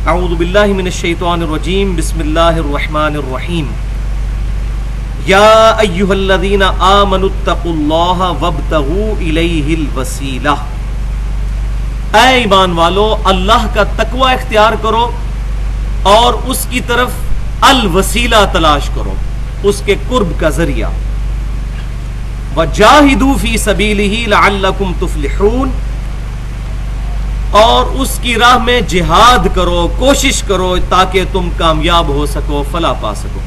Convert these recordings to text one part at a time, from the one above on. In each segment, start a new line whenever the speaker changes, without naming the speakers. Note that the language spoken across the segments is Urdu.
اعوذ باللہ من الشیطان الرجیم بسم اللہ الرحمن الرحیم یا ایہا الذین آمنوا اتقوا اللہ وابتغوا الیہ الوسیلہ، اے ایمان والو اللہ کا تقوی اختیار کرو اور اس کی طرف الوسیلہ تلاش کرو، اس کے قرب کا ذریعہ۔ وجاہدوا فی سبیلہ لعلکم تفلحون، اور اس کی راہ میں جہاد کرو، کوشش کرو تاکہ تم کامیاب ہو سکو، فلاح پا سکو۔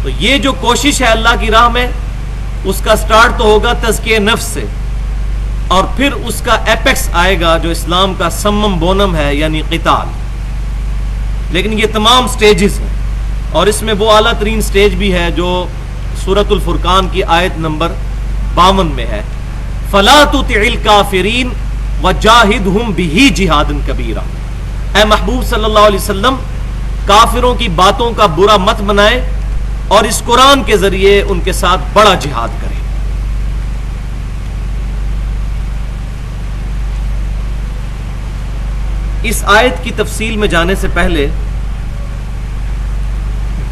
تو یہ جو کوشش ہے اللہ کی راہ میں، اس کا سٹارٹ تو ہوگا تزکیہ نفس سے، اور پھر اس کا ایپیکس آئے گا جو اسلام کا سمم بونم ہے، یعنی قتال۔ لیکن یہ تمام سٹیجز ہیں، اور اس میں وہ اعلیٰ ترین سٹیج بھی ہے جو سورۃ الفرقان کی آیت نمبر 52 میں ہے، فَلَا تُطِعِ الْكَافِرِينَ وَجَاهِدْهُمْ بِهِ جِهَادًا كَبِيرًا۔ اے محبوب صلی اللہ علیہ وسلم، کافروں کی باتوں کا برا مت بنائے اور اس قرآن کے ذریعے ان کے ساتھ بڑا جہاد کریں۔ اس آیت کی تفصیل میں جانے سے پہلے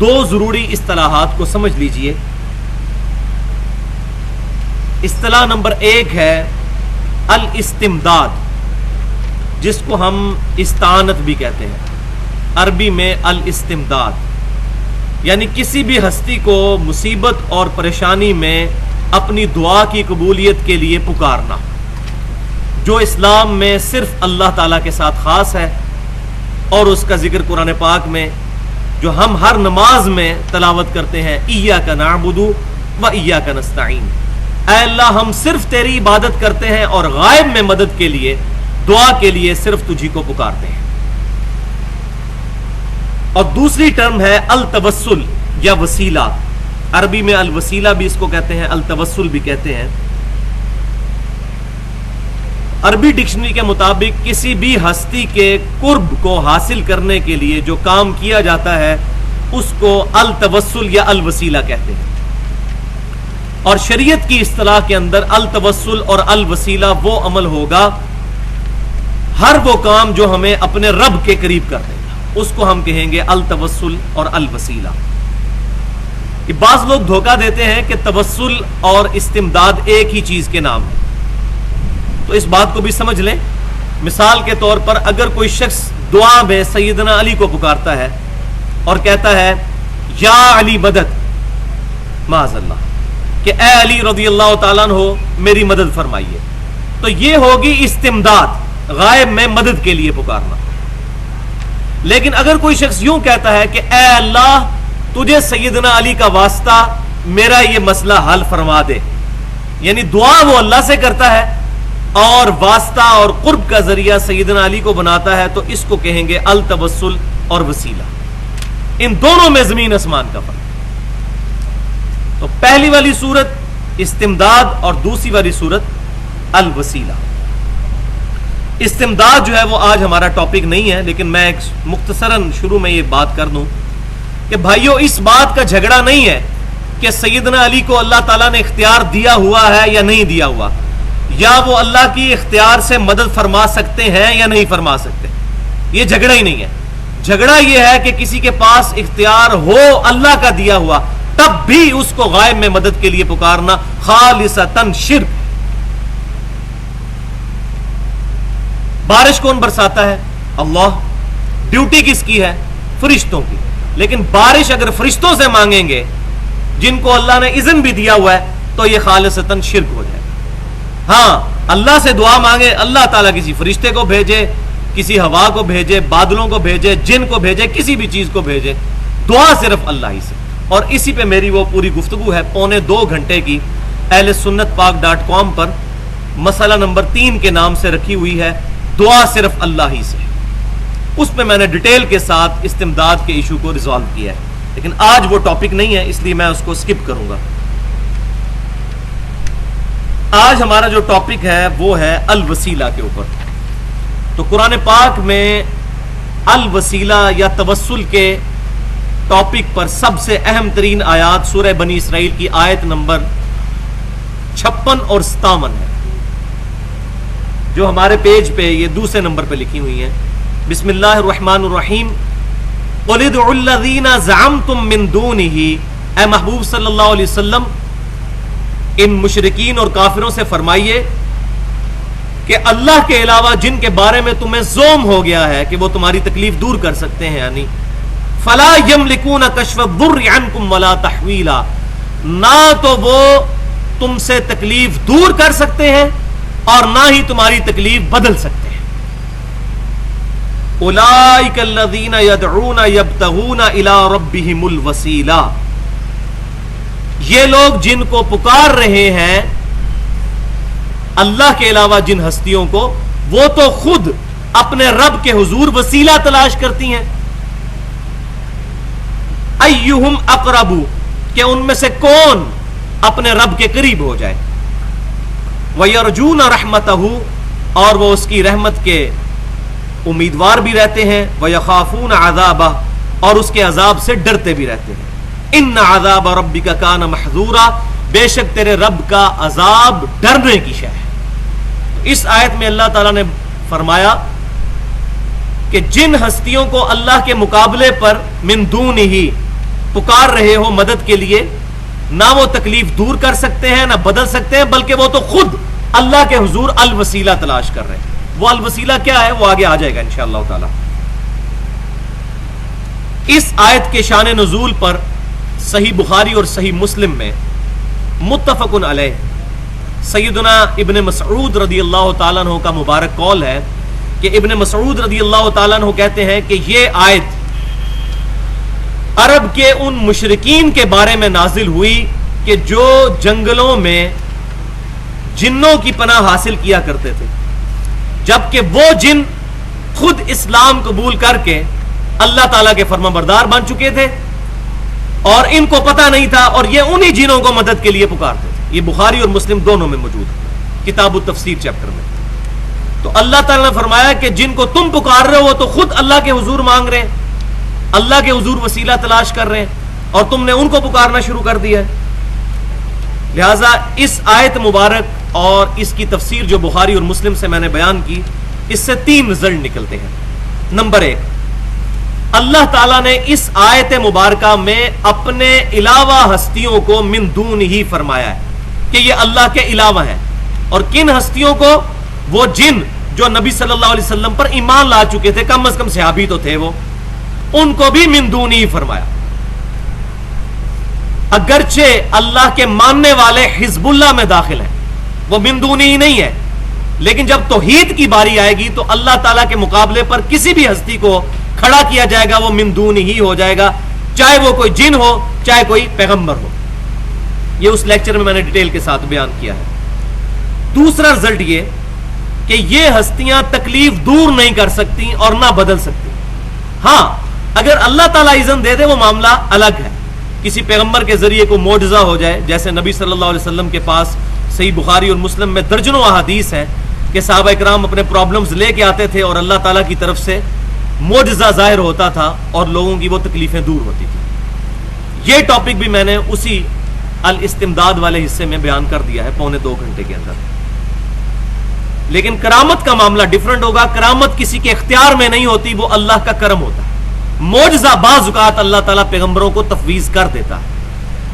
دو ضروری اصطلاحات کو سمجھ لیجئے۔ اصطلاح نمبر 1 ہے الاستمداد، جس کو ہم استعانت بھی کہتے ہیں، عربی میں الاستمداد، یعنی کسی بھی ہستی کو مصیبت اور پریشانی میں اپنی دعا کی قبولیت کے لیے پکارنا، جو اسلام میں صرف اللہ تعالیٰ کے ساتھ خاص ہے، اور اس کا ذکر قرآن پاک میں جو ہم ہر نماز میں تلاوت کرتے ہیں، ایاک نعبد و ایاک نستعین، اے اللہ ہم صرف تیری عبادت کرتے ہیں اور غائب میں مدد کے لیے، دعا کے لیے صرف تجھی کو پکارتے ہیں۔ اور دوسری ٹرم ہے التوسل یا وسیلہ، عربی میں الوسیلہ بھی اس کو کہتے ہیں، التوسل بھی کہتے ہیں۔ عربی ڈکشنری کے مطابق کسی بھی ہستی کے قرب کو حاصل کرنے کے لیے جو کام کیا جاتا ہے اس کو التوسل یا الوسیلہ کہتے ہیں۔ اور شریعت کی اصطلاح کے اندر التوسل اور الوسیلہ وہ عمل ہوگا، ہر وہ کام جو ہمیں اپنے رب کے قریب کر دے گا، اس کو ہم کہیں گے التوسل اور الوسیلہ۔ کہ بعض لوگ دھوکہ دیتے ہیں کہ توسل اور استمداد ایک ہی چیز کے نام ہیں، تو اس بات کو بھی سمجھ لیں۔ مثال کے طور پر اگر کوئی شخص دعا میں سیدنا علی کو پکارتا ہے اور کہتا ہے یا علی مدد، معاذ اللہ، کہ اے علی رضی اللہ تعالیٰ عنہ میری مدد فرمائیے، تو یہ ہوگی استمداد، غائب میں مدد کے لیے پکارنا۔ لیکن اگر کوئی شخص یوں کہتا ہے کہ اے اللہ تجھے سیدنا علی کا واسطہ میرا یہ مسئلہ حل فرما دے، یعنی دعا وہ اللہ سے کرتا ہے اور واسطہ اور قرب کا ذریعہ سیدنا علی کو بناتا ہے، تو اس کو کہیں گے التوسل اور وسیلہ۔ ان دونوں میں زمین آسمان کا فرق۔ تو پہلی والی صورت استمداد اور دوسری والی صورت الوسیلہ۔ استمداد جو ہے وہ آج ہمارا ٹاپک نہیں ہے، لیکن میں ایک مختصراً شروع میں یہ بات کر دوں کہ بھائیو، اس بات کا جھگڑا نہیں ہے کہ سیدنا علی کو اللہ تعالیٰ نے اختیار دیا ہوا ہے یا نہیں دیا ہوا، یا وہ اللہ کی اختیار سے مدد فرما سکتے ہیں یا نہیں فرما سکتے، یہ جھگڑا ہی نہیں ہے۔ جھگڑا یہ ہے کہ کسی کے پاس اختیار ہو اللہ کا دیا ہوا، تب بھی اس کو غائب میں مدد کے لیے پکارنا خالصتاً شرک۔ بارش کون برساتا ہے؟ اللہ۔ ڈیوٹی کس کی ہے؟ فرشتوں کی۔ لیکن بارش اگر فرشتوں سے مانگیں گے جن کو اللہ نے اذن بھی دیا ہوا ہے تو یہ خالصتاً شرک ہو جائے۔ ہاں، اللہ سے دعا مانگے، اللہ تعالیٰ کسی فرشتے کو بھیجے، کسی ہوا کو بھیجے، بادلوں کو بھیجے، جن کو بھیجے، کسی بھی چیز کو بھیجے، دعا صرف اللہ ہی سے۔ اور اسی پہ میری وہ پوری گفتگو ہے 2.25 گھنٹے کی، اہل سنت پاک.com پر مسئلہ نمبر 3 کے نام سے رکھی ہوئی ہے، دعا صرف اللہ ہی سے۔ اس پہ میں نے ڈیٹیل کے ساتھ استمداد کے ایشو کو ریزالو کیا ہے، لیکن آج وہ ٹاپک نہیں ہے، اس لیے میں اس کو سکپ کروں گا۔ آج ہمارا جو ٹاپک ہے وہ ہے الوسیلہ کے اوپر۔ تو قرآن پاک میں الوسیلہ یا توسل کے ٹاپک پر سب سے اہم ترین آیات سورہ بنی اسرائیل کی آیت نمبر 56 اور 57 ہے۔ جو ہمارے پیج پہ یہ دوسرے نمبر پہ لکھی ہوئی ہیں. بسم اللہ الرحمن الرحیم. قل ادعوا الذین زعمتم من دونہ، اے محبوب صلی اللہ علیہ وسلم ان مشرکین اور کافروں سے فرمائیے کہ اللہ کے علاوہ جن کے بارے میں تمہیں زوم ہو گیا ہے کہ وہ تمہاری تکلیف دور کر سکتے ہیں، یعنی فلا یملکون کشف الضر عنکم ولا تحویلا، نہ تو وہ تم سے تکلیف دور کر سکتے ہیں اور نہ ہی تمہاری تکلیف بدل سکتے ہیں. اولئک الذین یدعون یبتغون الی ربہم الوسیلہ، یہ لوگ جن کو پکار رہے ہیں اللہ کے علاوہ جن ہستیوں کو، وہ تو خود اپنے رب کے حضور وسیلہ تلاش کرتی ہیں. ایہم اقرب، کہ ان میں سے کون اپنے رب کے قریب ہو جائے. وَيَرْجُونَ رَحْمَتَهُ، اور وہ اس کی رحمت کے امیدوار بھی رہتے ہیں. وَيَخَافُونَ عَذَابَهُ، اور اس کے عذاب سے ڈرتے بھی رہتے ہیں. ان عذاب ربک کان محذورا، بے شک تیرے رب کا عذاب ڈرنے کی شے ہے. اس آیت میں اللہ تعالیٰ نے فرمایا کہ جن ہستیوں کو اللہ کے مقابلے پر من دونہ پکار رہے ہو مدد کے لیے، نہ وہ تکلیف دور کر سکتے ہیں نہ بدل سکتے ہیں، بلکہ وہ تو خود اللہ کے حضور الوسیلہ تلاش کر رہے ہیں. وہ الوسیلہ کیا ہے وہ آگے آ جائے گا انشاءاللہ تعالی. اس آیت کے شان نزول پر صحیح بخاری اور صحیح مسلم میں متفق علیہ سیدنا ابن مسعود رضی اللہ تعالیٰ عنہ کا مبارک قول ہے کہ ابن مسعود رضی اللہ تعالیٰ عنہ کہتے ہیں کہ یہ آیت عرب کے ان مشرکین کے بارے میں نازل ہوئی کہ جو جنگلوں میں جنوں کی پناہ حاصل کیا کرتے تھے، جبکہ وہ جن خود اسلام قبول کر کے اللہ تعالیٰ کے فرما بردار بن چکے تھے اور ان کو پتہ نہیں تھا، اور یہ انہی جنوں کو مدد کے لیے پکارتے تھے. یہ بخاری اور مسلم دونوں میں موجود ہے کتاب التفسیر چیپٹر میں. تو اللہ تعالیٰ نے فرمایا کہ جن کو تم پکار رہے ہو تو خود اللہ کے حضور مانگ رہے ہیں، اللہ کے حضور وسیلہ تلاش کر رہے ہیں، اور تم نے ان کو پکارنا شروع کر دیا ہے. لہذا اس آیت مبارک اور اس کی تفسیر جو بخاری اور مسلم سے میں نے بیان کی، اس سے 3 رزلٹ نکلتے ہیں. نمبر 1، اللہ تعالیٰ نے اس آیت مبارکہ میں اپنے علاوہ ہستیوں کو من دون ہی فرمایا ہے کہ یہ اللہ کے علاوہ ہیں. اور کن ہستیوں کو؟ وہ جن جو نبی صلی اللہ علیہ وسلم پر ایمان لا چکے تھے، کم از کم صحابی تو تھے وہ، ان کو بھی من دون ہی فرمایا. اگرچہ اللہ کے ماننے والے حزب اللہ میں داخل ہیں، وہ من دون ہی نہیں ہے، لیکن جب توحید کی باری آئے گی تو اللہ تعالیٰ کے مقابلے پر کسی بھی ہستی کو کھڑا کیا جائے گا، وہ من دون ہی ہو جائے گا، چاہے وہ کوئی جن ہو چاہے کوئی پیغمبر ہو. یہ اس لیکچر میں نے ڈیٹیل کے ساتھ بیان کیا ہے. دوسرا رزلٹ یہ کہ یہ ہستیاں تکلیف دور نہیں کر سکتی اور نہ بدل سکتی. ہاں اگر اللہ تعالیٰ اذن دے دے وہ معاملہ الگ ہے. کسی پیغمبر کے ذریعے کو معجزہ ہو جائے، جیسے نبی صلی اللہ علیہ وسلم کے پاس صحیح بخاری اور مسلم میں درجنوں احادیث ہیں کہ صحابہ اکرام اپنے پرابلمز لے کے آتے تھے اور اللہ تعالیٰ کی طرف سے معجزہ ظاہر ہوتا تھا اور لوگوں کی وہ تکلیفیں دور ہوتی تھی. یہ ٹاپک بھی میں نے اسی الاستمداد والے حصے میں بیان کر دیا ہے 2.25 گھنٹے کے اندر. لیکن کرامت کا معاملہ ڈیفرنٹ ہوگا. کرامت کسی کے اختیار میں نہیں ہوتی، وہ اللہ کا کرم ہوتا ہے. معجزہ بعض اوقات اللہ تعالیٰ پیغمبروں کو تفویض کر دیتا ہے،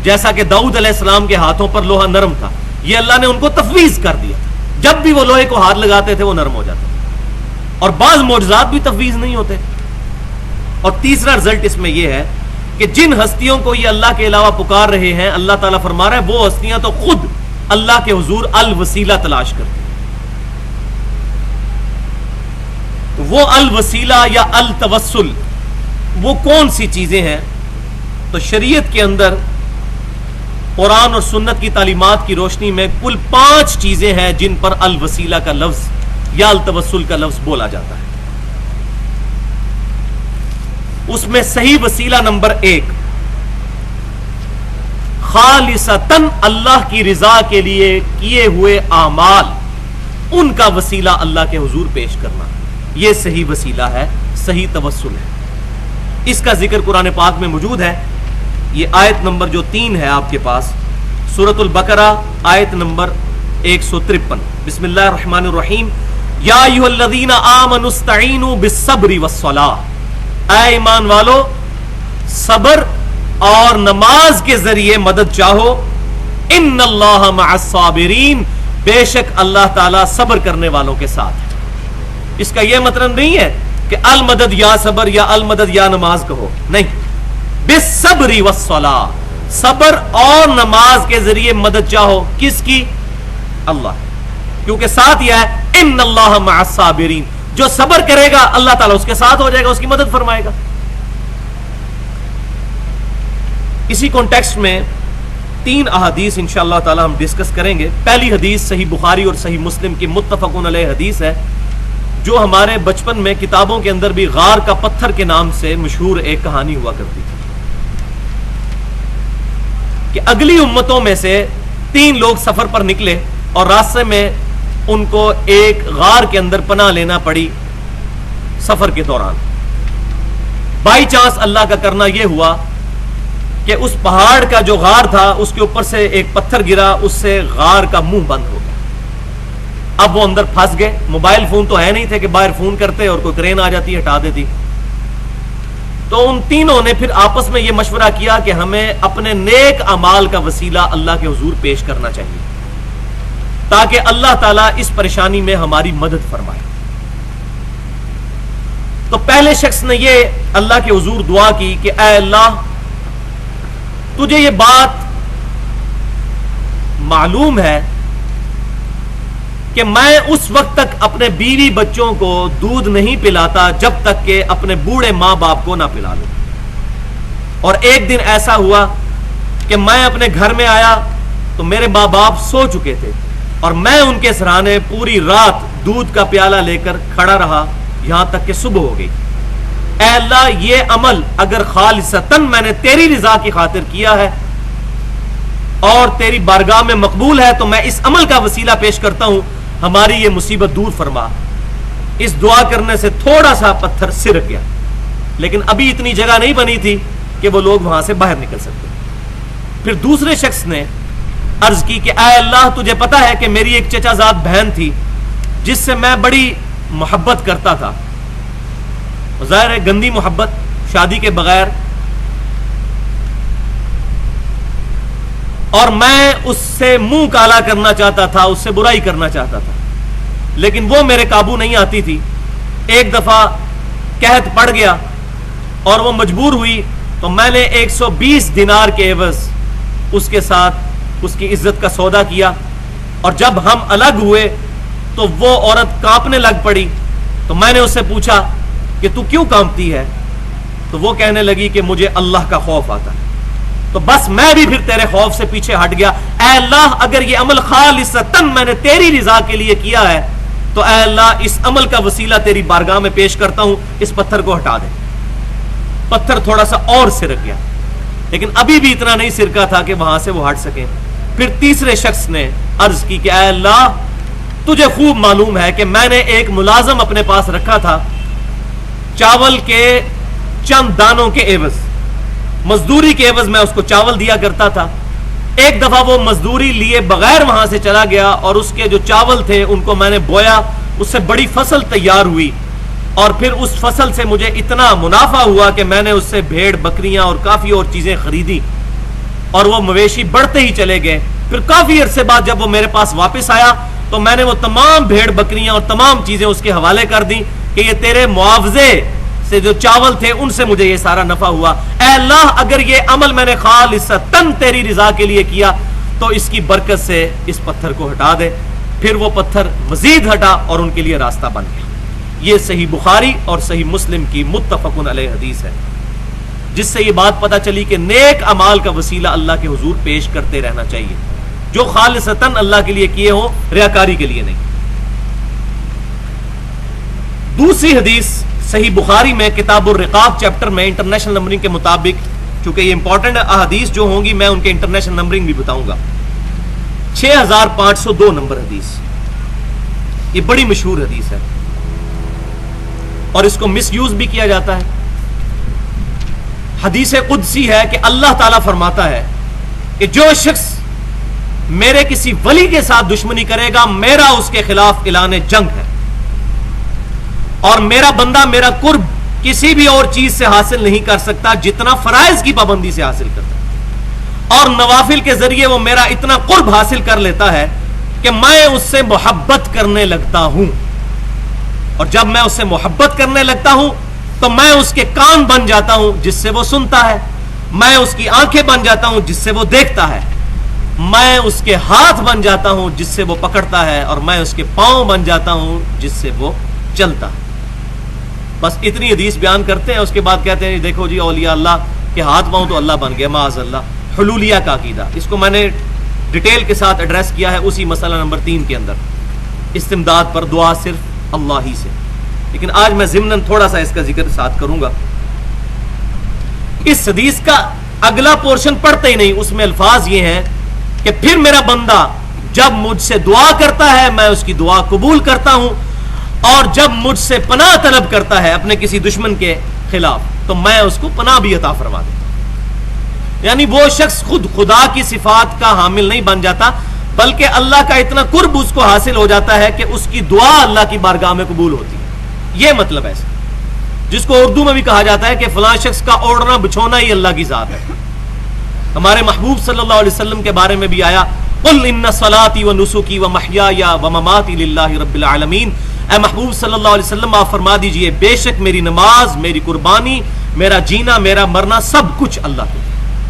جیسا کہ داؤد علیہ السلام کے ہاتھوں پر لوہا نرم تھا، یہ اللہ نے ان کو تفویض کر دیا. جب بھی وہ لوہے کو ہاتھ لگاتے تھے وہ نرم ہو جاتا. اور بعض معجزات بھی تفویض نہیں ہوتے. اور تیسرا رزلٹ اس میں یہ ہے کہ جن ہستیوں کو یہ اللہ کے علاوہ پکار رہے ہیں، اللہ تعالیٰ فرما رہا ہے وہ ہستیاں تو خود اللہ کے حضور الوسیلہ تلاش کرتے ہیں. وہ الوسیلہ یا التوسل وہ کون سی چیزیں ہیں؟ تو شریعت کے اندر قرآن اور سنت کی تعلیمات کی روشنی میں کل 5 چیزیں ہیں جن پر الوسیلہ کا لفظ یا التوسل کا لفظ بولا جاتا ہے. اس میں صحیح وسیلہ نمبر 1، خالصتاً اللہ کی رضا کے لیے کیے ہوئے اعمال، ان کا وسیلہ اللہ کے حضور پیش کرنا، یہ صحیح وسیلہ ہے، صحیح توسل ہے. اس کا ذکر قرآن پاک میں موجود ہے. یہ آیت نمبر جو 3 ہے آپ کے پاس، سورۃ البقرہ آیت نمبر 153. بسم اللہ الرحمن الرحیم. یا ایھا الذین آمنوا استعینوا بالصبر والصلاۃ، اے ایمان والو صبر اور نماز کے ذریعے مدد چاہو، ان اللہ مع الصابرین، بے شک اللہ تعالیٰ صبر کرنے والوں کے ساتھ ہے۔ اس کا یہ مطلب نہیں ہے کہ المدد یا صبر یا المدد یا نماز کہو، نہیں، بالصبر والصلاۃ، صبر اور نماز کے ذریعے مدد چاہو، کس کی؟ اللہ، کیونکہ ساتھ یہ ہے ان اللہ مع الصابرین، جو صبر کرے گا اللہ تعالیٰ اس کے ساتھ ہو جائے گا، اس کی مدد فرمائے گا۔ اسی کانٹیکسٹ میں 3 احادیث انشاءاللہ تعالی ہم ڈسکس کریں گے۔ پہلی حدیث صحیح بخاری اور صحیح مسلم کی متفقون علیہ حدیث ہے، جو ہمارے بچپن میں کتابوں کے اندر بھی غار کا پتھر کے نام سے مشہور ایک کہانی ہوا کرتی تھی، کہ اگلی امتوں میں سے 3 لوگ سفر پر نکلے اور راستے میں ان کو ایک غار کے اندر پناہ لینا پڑی سفر کے دوران۔ بائی چانس اللہ کا کرنا یہ ہوا کہ اس پہاڑ کا جو غار تھا اس کے اوپر سے ایک پتھر گرا، اس سے غار کا منہ بند ہو گیا۔ اب وہ اندر پھنس گئے، موبائل فون تو ہے نہیں تھے کہ باہر فون کرتے اور کوئی کرین آ جاتی ہٹا دیتی۔ تو ان تینوں نے پھر آپس میں یہ مشورہ کیا کہ ہمیں اپنے نیک اعمال کا وسیلہ اللہ کے حضور پیش کرنا چاہیے تاکہ اللہ تعالیٰ اس پریشانی میں ہماری مدد فرمائے۔ تو پہلے شخص نے یہ اللہ کے حضور دعا کی کہ اے اللہ، تجھے یہ بات معلوم ہے کہ میں اس وقت تک اپنے بیوی بچوں کو دودھ نہیں پلاتا جب تک کہ اپنے بوڑھے ماں باپ کو نہ پلا لوں، اور ایک دن ایسا ہوا کہ میں اپنے گھر میں آیا تو میرے ماں باپ سو چکے تھے اور میں ان کے سرانے پوری رات دودھ کا پیالہ لے کر کھڑا رہا یہاں تک کہ صبح ہو گئی۔ اے اللہ، یہ عمل اگر خالصتاً میں نے تیری رضا کی خاطر کیا ہے اور تیری بارگاہ میں مقبول ہے تو میں اس عمل کا وسیلہ پیش کرتا ہوں، ہماری یہ مصیبت دور فرما۔ اس دعا کرنے سے تھوڑا سا پتھر سرک گیا، لیکن ابھی اتنی جگہ نہیں بنی تھی کہ وہ لوگ وہاں سے باہر نکل سکتے۔ پھر دوسرے شخص نے عرض کی کہ اے اللہ، تجھے پتا ہے کہ میری ایک چچا زاد بہن تھی جس سے میں بڑی محبت کرتا تھا، ظاہر ہے گندی محبت، شادی کے بغیر، اور میں اس سے منہ کالا کرنا چاہتا تھا، اس سے برائی کرنا چاہتا تھا، لیکن وہ میرے قابو نہیں آتی تھی۔ ایک دفعہ قحط پڑ گیا اور وہ مجبور ہوئی تو میں نے 120 دینار کے عوض اس کے ساتھ اس کی عزت کا سودا کیا، اور جب ہم الگ ہوئے تو وہ عورت کانپنے لگ پڑی۔ تو میں نے اس سے پوچھا کہ تو کیوں کانپتی ہے؟ تو وہ کہنے لگی کہ مجھے اللہ کا خوف آتا ہے۔ تو بس میں بھی پھر تیرے خوف سے پیچھے ہٹ گیا۔ اے اللہ، اگر یہ عمل خالصتاً میں نے تیری رضا کے لیے کیا ہے تو اے اللہ، اس عمل کا وسیلہ تیری بارگاہ میں پیش کرتا ہوں، اس پتھر کو ہٹا دے۔ پتھر تھوڑا سا اور سرک گیا، لیکن ابھی بھی اتنا نہیں سرکا تھا کہ وہاں سے وہ ہٹ سکیں۔ پھر تیسرے شخص نے عرض کی کہ اے اللہ، تجھے خوب معلوم ہے کہ میں نے ایک ملازم اپنے پاس رکھا تھا، چاول کے چند دانوں کے عوض، مزدوری کے عوض میں اس کو چاول دیا کرتا تھا۔ ایک دفعہ وہ مزدوری لیے بغیر وہاں سے چلا گیا اور اس کے جو چاول تھے ان کو میں نے بویا، اس سے بڑی فصل تیار ہوئی، اور پھر اس فصل سے مجھے اتنا منافع ہوا کہ میں نے اس سے بھیڑ بکریاں اور کافی اور چیزیں خریدی، اور وہ مویشی بڑھتے ہی چلے گئے۔ پھر کافی عرصے بعد جب وہ میرے پاس واپس آیا تو میں نے وہ تمام بھیڑ بکریاں اور تمام چیزیں اس کے حوالے کر دی کہ یہ تیرے معاوضے سے جو چاول تھے ان سے مجھے یہ سارا نفع ہوا۔ اے اللہ، اگر یہ عمل میں نے خالصتاً تیری رضا کے لیے کیا تو اس کی برکت سے اس پتھر کو ہٹا دے۔ پھر وہ پتھر مزید ہٹا اور ان کے لیے راستہ بن گیا۔ یہ صحیح بخاری اور صحیح مسلم کی متفقن علیہ حدیث ہے، جس سے یہ بات پتہ چلی کہ نیک اعمال کا وسیلہ اللہ کے حضور پیش کرتے رہنا چاہیے، جو خالصتاً اللہ کے لیے کیے ہوں، ریاکاری کے لیے نہیں۔ دوسری حدیث صحیح بخاری میں کتاب الرقاق چیپٹر میں انٹرنیشنل نمبرنگ کے مطابق، چونکہ یہ امپورٹنٹ احادیث جو ہوں گی میں ان کے انٹرنیشنل نمبرنگ بھی بتاؤں گا، 6502 نمبر حدیث، یہ بڑی مشہور حدیث ہے اور اس کو مس یوز بھی کیا جاتا ہے۔ حدیث قدسی ہے کہ اللہ تعالیٰ فرماتا ہے کہ جو شخص میرے کسی ولی کے ساتھ دشمنی کرے گا، میرا اس کے خلاف اعلان جنگ ہے۔ اور میرا بندہ میرا قرب کسی بھی اور چیز سے حاصل نہیں کر سکتا جتنا فرائض کی پابندی سے حاصل کرتا ہے، اور نوافل کے ذریعے وہ میرا اتنا قرب حاصل کر لیتا ہے کہ میں اس سے محبت کرنے لگتا ہوں، اور جب میں اس سے محبت کرنے لگتا ہوں تو میں اس کے کان بن جاتا ہوں جس سے وہ سنتا ہے، میں اس کی آنکھیں بن جاتا ہوں جس سے وہ دیکھتا ہے، میں اس کے ہاتھ بن جاتا ہوں جس سے وہ پکڑتا ہے، اور میں اس کے پاؤں بن جاتا ہوں جس سے وہ چلتا ہے۔ بس اتنی حدیث بیان کرتے ہیں، اس کے بعد کہتے ہیں دیکھو جی اولیاء اللہ کے ہاتھ پاؤں تو اللہ بن گیا، معاذ اللہ۔ حلولیہ کا عقیدہ، اس کو میں نے ڈیٹیل کے ساتھ ایڈریس کیا ہے اسی مسئلہ نمبر 3 کے اندر، استمداد پر دعا صرف اللہ ہی سے، لیکن آج میں ضمناً تھوڑا سا اس کا ذکر ساتھ کروں گا۔ اس حدیث کا اگلا پورشن پڑھتے ہی نہیں، اس میں الفاظ یہ ہیں کہ پھر میرا بندہ جب مجھ سے دعا کرتا ہے میں اس کی دعا قبول کرتا ہوں، اور جب مجھ سے پناہ طلب کرتا ہے اپنے کسی دشمن کے خلاف تو میں اس کو پناہ بھی عطا فرما دیتا ہوں۔ یعنی وہ شخص خود خدا کی صفات کا حامل نہیں بن جاتا، بلکہ اللہ کا اتنا قرب اس کو حاصل ہو جاتا ہے کہ اس کی دعا اللہ کی بارگاہ میں قبول ہوتی ہے۔ یہ مطلب ہے جس کو اردو میں بھی کہا جاتا ہے کہ فلاں شخص کا اوڑھنا بچھونا ہی اللہ کی ذات ہے۔ ہمارے محبوب صلی اللہ علیہ وسلم کے بارے میں بھی آیا، قل ان صلاتی و نسکی و محیای و مماتی للہ رب العالمین۔ اے محبوب صلی اللہ علیہ وسلم آپ فرما دیجئے بے شک میری نماز، میری قربانی، میرا جینا، میرا مرنا سب کچھ اللہ کو۔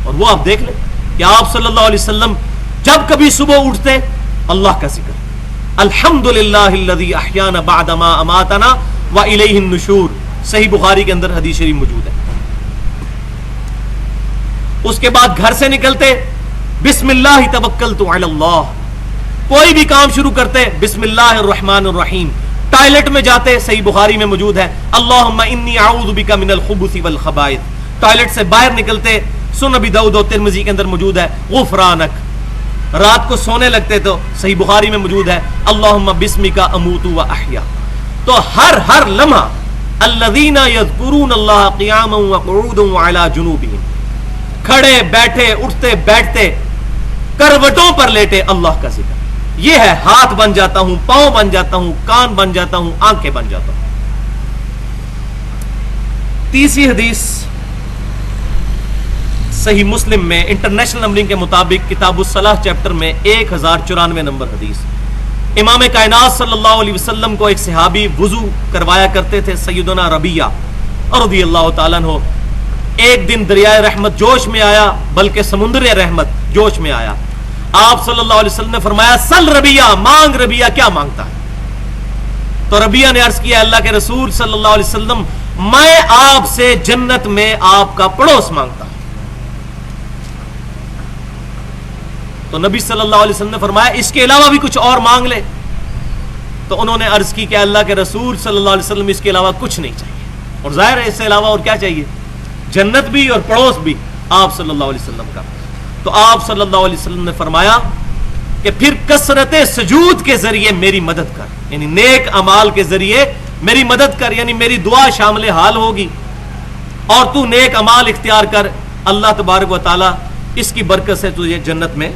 اور وہ آپ دیکھ لیں کہ آپ صلی اللہ علیہ وسلم جب کبھی صبح اٹھتے اللہ کا ذکر، الحمدللہ الذی احیانا بعد ما اماتنا والیہ النشور، صحیح بخاری کے اندر حدیث شریف موجود ہے۔ اس کے بعد گھر سے نکلتے بسم اللہ توکلت علی اللہ، کوئی بھی کام شروع کرتے بسم اللہ الرحمن الرحیم، ٹوائلٹ میں جاتے صحیح بخاری میں موجود ہے اللہم انی اعوذ بک من الخبث والخبائث، ٹوائلٹ سے باہر نکلتے سنن ابی داؤد و ترمذی کے اندر موجود ہے غفرانک، رات کو سونے لگتے تو صحیح بخاری میں موجود ہے اللہم بسمک اموت و احیا۔ تو ہر لمحہ الذین یذکرون اللہ قیاما وقعودا وعلی جنوبہم، کھڑے بیٹھے اٹھتے بیٹھتے کروٹوں پر لیٹے اللہ کا ذکر، یہ ہے ہاتھ بن جاتا ہوں، پاؤں بن جاتا ہوں، کان بن جاتا ہوں، آنکھیں بن جاتا ہوں۔ تیسری حدیث صحیح مسلم میں انٹرنیشنل نمبرنگ کے مطابق کتاب الصلاح چیپٹر میں 1094 نمبر حدیث، امام کائنات صلی اللہ علیہ وسلم کو ایک صحابی وضو کروایا کرتے تھے سیدنا ربیعہ رضی اللہ تعالیٰ عنہ۔ ایک دن دریائے رحمت جوش میں آیا، بلکہ سمندر رحمت جوش میں آیا۔ آپ صلی اللہ علیہ وسلم نے فرمایا سل ربیعہ، مانگ ربیعہ، کیا مانگتا ہے؟ تو ربیعہ نے عرض کیا اللہ کے رسول صلی اللہ علیہ وسلم میں آپ سے جنت میں آپ کا پڑوس مانگتا ہوں۔ تو نبی صلی اللہ علیہ وسلم نے فرمایا اس کے علاوہ بھی کچھ اور مانگ لے۔ تو انہوں نے عرض کی کہ اللہ کے رسول صلی اللہ علیہ وسلم اس کے علاوہ کچھ نہیں چاہیے، اور ظاہر ہے اس سے علاوہ اور کیا چاہیے؟ جنت بھی اور پڑوس بھی آپ صلی اللہ علیہ وسلم کا۔ تو آپ صلی اللہ علیہ وسلم نے فرمایا کہ پھر کثرت سجود کے ذریعے میری مدد کر، یعنی نیک اعمال کے ذریعے میری مدد کر، یعنی میری دعا شامل حال ہوگی، اور تو نیک اعمال اختیار کر، اللہ تبارک و تعالی اس کی برکت سے تجھے جنت میں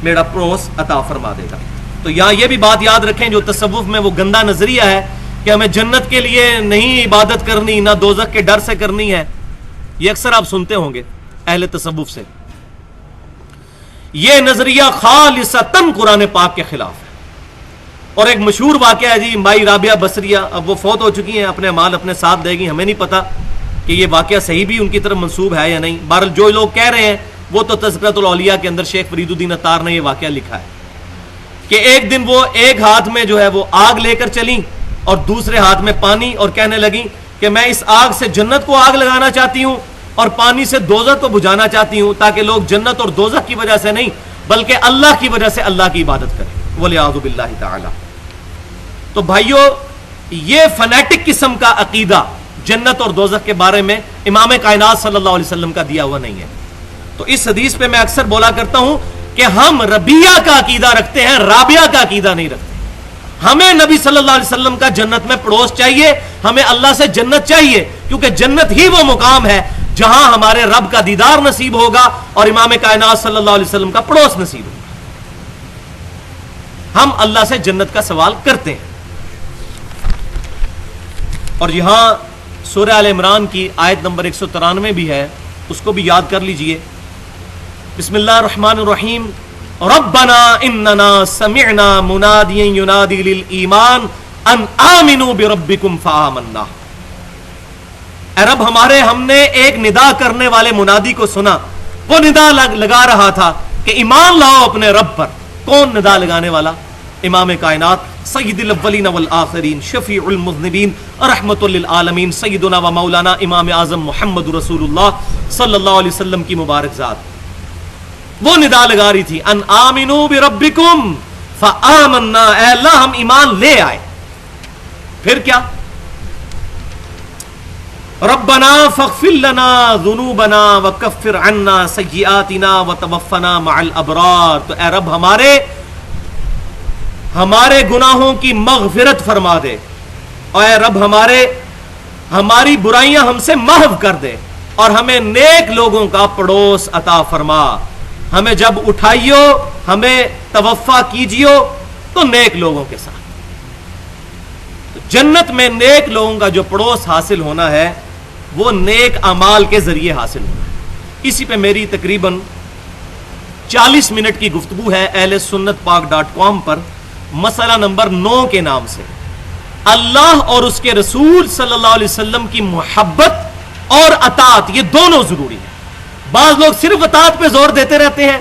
میرا پڑوس عطا فرما دے گا۔ تو یہاں یہ بھی بات یاد رکھیں جو تصوف میں وہ گندا نظریہ ہے کہ ہمیں جنت کے لیے نہیں عبادت کرنی، نہ دوزخ کے ڈر سے کرنی ہے، یہ اکثر آپ سنتے ہوں گے اہل تصوف سے۔ یہ نظریہ خالصتاً قرآن پاک کے خلاف ہے۔ اور ایک مشہور واقعہ ہے جی، مائی رابعہ بصریہ، اب وہ فوت ہو چکی ہیں، اپنے مال اپنے ساتھ دے گی، ہمیں نہیں پتا کہ یہ واقعہ صحیح بھی ان کی طرف منسوب ہے یا نہیں، بہرحال جو لوگ کہہ رہے ہیں وہ تو تذکرۃ الاولیاء کے اندر شیخ فرید الدین عطار نے یہ واقعہ لکھا ہے کہ ایک دن وہ ایک ہاتھ میں جو ہے وہ آگ لے کر چلیں اور دوسرے ہاتھ میں پانی، اور کہنے لگیں کہ میں اس آگ سے جنت کو آگ لگانا چاہتی ہوں اور پانی سے دوزخ کو بجھانا چاہتی ہوں، تاکہ لوگ جنت اور دوزخ کی وجہ سے نہیں بلکہ اللہ کی وجہ سے اللہ کی عبادت کریں، وَلِعَاذُ بِاللَّهِ تَعَالَى۔ تو بھائیو یہ فنیٹک قسم کا عقیدہ جنت اور دوزخ کے بارے میں امام کائنات صلی اللہ علیہ وسلم کا دیا ہوا نہیں ہے۔ تو اس حدیث پہ میں اکثر بولا کرتا ہوں کہ ہم ربیعہ کا عقیدہ رکھتے ہیں، رابعہ کا عقیدہ نہیں رکھتے۔ ہمیں نبی صلی اللہ علیہ وسلم کا جنت میں پڑوس چاہیے، ہمیں اللہ سے جنت چاہیے، کیونکہ جنت ہی وہ مقام ہے جہاں ہمارے رب کا دیدار نصیب ہوگا اور امام کائنات صلی اللہ علیہ وسلم کا پڑوس نصیب ہوگا۔ ہم اللہ سے جنت کا سوال کرتے ہیں۔ اور یہاں سورہ آل عمران کی آیت نمبر 193 بھی ہے، اس کو بھی یاد کر لیجئے. بسم اللہ الرحمن الرحیم. ربنا اننا سمعنا منادیا ینادی للایمان ان آمنوا بربکم فآمنا. اے رب ہمارے، ہم نے ایک ندا کرنے والے منادی کو سنا، وہ ندا لگا رہا تھا کہ ایمان لاؤ اپنے رب پر. کون ندا لگانے والا؟ امام کائنات، سید الاولین والآخرین، شفیع المذنبین، رحمت للعالمین، سیدنا و مولانا امام اعظم محمد رسول اللہ صلی اللہ علیہ وسلم کی مبارک ذات. وہ ندا لگا رہی تھی ان آمنوا بربکم فآمنا، اے اللہ ہم ایمان لے آئے. پھر کیا؟ ربنا فاغفر لنا ذنوبنا وکفر عنا سیئاتنا وتوفنا مع الابرار. تو اے رب ہمارے گناہوں کی مغفرت فرما دے، اور اے رب ہماری برائیاں ہم سے محو کر دے، اور ہمیں نیک لوگوں کا پڑوس عطا فرما. ہمیں جب اٹھائیو، ہمیں توفا کیجیو تو نیک لوگوں کے ساتھ. جنت میں نیک لوگوں کا جو پڑوس حاصل ہونا ہے وہ نیک اعمال کے ذریعے حاصل ہونا ہے. اسی پہ میری تقریباً 40 منٹ کی گفتگو ہے اہل سنت پاک.com پر، مسئلہ نمبر 9 کے نام سے. اللہ اور اس کے رسول صلی اللہ علیہ وسلم کی محبت اور اطاعت، یہ دونوں ضروری ہیں. بعض لوگ صرف اطاعت پہ زور دیتے رہتے ہیں،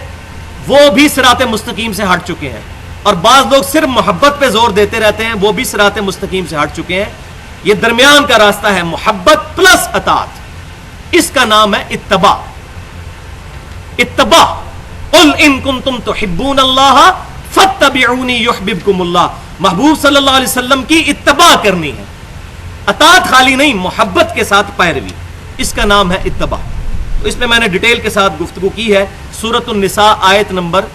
وہ بھی صراط مستقیم سے ہٹ چکے ہیں، اور بعض لوگ صرف محبت پہ زور دیتے رہتے ہیں، وہ بھی صراط مستقیم سے ہٹ چکے ہیں. یہ درمیان کا راستہ ہے، محبت پلس اطاعت. اس کا نام ہے اتباع. اتباع. قل ان کنتم تحبون اللہ فاتبعونی یحببکم اللہ. محبوب صلی اللہ علیہ وسلم کی اتباع کرنی ہے، اطاعت خالی نہیں، محبت کے ساتھ پیروی. اس کا نام ہے اتباع. اس پہ میں نے ڈیٹیل کے ساتھ گفتگو کی ہے سورۃ النساء آیت نمبر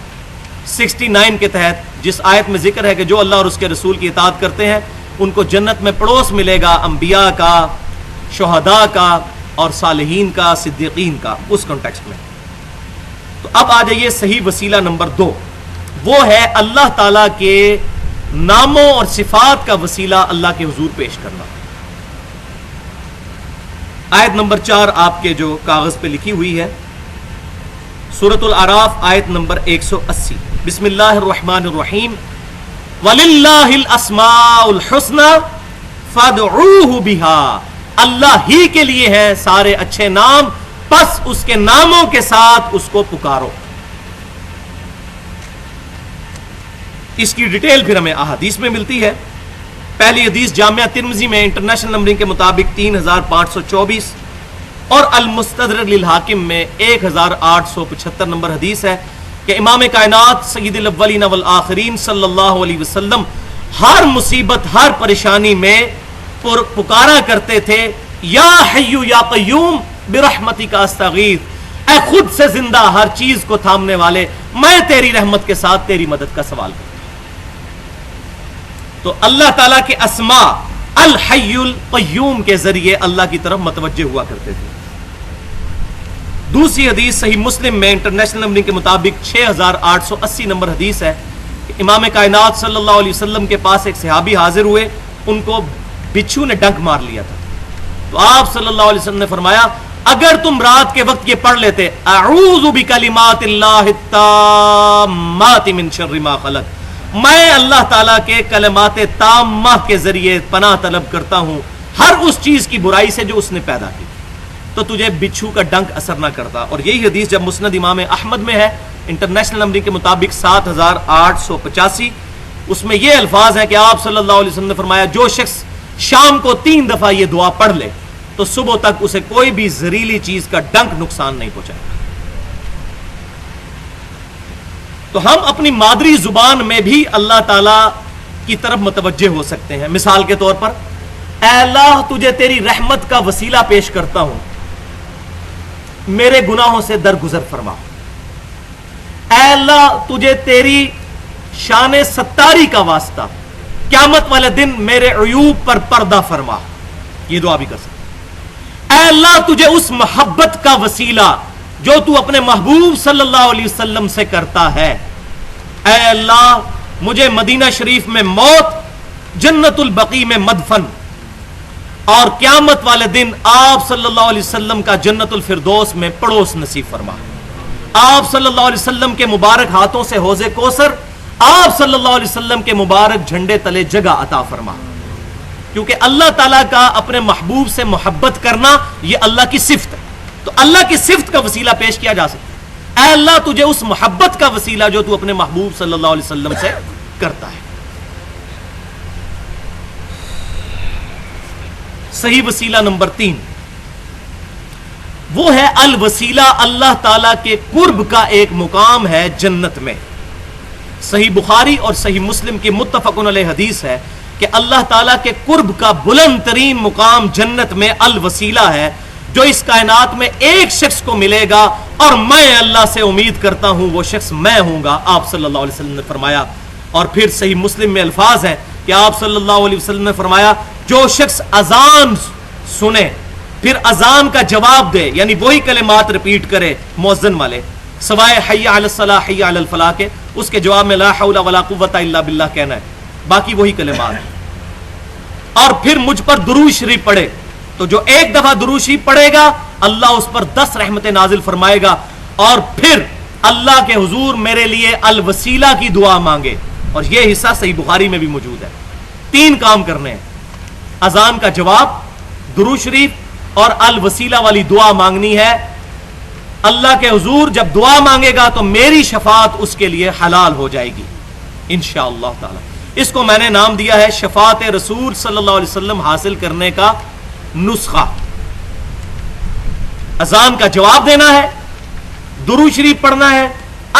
69 کے تحت، جس آیت میں ذکر ہے کہ جو اللہ اور اس کے رسول کی اطاعت کرتے ہیں ان کو جنت میں پڑوس ملے گا انبیاء کا، شہداء کا، اور صالحین کا، صدیقین کا. اس کانٹیکسٹ میں تو اب آ جائیے صحیح وسیلہ نمبر 2، وہ ہے اللہ تعالی کے ناموں اور صفات کا وسیلہ اللہ کے حضور پیش کرنا. آیت نمبر 4 آپ کے جو کاغذ پہ لکھی ہوئی ہے، سورۃ الاعراف آیت نمبر 180. بسم اللہ الرحمن الرحیم. وَلِلَّهِ الْأَسْمَاءُ الْحُسْنَى فَادْعُوهُ بِهَا. اللہ ہی کے لیے ہیں سارے اچھے نام، پس اس کے ناموں کے ساتھ اس کو پکارو. اس کی ڈیٹیل پھر ہمیں احادیث میں ملتی ہے. پہلی حدیث جامعہ ترمذی میں انٹرنیشنل نمبرنگ کے مطابق 3524 اور المستدرک للحاکم میں 1875 نمبر حدیث ہے کہ امام کائنات سید الاولین والآخرین صلی اللہ علیہ وسلم ہر مصیبت، ہر پریشانی میں پکارا کرتے تھے، یا حی یا قیوم برحمتک استغیث. اے خود سے زندہ ہر چیز کو تھامنے والے، میں تیری رحمت کے ساتھ تیری مدد کا سوال کرتا ہوں. تو اللہ تعالیٰ کے اسماء الحی القیوم کے ذریعے اللہ کی طرف متوجہ ہوا کرتے تھے. دوسری حدیث صحیح مسلم میں انٹرنیشنل نمبرنگ کے مطابق 6880 نمبر حدیث ہے کہ امام کائنات صلی اللہ علیہ وسلم کے پاس ایک صحابی حاضر ہوئے، ان کو بچھو نے ڈنک مار لیا تھا. تو آپ صلی اللہ علیہ وسلم نے فرمایا اگر تم رات کے وقت یہ پڑھ لیتے اعوذ بکلمات اللہ التامات من شر ما خلق، میں اللہ تعالیٰ کے کلمات تامہ کے ذریعے پناہ طلب کرتا ہوں ہر اس چیز کی برائی سے جو اس نے پیدا کی، تو تجھے بچھو کا ڈنک اثر نہ کرتا. اور یہی حدیث جب مسند امام احمد میں ہے انٹرنیشنل نمبرنگ کے مطابق 7885، اس میں یہ الفاظ ہیں کہ آپ صلی اللہ علیہ وسلم نے فرمایا جو شخص شام کو 3 دفعہ یہ دعا پڑھ لے تو صبح تک اسے کوئی بھی زہریلی چیز کا ڈنک نقصان نہیں پہنچائے گا. تو ہم اپنی مادری زبان میں بھی اللہ تعالی کی طرف متوجہ ہو سکتے ہیں. مثال کے طور پر اے اللہ تجھے تیری رحمت کا وسیلہ پیش کرتا ہوں، میرے گناہوں سے درگزر فرما. اے اللہ تجھے تیری شان ستاری کا واسطہ قیامت والے دن میرے عیوب پر پردہ فرما. یہ دعا بھی کر سکتے. اے اللہ تجھے اس محبت کا وسیلہ جو تو اپنے محبوب صلی اللہ علیہ وسلم سے کرتا ہے، اے اللہ مجھے مدینہ شریف میں موت، جنت البقیع میں مدفن، اور قیامت والے دن آپ صلی اللہ علیہ وسلم کا جنت الفردوس میں پڑوس نصیب فرما. آپ صلی اللہ علیہ وسلم کے مبارک ہاتھوں سے حوض کوثر، آپ صلی اللہ علیہ وسلم کے مبارک جھنڈے تلے جگہ عطا فرما. کیونکہ اللہ تعالیٰ کا اپنے محبوب سے محبت کرنا یہ اللہ کی صفت ہے، تو اللہ کی صفت کا وسیلہ پیش کیا جا سکتا ہے. اے اللہ تجھے اس محبت کا وسیلہ جو تو اپنے محبوب صلی اللہ علیہ وسلم سے کرتا ہے. صحیح وسیلہ نمبر 3 وہ ہے الوسیلہ، اللہ تعالیٰ کے قرب کا ایک مقام ہے جنت میں. صحیح بخاری اور صحیح مسلم کی متفقن علیہ حدیث ہے کہ اللہ تعالیٰ کے قرب کا بلند ترین مقام جنت میں الوسیلہ ہے، جو اس کائنات میں ایک شخص کو ملے گا اور میں اللہ سے امید کرتا ہوں وہ شخص میں ہوں گا، آپ صلی اللہ علیہ وسلم نے فرمایا. اور پھر صحیح مسلم میں الفاظ ہیں کہ آپ صلی اللہ علیہ وسلم نے فرمایا جو شخص اذان سنے پھر اذان کا جواب دے، یعنی وہی کلمات ریپیٹ کرے مؤذن والے سوائے حی علی الصلاح حی علی الفلاح کے، اس کے جواب میں لا حول ولا قوت الا باللہ کہنا ہے، باقی وہی کلمات. اور پھر مجھ پر درود شریف پڑھے، تو جو ایک دفعہ درود شریف پڑھے گا اللہ اس پر 10 رحمتیں نازل فرمائے گا. اور پھر اللہ کے حضور میرے لیے الوسیلہ کی دعا مانگے، اور یہ حصہ صحیح بخاری میں بھی موجود ہے. 3 کام کرنے ہیں، اذان کا جواب، درود شریف اور الوسیلہ والی دعا مانگنی ہے. اللہ کے حضور جب دعا مانگے گا تو میری شفاعت اس کے لیے حلال ہو جائے گی انشاءاللہ تعالی. اس کو میں نے نام دیا ہے شفاعت رسول صلی اللہ علیہ وسلم حاصل کرنے کا نسخہ. اذان کا جواب دینا ہے، درود شریف پڑھنا ہے،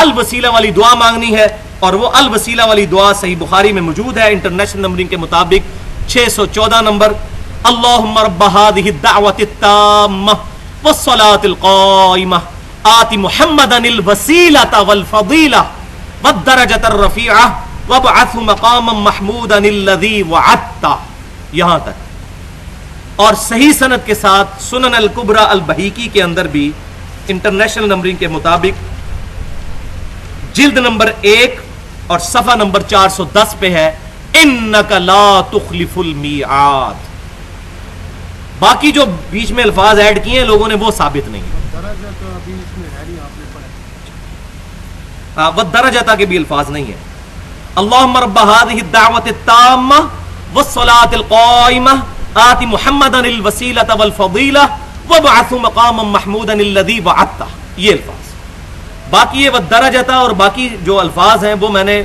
الوسیلہ والی دعا مانگنی ہے. اور وہ الوسیلہ والی دعا صحیح بخاری میں موجود ہے انٹرنیشنل نمبرنگ کے مطابق 614 نمبر. اللہم رب هذه الدعوة التامة والصلاة القائمة آت محمدا الوسیلة والفضیلة والدرجة الرفیعة وابعثه مقاما محمودا الذی وعدته، یہاں تک. اور صحیح سند کے ساتھ سنن الکبری البہیقی کے اندر بھی انٹرنیشنل نمبرنگ کے مطابق جلد نمبر 1 اور صفحہ نمبر 410 پہ ہے انک لا تخلف المیعاد. باقی جو بیچ میں الفاظ ایڈ کیے ہیں لوگوں نے وہ ثابت نہیں ہے. والدرجہ کے بھی الفاظ نہیں ہے. اللہم رب هذه الدعوة التامة والصلاة القائمة آت محمدا الوسیلة والفضیلة وابعثه مقاما محمودا الذی وعدته، یہ الفاظ. باقی یہ والدرجہ اور باقی جو الفاظ ہیں وہ میں نے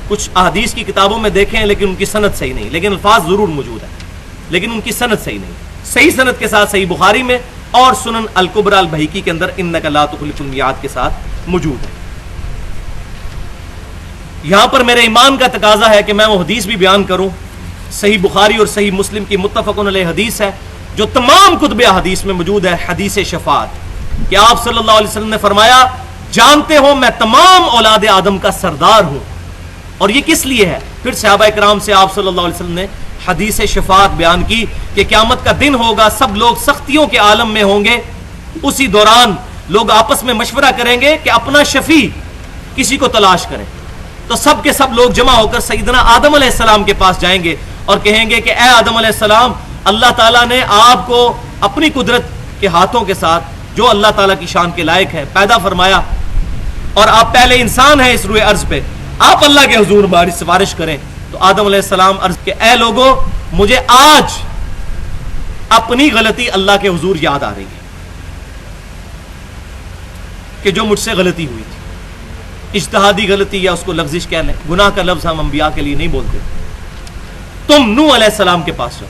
کچھ احادیث کی کتابوں میں دیکھے ہیں لیکن ان کی سند صحیح نہیں، لیکن الفاظ ضرور موجود ہیں لیکن ان کی سند صحیح نہیں. صحیح سند کے ساتھ صحیح بخاری میں اور سنن الکبری البہیقی کے اندر انک لا تخلف المیعاد کے ساتھ موجود ہے. یہاں پر میرے ایمان کا تقاضا ہے کہ میں وہ حدیث بھی بیان کروں. صحیح بخاری اور صحیح مسلم کی متفقن علیہ حدیث ہے جو تمام کتب حدیث میں موجود ہے، حدیث شفاعت، کہ آپ صلی اللہ علیہ وسلم نے فرمایا جانتے ہو میں تمام اولاد آدم کا سردار ہوں. اور یہ کس لیے ہے؟ پھر صحابہ کرام سے آپ صلی اللہ علیہ وسلم نے حدیث شفاعت بیان کی کہ قیامت کا دن ہوگا، سب لوگ سختیوں کے عالم میں ہوں گے، اسی دوران لوگ آپس میں مشورہ کریں گے کہ اپنا شفیع کسی کو تلاش کریں. تو سب کے سب لوگ جمع ہو کر سیدنا آدم علیہ السلام کے پاس جائیں گے اور کہیں گے کہ اے آدم علیہ السلام، اللہ تعالیٰ نے آپ کو اپنی قدرت کے ہاتھوں کے ساتھ جو اللہ تعالیٰ کی شان کے لائق ہے پیدا فرمایا، اور آپ پہلے انسان ہیں اس روئے ارض پہ، آپ اللہ کے حضور ہماری سفارش کریں. تو آدم علیہ السلام عرض کہ اے لوگو مجھے آج اپنی غلطی اللہ کے حضور یاد آ رہی ہے کہ جو مجھ سے غلطی ہوئی تھی، اجتہادی غلطی یا اس کو لفظش کہہ لیں، گناہ کا لفظ ہم انبیاء کے لیے نہیں بولتے. تم نوح علیہ السلام کے پاس جاؤ.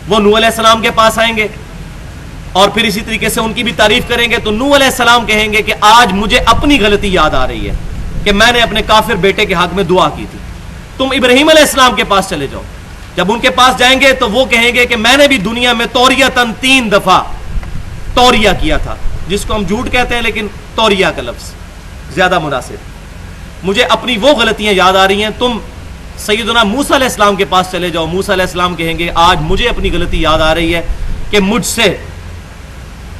وہ نوح علیہ السلام کے پاس آئیں گے اور پھر اسی طریقے سے ان کی بھی تعریف کریں گے. تو نوح علیہ السلام کہیں گے کہ آج مجھے اپنی غلطی یاد آ رہی ہے کہ میں نے اپنے کافر بیٹے کے حق میں دعا کی تھی. تم ابراہیم علیہ السلام کے پاس چلے جاؤ. جب ان کے پاس جائیں گے تو وہ کہیں گے کہ میں نے بھی دنیا میں توریتاً 3 دفعہ توریا کیا تھا، جس کو ہم جھوٹ کہتے ہیں لیکن توریا کا لفظ زیادہ مناسب. مجھے اپنی وہ غلطیاں یاد آ رہی ہیں. تم سیدنا موسیٰ علیہ السلام کے پاس چلے جاؤ. موسیٰ علیہ السلام کہیں گے آج مجھے اپنی غلطی یاد آ رہی ہے کہ مجھ سے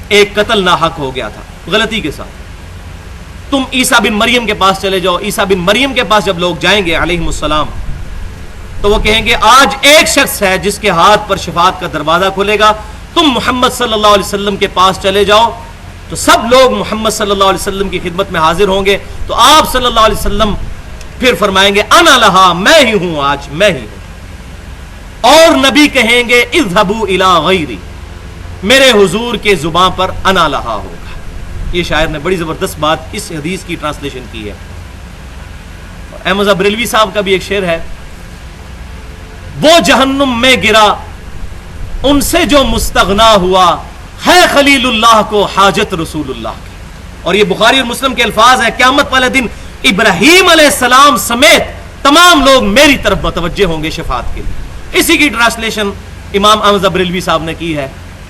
ایک قتل ناحق ہو گیا تھا غلطی کے ساتھ. تم عیسیٰ بن مریم کے پاس چلے جاؤ. عیسیٰ بن مریم کے پاس جب لوگ جائیں گے علیہم السلام تو وہ کہیں گے آج ایک شخص ہے جس کے ہاتھ پر شفاعت کا دروازہ کھلے گا، تم محمد صلی اللہ علیہ وسلم کے پاس چلے جاؤ. تو سب لوگ محمد صلی اللہ علیہ وسلم کی خدمت میں حاضر ہوں گے. تو آپ صلی اللہ علیہ وسلم پھر فرمائیں گے انا لہا، میں ہی ہوں، آج میں ہی ہوں. اور نبی کہیں گے اذهبوا الی غیری، میرے حضور کے زبان پر انا لہا ہوگا. یہ شاعر نے بڑی زبردست بات اس حدیث کی ٹرانسلیشن کی ہے. احمد بریلوی صاحب کا بھی ایک شعر ہے، وہ جہنم میں گرا ان سے جو مستغنا ہوا، ہے خلیل اللہ کو حاجت رسول اللہ کی. اور یہ بخاری اور مسلم کے الفاظ ہیں، قیامت والے دن ابراہیم علیہ السلام سمیت تمام لوگ میری طرف متوجہ ہوں گے شفاعت کے لیے. اسی کی ٹرانسلیشن امام احمد بریلوی صاحب نے کی ہے،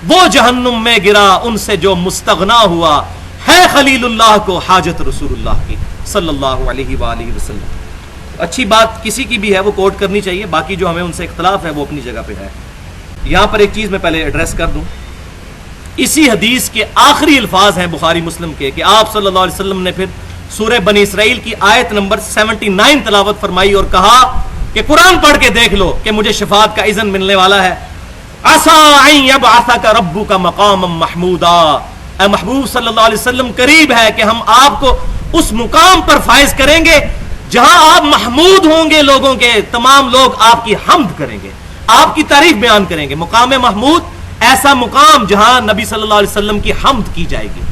وہ جہنم میں گرا ان سے جو مستغنا ہوا، ہے خلیل اللہ کو حاجت رسول اللہ کی صلی اللہ علیہ وآلہ وسلم. اچھی بات کسی کی بھی ہے وہ کوٹ کرنی چاہیے، باقی جو ہمیں ان سے اختلاف ہے وہ اپنی جگہ پہ ہے. یہاں پر ایک چیز میں پہلے ایڈریس کر دوں، اسی حدیث کے آخری الفاظ ہیں بخاری مسلم کے کہ آپ صلی اللہ علیہ وسلم نے پھر سورہ بنی اسرائیل کی آیت نمبر 79 تلاوت فرمائی اور کہا کہ قرآن پڑھ کے دیکھ لو کہ مجھے شفاعت کا اذن ملنے والا ہے. عَسَىٰ أَن يَبْعَثَكَ رَبُّكَ مَقَامًا مَحْمُودًا، اے محبوب صلی اللہ علیہ وسلم قریب ہے کہ ہم آپ کو اس مقام پر فائز کریں گے جہاں آپ محمود ہوں گے، لوگوں کے تمام لوگ آپ کی حمد کریں گے، آپ کی تعریف بیان کریں گے. مقام محمود ایسا مقام جہاں نبی صلی اللہ علیہ وسلم کی حمد کی جائے گی.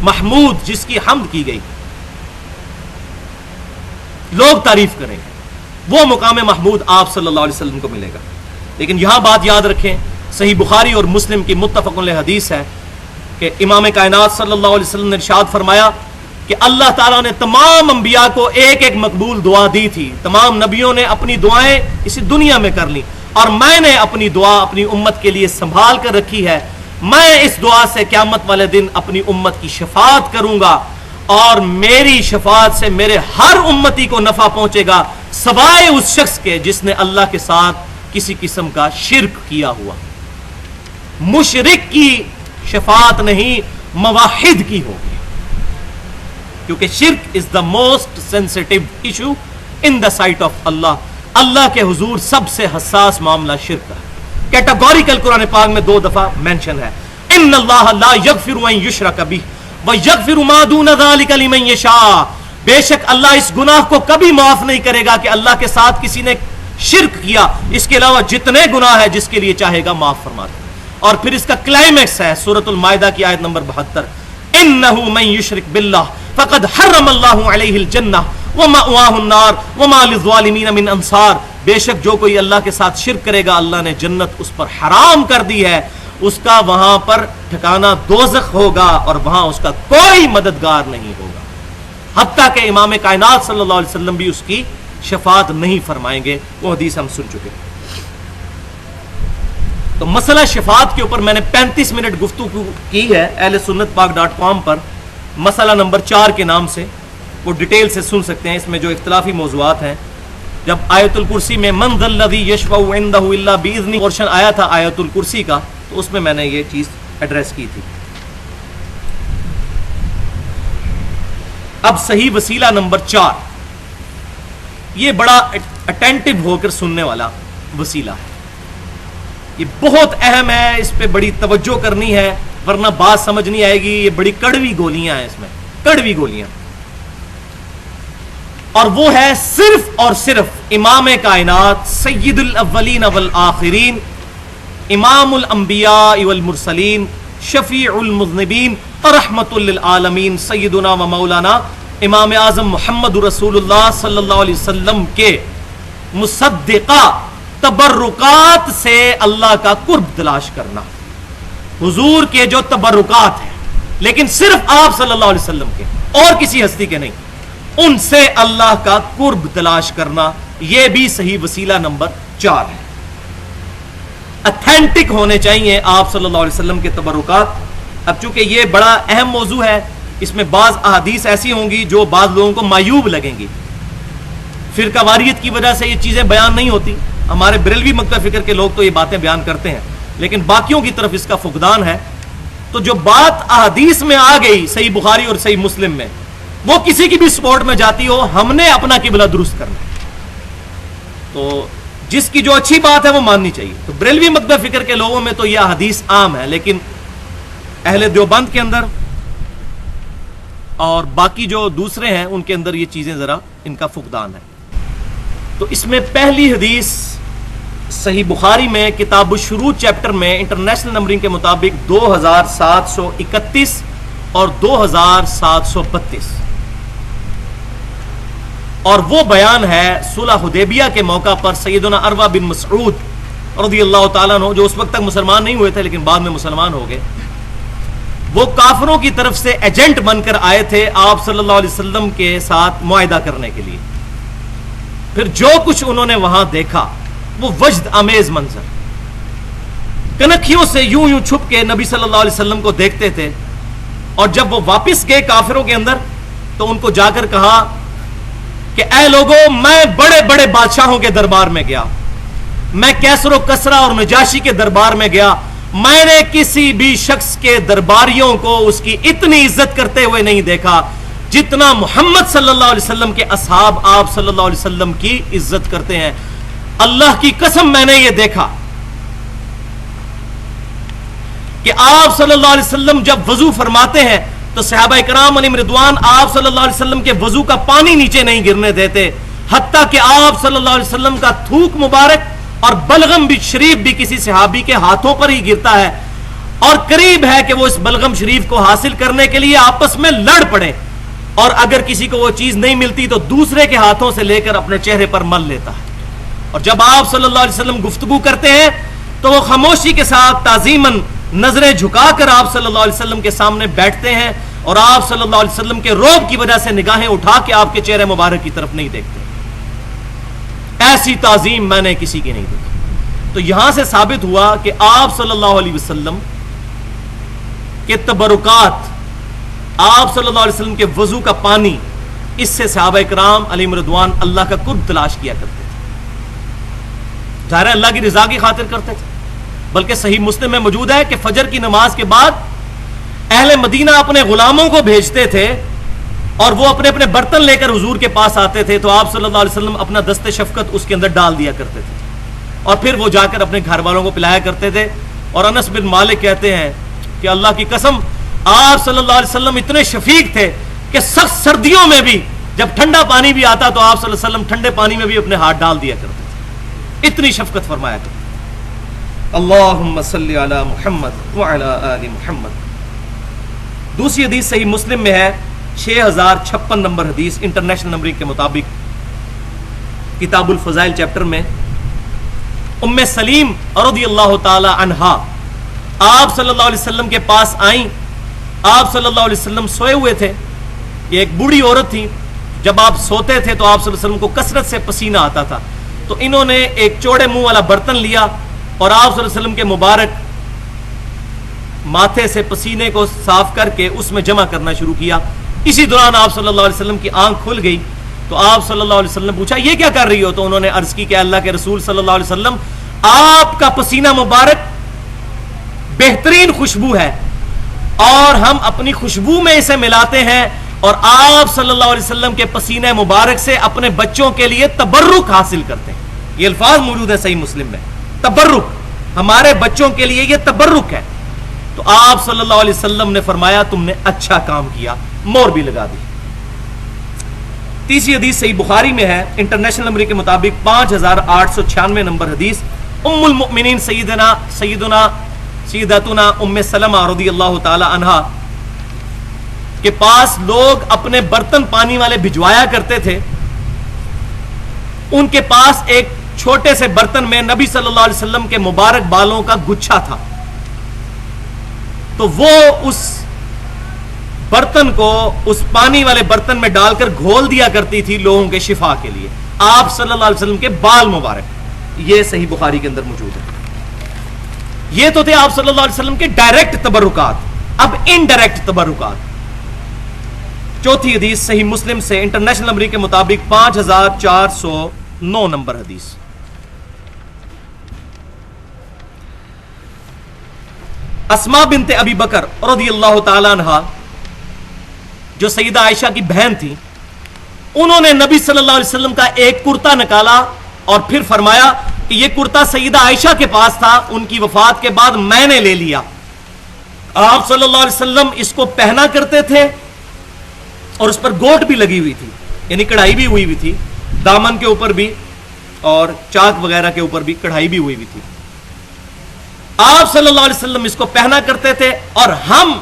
محمود جس کی حمد کی گئی، لوگ تعریف کریں گے، وہ مقام محمود آپ صلی اللہ علیہ وسلم کو ملے گا. لیکن یہاں بات یاد رکھیں، صحیح بخاری اور مسلم کی متفق علیہ حدیث ہے کہ امام کائنات صلی اللہ علیہ وسلم نے ارشاد فرمایا کہ اللہ تعالیٰ نے تمام انبیاء کو ایک ایک مقبول دعا دی تھی. تمام نبیوں نے اپنی دعائیں اسی دنیا میں کر لی، اور میں نے اپنی دعا اپنی امت کے لیے سنبھال کر رکھی ہے. میں اس دعا سے قیامت والے دن اپنی امت کی شفاعت کروں گا، اور میری شفاعت سے میرے ہر امتی کو نفع پہنچے گا سوائے اس شخص کے جس نے اللہ کے ساتھ کسی قسم کا شرک کیا ہوا. مشرک کی شفاعت نہیں، موحد کی ہوگی، کیونکہ شرک is the most sensitive issue in the sight of Allah. Allah کے حضور سب سے حساس معاملہ شرک کا ہے. کیٹاگوریکل قرآن پاک میں 2 دفعہ مینشن ہے، ان اللہ لا یغفر ان یشرک بہ ویغفر ما دون ذلک لمن یشاء. بے شک اللہ اس گناہ کو کبھی معاف نہیں کرے گا کہ اللہ کے ساتھ کسی نے شرک کیا، اس کے علاوہ جتنے گناہ ہے جس کے لیے چاہے گا معاف فرما دے. اور پھر اس کا کلائمیکس ہے سورۃ المائدہ کی آیت نمبر 72، انہ من یشرک باللہ فقد حرم اللہ علیہ الجنہ ومأواہ النار وما للظالمین من انصار. بے شک جو کوئی اللہ کے ساتھ شرک کرے گا اللہ نے جنت اس پر حرام کر دی ہے، اس کا وہاں پر ٹھکانہ دوزخ ہوگا اور وہاں اس کا کوئی مددگار نہیں ہوگا. حتیٰ کہ امام کائنات صلی اللہ علیہ وسلم بھی اس کی شفاعت نہیں فرمائیں گے. وہ حدیث ہم سن چکے. تو مسئلہ شفاعت کے اوپر میں نے 35 منٹ گفتگو کی ہے اہل سنت پاک.com پر، مسئلہ نمبر 4 کے نام سے. وہ ڈیٹیل سے سن سکتے ہیں، اس میں جو اختلافی موضوعات ہیں. جب آیت الکرسی میں من ذا الذی یشفع عندہ الا باذنہ پورشن آیا تھا آیت الکرسی کا، تو اس میں میں نے یہ چیز ایڈریس کی تھی. اب صحیح وسیلہ نمبر 4، یہ بڑا اٹینٹو ہو کر سننے والا وسیلہ ہے. یہ بہت اہم ہے، اس پہ بڑی توجہ کرنی ہے ورنہ بات سمجھ نہیں آئے گی. یہ بڑی کڑوی گولیاں ہیں، اس میں کڑوی گولیاں. اور وہ ہے صرف اور صرف امام کائنات سید الاولین والآخرین، امام الانبیاء والمرسلین، شفیع المذنبین اور رحمت للعالمین، سیدنا و مولانا امام اعظم محمد رسول اللہ صلی اللہ علیہ وسلم کے مصدقہ تبرکات سے اللہ کا قرب تلاش کرنا. حضور کے جو تبرکات ہیں، لیکن صرف آپ صلی اللہ علیہ وسلم کے اور کسی ہستی کے نہیں، ان سے اللہ کا قرب تلاش کرنا، یہ بھی صحیح وسیلہ نمبر 4 ہے. اتھینٹک ہونے چاہیے آپ صلی اللہ علیہ وسلم کے تبرکات. اب چونکہ یہ بڑا اہم موضوع ہے، اس میں بعض احادیث ایسی ہوں گی جو بعض لوگوں کو معیوب لگیں گی. فرقہ واریت کی وجہ سے یہ چیزیں بیان نہیں ہوتی. ہمارے بریلوی مکتب فکر کے لوگ تو یہ باتیں بیان کرتے ہیں، لیکن باقیوں کی طرف اس کا فقدان ہے. تو جو بات احادیث میں آ گئی صحیح بخاری اور صحیح مسلم میں، وہ کسی کی بھی سپورٹ میں جاتی ہو، ہم نے اپنا قبلہ درست کرنا. تو جس کی جو اچھی بات ہے وہ ماننی چاہیے. تو بریلوی مکتب فکر کے لوگوں میں تو یہ حدیث عام ہے، لیکن اہل دیوبند کے اندر اور باقی جو دوسرے ہیں ان کے اندر یہ چیزیں ذرا ان کا فقدان ہے. تو اس میں پہلی حدیث صحیح بخاری میں کتاب الشروع چیپٹر میں انٹرنیشنل نمبرنگ کے مطابق 2731 اور 2732، اور وہ بیان ہے صلح حدیبیہ کے موقع پر سیدنا عروہ بن مسعود رضی اللہ تعالیٰ عنہ، جو اس وقت تک مسلمان نہیں ہوئے تھے لیکن بعد میں مسلمان ہو گئے. وہ کافروں کی طرف سے ایجنٹ بن کر آئے تھے آپ صلی اللہ علیہ وسلم کے ساتھ معاہدہ کرنے کے لیے. پھر جو کچھ انہوں نے وہاں دیکھا وہ وجد آمیز منظر، کنکھیوں سے یوں یوں چھپ کے نبی صلی اللہ علیہ وسلم کو دیکھتے تھے، اور جب وہ واپس گئے کافروں کے اندر تو ان کو جا کر کہا کہ اے لوگوں، میں بڑے بڑے بادشاہوں کے دربار میں گیا، میں کیسر و کسرا اور نجاشی کے دربار میں گیا، میں نے کسی بھی شخص کے درباریوں کو اس کی اتنی عزت کرتے ہوئے نہیں دیکھا جتنا محمد صلی اللہ علیہ وسلم کے اصحاب آپ صلی اللہ علیہ وسلم کی عزت کرتے ہیں. اللہ کی قسم میں نے یہ دیکھا کہ آپ صلی اللہ علیہ وسلم جب وضو فرماتے ہیں تو صحابہ کرام علیہم رضوان آپ صلی اللہ علیہ وسلم کے وضو کا پانی نیچے نہیں گرنے دیتے، حتیٰ کہ آپ صلی اللہ علیہ وسلم کا تھوک مبارک اور بلغم بھی شریف بھی کسی صحابی کے ہاتھوں پر ہی گرتا ہے، اور قریب ہے کہ وہ اس بلغم شریف کو حاصل کرنے کے لیے آپس میں لڑ پڑے، اور اگر کسی کو وہ چیز نہیں ملتی تو دوسرے کے ہاتھوں سے لے کر اپنے چہرے پر مل لیتا ہے. اور جب آپ صلی اللہ علیہ وسلم گفتگو کرتے ہیں تو وہ خاموشی کے ساتھ تعظیماً نظریں جھکا کر آپ صلی اللہ علیہ وسلم کے سامنے بیٹھتے ہیں، اور آپ صلی اللہ علیہ وسلم کے رعب کی وجہ سے نگاہیں اٹھا کے آپ کے چہرے مبارک کی طرف نہیں دیکھتے. ایسی تعظیم میں نے کسی کی نہیں دیکھی. تو یہاں سے ثابت ہوا کہ آپ صلی اللہ علیہ وسلم کے تبرکات، آپ صلی اللہ علیہ وسلم کے وضو کا پانی، اس سے صحابہ کرام علیہم رضوان اللہ کا قرب تلاش کیا کرتے تھے. ظاہر ہے اللہ کی رضا کی خاطر کرتے تھے. بلکہ صحیح مسلم میں موجود ہے کہ فجر کی نماز کے بعد اہل مدینہ اپنے غلاموں کو بھیجتے تھے اور وہ اپنے اپنے برتن لے کر حضور کے پاس آتے تھے، تو آپ صلی اللہ علیہ وسلم اپنا دست شفقت اس کے اندر ڈال دیا کرتے تھے، اور پھر وہ جا کر اپنے گھر والوں کو پلایا کرتے تھے. اور انس بن مالک کہتے ہیں کہ اللہ کی قسم آپ صلی اللہ علیہ وسلم اتنے شفیق تھے کہ سخت سردیوں میں بھی جب ٹھنڈا پانی بھی آتا تو آپ صلی اللہ علیہ وسلم ٹھنڈے پانی میں بھی اپنے ہاتھ ڈال دیا کرتے تھے، اتنی شفقت فرمایا کرتے. اللہم صلی علی محمد وعلی آل محمد. دوسری حدیث صحیح مسلم میں ہے 6056 نمبر حدیث انٹرنیشنل نمبرنگ کے مطابق، کتاب الفضائل چیپٹر میں ام سلیم رضی اللہ تعالی عنہا آپ صلی اللہ علیہ وسلم کے پاس آئیں. آپ صلی اللہ علیہ وسلم سوئے ہوئے تھے. یہ ایک بوڑھی عورت تھی. جب آپ سوتے تھے تو آپ صلی اللہ علیہ وسلم کو کثرت سے پسینہ آتا تھا، تو انہوں نے ایک چوڑے منہ والا برتن لیا اور آپ صلی اللہ علیہ وسلم کے مبارک ماتھے سے پسینے کو صاف کر کے اس میں جمع کرنا شروع کیا. اسی دوران آپ صلی اللہ علیہ وسلم کی آنکھ کھل گئی تو آپ صلی اللہ علیہ وسلم نے پوچھا یہ کیا کر رہی ہو؟ تو انہوں نے عرض کی کہ اللہ کے رسول صلی اللہ علیہ وسلم آپ کا پسینہ مبارک بہترین خوشبو ہے اور ہم اپنی خوشبو میں اسے ملاتے ہیں اور آپ صلی اللہ علیہ وسلم کے پسینہ مبارک سے اپنے بچوں کے لیے تبرک حاصل کرتے ہیں. یہ الفاظ موجود ہے صحیح مسلم میں، تبرک، ہمارے بچوں کے لیے یہ تبرک ہے. تو آپ صلی اللہ علیہ وسلم نے فرمایا تم نے اچھا کام کیا، مور بھی لگا دی. تیسری حدیث صحیح بخاری میں ہے انٹرنیشنل نمبر کے مطابق 5896 نمبر حدیث، ام المؤمنین سیدتنا ام سلمہ رضی اللہ تعالی عنہا کے پاس لوگ اپنے برتن پانی والے بھجوایا کرتے تھے. ان کے پاس ایک چھوٹے سے برتن میں نبی صلی اللہ علیہ وسلم کے مبارک بالوں کا گچھا تھا. تو وہ اس برتن کو اس پانی والے برتن میں ڈال کر گھول دیا کرتی تھی لوگوں کے شفا کے لیے. آپ صلی اللہ علیہ وسلم کے بال مبارک، یہ صحیح بخاری کے اندر موجود ہے. یہ تو تھے آپ صلی اللہ علیہ وسلم کے ڈائریکٹ تبرکات. اب انڈائریکٹ تبرکات. چوتھی حدیث صحیح مسلم سے انٹرنیشنل نمبر کے مطابق 5409 نمبر حدیث، اسماء بنت ابی بکر رضی اللہ تعالی عنہا جو سیدہ عائشہ کی بہن تھی، انہوں نے نبی صلی اللہ علیہ وسلم کا ایک کرتا نکالا اور پھر فرمایا کہ یہ کرتا سیدہ عائشہ کے پاس تھا، ان کی وفات کے بعد میں نے لے لیا. آپ صلی اللہ علیہ وسلم اس کو پہنا کرتے تھے اور اس پر گوٹ بھی لگی ہوئی تھی، یعنی کڑھائی بھی ہوئی تھی، دامن کے اوپر بھی اور چاک وغیرہ کے اوپر بھی کڑھائی بھی ہوئی تھی. آپ صلی اللہ علیہ وسلم اس کو پہنا کرتے تھے اور ہم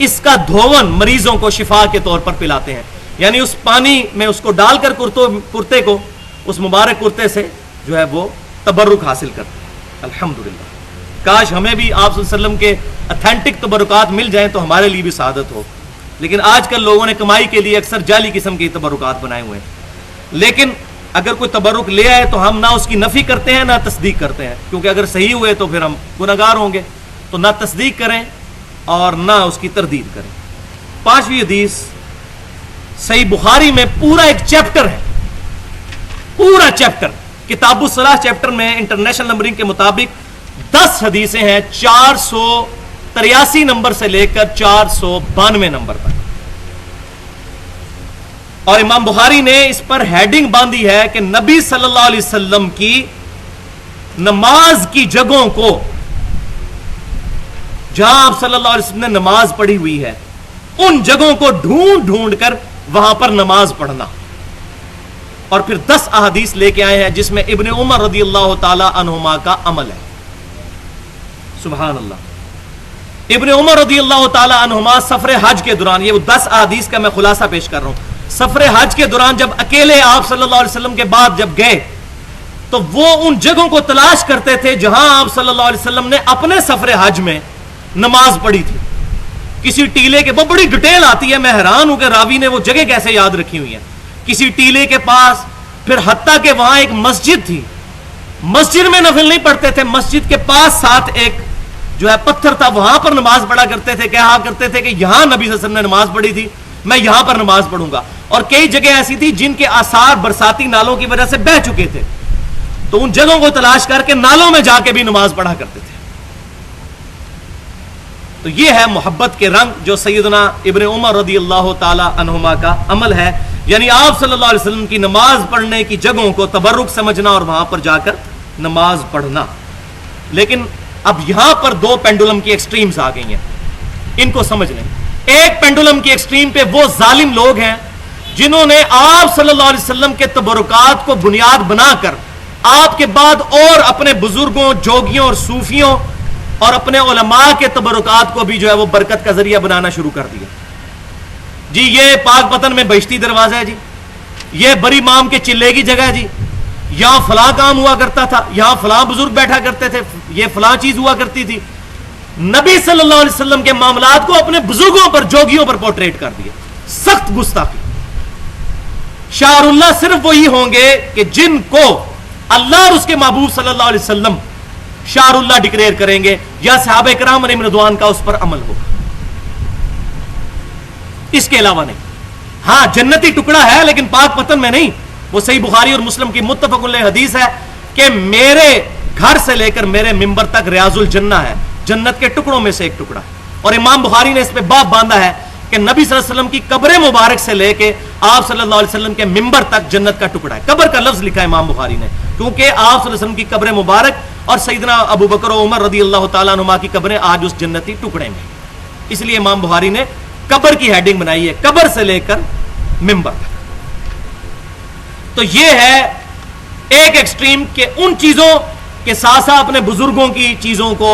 اس کا دھون مریضوں کو شفا کے طور پر پلاتے ہیں، یعنی اس پانی میں اس کو ڈال کر کرتے کو، اس مبارک کرتے سے جو ہے وہ تبرک حاصل کرتے ہیں. الحمدللہ، کاش ہمیں بھی آپ صلی اللہ علیہ وسلم کے اتھینٹک تبرکات مل جائیں تو ہمارے لیے بھی سعادت ہو. لیکن آج کل لوگوں نے کمائی کے لیے اکثر جعلی قسم کے تبرکات بنائے ہوئے ہیں. لیکن اگر کوئی تبرک لے آئے تو ہم نہ اس کی نفی کرتے ہیں نہ تصدیق کرتے ہیں، کیونکہ اگر صحیح ہوئے تو پھر ہم گناہگار ہوں گے. تو نہ تصدیق کریں اور نہ اس کی تردید کریں. 5ویں حدیث صحیح بخاری میں پورا ایک چیپٹر ہے، پورا چیپٹر کتاب الصلاۃ چیپٹر میں انٹرنیشنل نمبرنگ کے مطابق 10 حدیثیں ہیں، 483 نمبر سے لے کر 492 نمبر تک. اور امام بخاری نے اس پر ہیڈنگ باندھی ہے کہ نبی صلی اللہ علیہ وسلم کی نماز کی جگہوں کو، جہاں آپ صلی اللہ علیہ وسلم نے نماز پڑھی ہوئی ہے، ان جگہوں کو ڈھونڈ ڈھونڈ کر وہاں پر نماز پڑھنا. اور پھر 10 احادیث لے کے آئے ہیں جس میں ابن عمر رضی اللہ تعالی عنہما کا عمل ہے. سبحان اللہ. ابن عمر رضی اللہ تعالی عنہما سفر حج کے دوران، یہ 10 احادیث کا میں خلاصہ پیش کر رہا ہوں، سفر حج کے دوران جب اکیلے آپ صلی اللہ علیہ وسلم کے بعد جب گئے تو وہ ان جگہوں کو تلاش کرتے تھے جہاں آپ صلی اللہ علیہ وسلم نے اپنے سفر حج میں نماز پڑھی تھی. کسی ٹیلے کے، وہ بڑی ڈیٹیل آتی ہے، میں حیران ہوں کہ راوی نے وہ جگہ کیسے یاد رکھی ہوئی ہیں. کسی ٹیلے کے پاس، پھر حتیٰ کہ وہاں ایک مسجد تھی، مسجد میں نفل نہیں پڑھتے تھے، مسجد کے پاس ساتھ ایک جو ہے پتھر تھا، وہاں پر نماز پڑھا کرتے تھے. کہا کرتے تھے کہ یہاں نبی صلی اللہ علیہ وسلم نے نماز پڑھی تھی، میں یہاں پر نماز پڑھوں گا. اور کئی جگہ ایسی تھی جن کے آثار برساتی نالوں کی وجہ سے بہہ چکے تھے، تو ان جگہوں کو تلاش کر کے نالوں میں جا کے بھی نماز پڑھا کرتے تھے. تو یہ ہے محبت کے رنگ جو سیدنا ابن عمر رضی اللہ تعالی عنہما کا عمل ہے، یعنی آپ صلی اللہ علیہ وسلم کی نماز پڑھنے کی جگہوں کو تبرک سمجھنا اور وہاں پر جا کر نماز پڑھنا. لیکن اب یہاں پر 2 پینڈولم کی ایکسٹریمز آ گئی ہیں، ان کو سمجھ لیں. ایک پینڈولم کی ایکسٹریم پہ وہ ظالم لوگ ہیں جنہوں نے آپ صلی اللہ علیہ وسلم کے تبرکات کو بنیاد بنا کر آپ کے بعد اور اپنے بزرگوں، جوگیوں اور صوفیوں اور اپنے علماء کے تبرکات کو بھی جو ہے وہ برکت کا ذریعہ بنانا شروع کر دیا. جی یہ پاک پتن میں بہشتی دروازہ ہے، جی یہ بری مام کے چلے کی جگہ ہے، جی یہاں فلاں کام ہوا کرتا تھا، یہاں فلاں بزرگ بیٹھا کرتے تھے، یہ فلاں چیز ہوا کرتی تھی. نبی صلی اللہ علیہ وسلم کے معاملات کو اپنے بزرگوں پر، جوگیوں پر پورٹریٹ کر دیا. سخت گستاخی. شعر اللہ صرف وہی ہوں گے کہ جن کو اللہ اور اس کے محبوب صلی اللہ علیہ وسلم شعر اللہ ڈکلیئر کریں گے یا صحابہ کرام علیہم رضوان کا اس پر عمل ہوگا، اس کے علاوہ نہیں. ہاں جنتی ٹکڑا ہے لیکن پاک پتن میں نہیں. وہ صحیح بخاری اور مسلم کی متفق علیہ حدیث ہے کہ میرے گھر سے لے کر میرے ممبر تک ریاض الجنہ ہے، جنت کے ٹکڑوں میں سے ایک ٹکڑا. اور امام بخاری نے اس پہ باب باندھا ہے کہ نبی صلی اللہ علیہ وسلم کی قبر مبارک سے لے کے آپ صلی اللہ علیہ وسلم کے ممبر تک جنت کا ٹکڑا ہے. قبر کا لفظ لکھا ہے امام بخاری نے، کیونکہ آپ صلی اللہ علیہ وسلم کی قبر مبارک اور سیدنا ابو بکر و عمر رضی اللہ تعالیٰ عنہما کی قبریں آج اس جنتی ٹکڑے میں، اس لیے امام بخاری نے قبر کی ہیڈنگ بنائی ہے، قبر سے لے کر ممبر تک. تو یہ ہے ایک ایکسٹریم کہ ان چیزوں کے ساتھ ساتھ اپنے بزرگوں کی چیزوں کو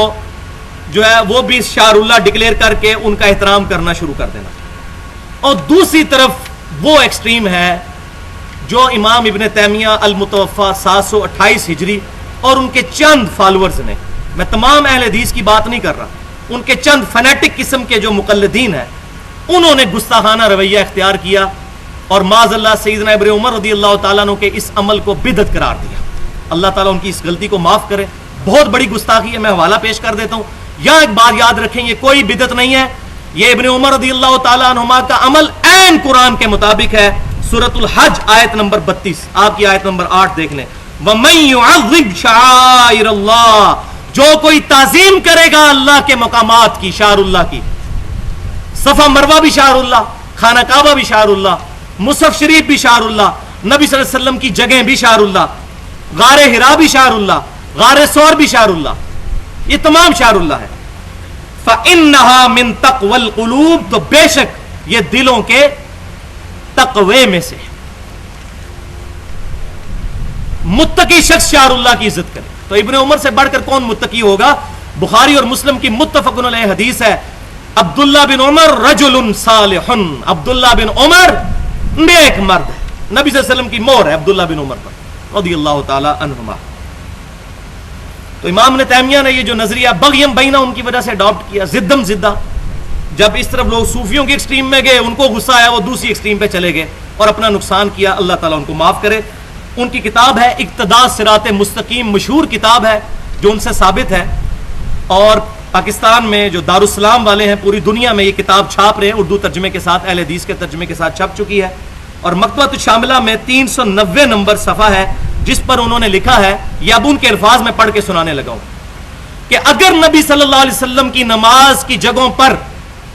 جو ہے وہ بھی شعر اللہ ڈکلیئر کر کے ان کا احترام کرنا شروع کر دینا. اور دوسری طرف وہ ایکسٹریم ہے جو امام ابن تیمیہ المتوفا 728 ہجری اور ان کے چند فالورز نے، میں تمام اہل حدیث کی بات نہیں کر رہا، ان کے چند فنیٹک قسم کے جو مقلدین ہیں انہوں نے گستاخانہ رویہ اختیار کیا اور معاذ اللہ سیدنا ابن عمر رضی اللہ تعالیٰ عنہ کے اس عمل کو بدعت قرار دیا. اللہ تعالیٰ ان کی اس غلطی کو معاف کرے. بہت بڑی گستاخی ہے. میں حوالہ پیش کر دیتا ہوں. یہاں ایک بات یاد رکھیں، یہ کوئی بدعت نہیں ہے، یہ ابن عمر رضی اللہ تعالیٰ عنہما کا عمل عین قرآن کے مطابق ہے. سورۃ الحج آیت نمبر 32، آپ کی آیت نمبر 8 دیکھ لیں. وَمَن يُعَظِّمْ شَعَائِرَ اللَّهِ، جو کوئی تعظیم کرے گا اللہ کے مقامات کی، شعر اللہ کی. صفا مروہ بھی شعر اللہ، خانہ کعبہ بھی شعر اللہ، مصحف شریف بھی شعر اللہ، نبی صلی اللہ علیہ وسلم کی جگہیں بھی شعر اللہ، غار ہرا بھی شعر اللہ، غار سور بھی شعر اللہ, یہ تمام شعر اللہ ہے. فَإِنَّهَا مِن تَقْوَى الْقُلُوبِ, تو بے شک یہ دلوں کے تقوی میں سے. متقی شخص شعر اللہ کی عزت کرے. تو ابن عمر سے بڑھ کر کون متقی ہوگا؟ بخاری اور مسلم کی متفق علیہ حدیث ہے, عبداللہ بن عمر رجل صالح, عبداللہ بن عمر نیک مرد ہے. نبی صلی اللہ علیہ وسلم کی مہر ہے عبداللہ بن عمر پر رضی اللہ تعالی عنہما. تو امام نے تیمیہ نے یہ جو نظریہ بغیم بینہ ان کی وجہ سے اڈاپٹ کیا, زدم زدہ, جب اس طرف لوگ صوفیوں کی ایکسٹریم میں گئے, ان کو غصہ آیا, وہ دوسری ایکسٹریم پہ چلے گئے اور اپنا نقصان کیا. اللہ تعالیٰ ان کو معاف کرے. ان کی کتاب ہے اقتداء صراط مستقیم, مشہور کتاب ہے جو ان سے ثابت ہے, اور پاکستان میں جو دارالسلام والے ہیں پوری دنیا میں یہ کتاب چھاپ رہے ہیں, اردو ترجمے کے ساتھ, اہل حدیث کے ترجمے کے ساتھ چھپ چکی ہے. اور مکتبۃ الشاملہ میں 390 نمبر صفحہ ہے جس پر انہوں نے لکھا ہے, یہ اب ان کے الفاظ میں پڑھ کے سنانے لگا ہوں, کہ اگر نبی صلی اللہ علیہ وسلم کی نماز کی جگہوں پر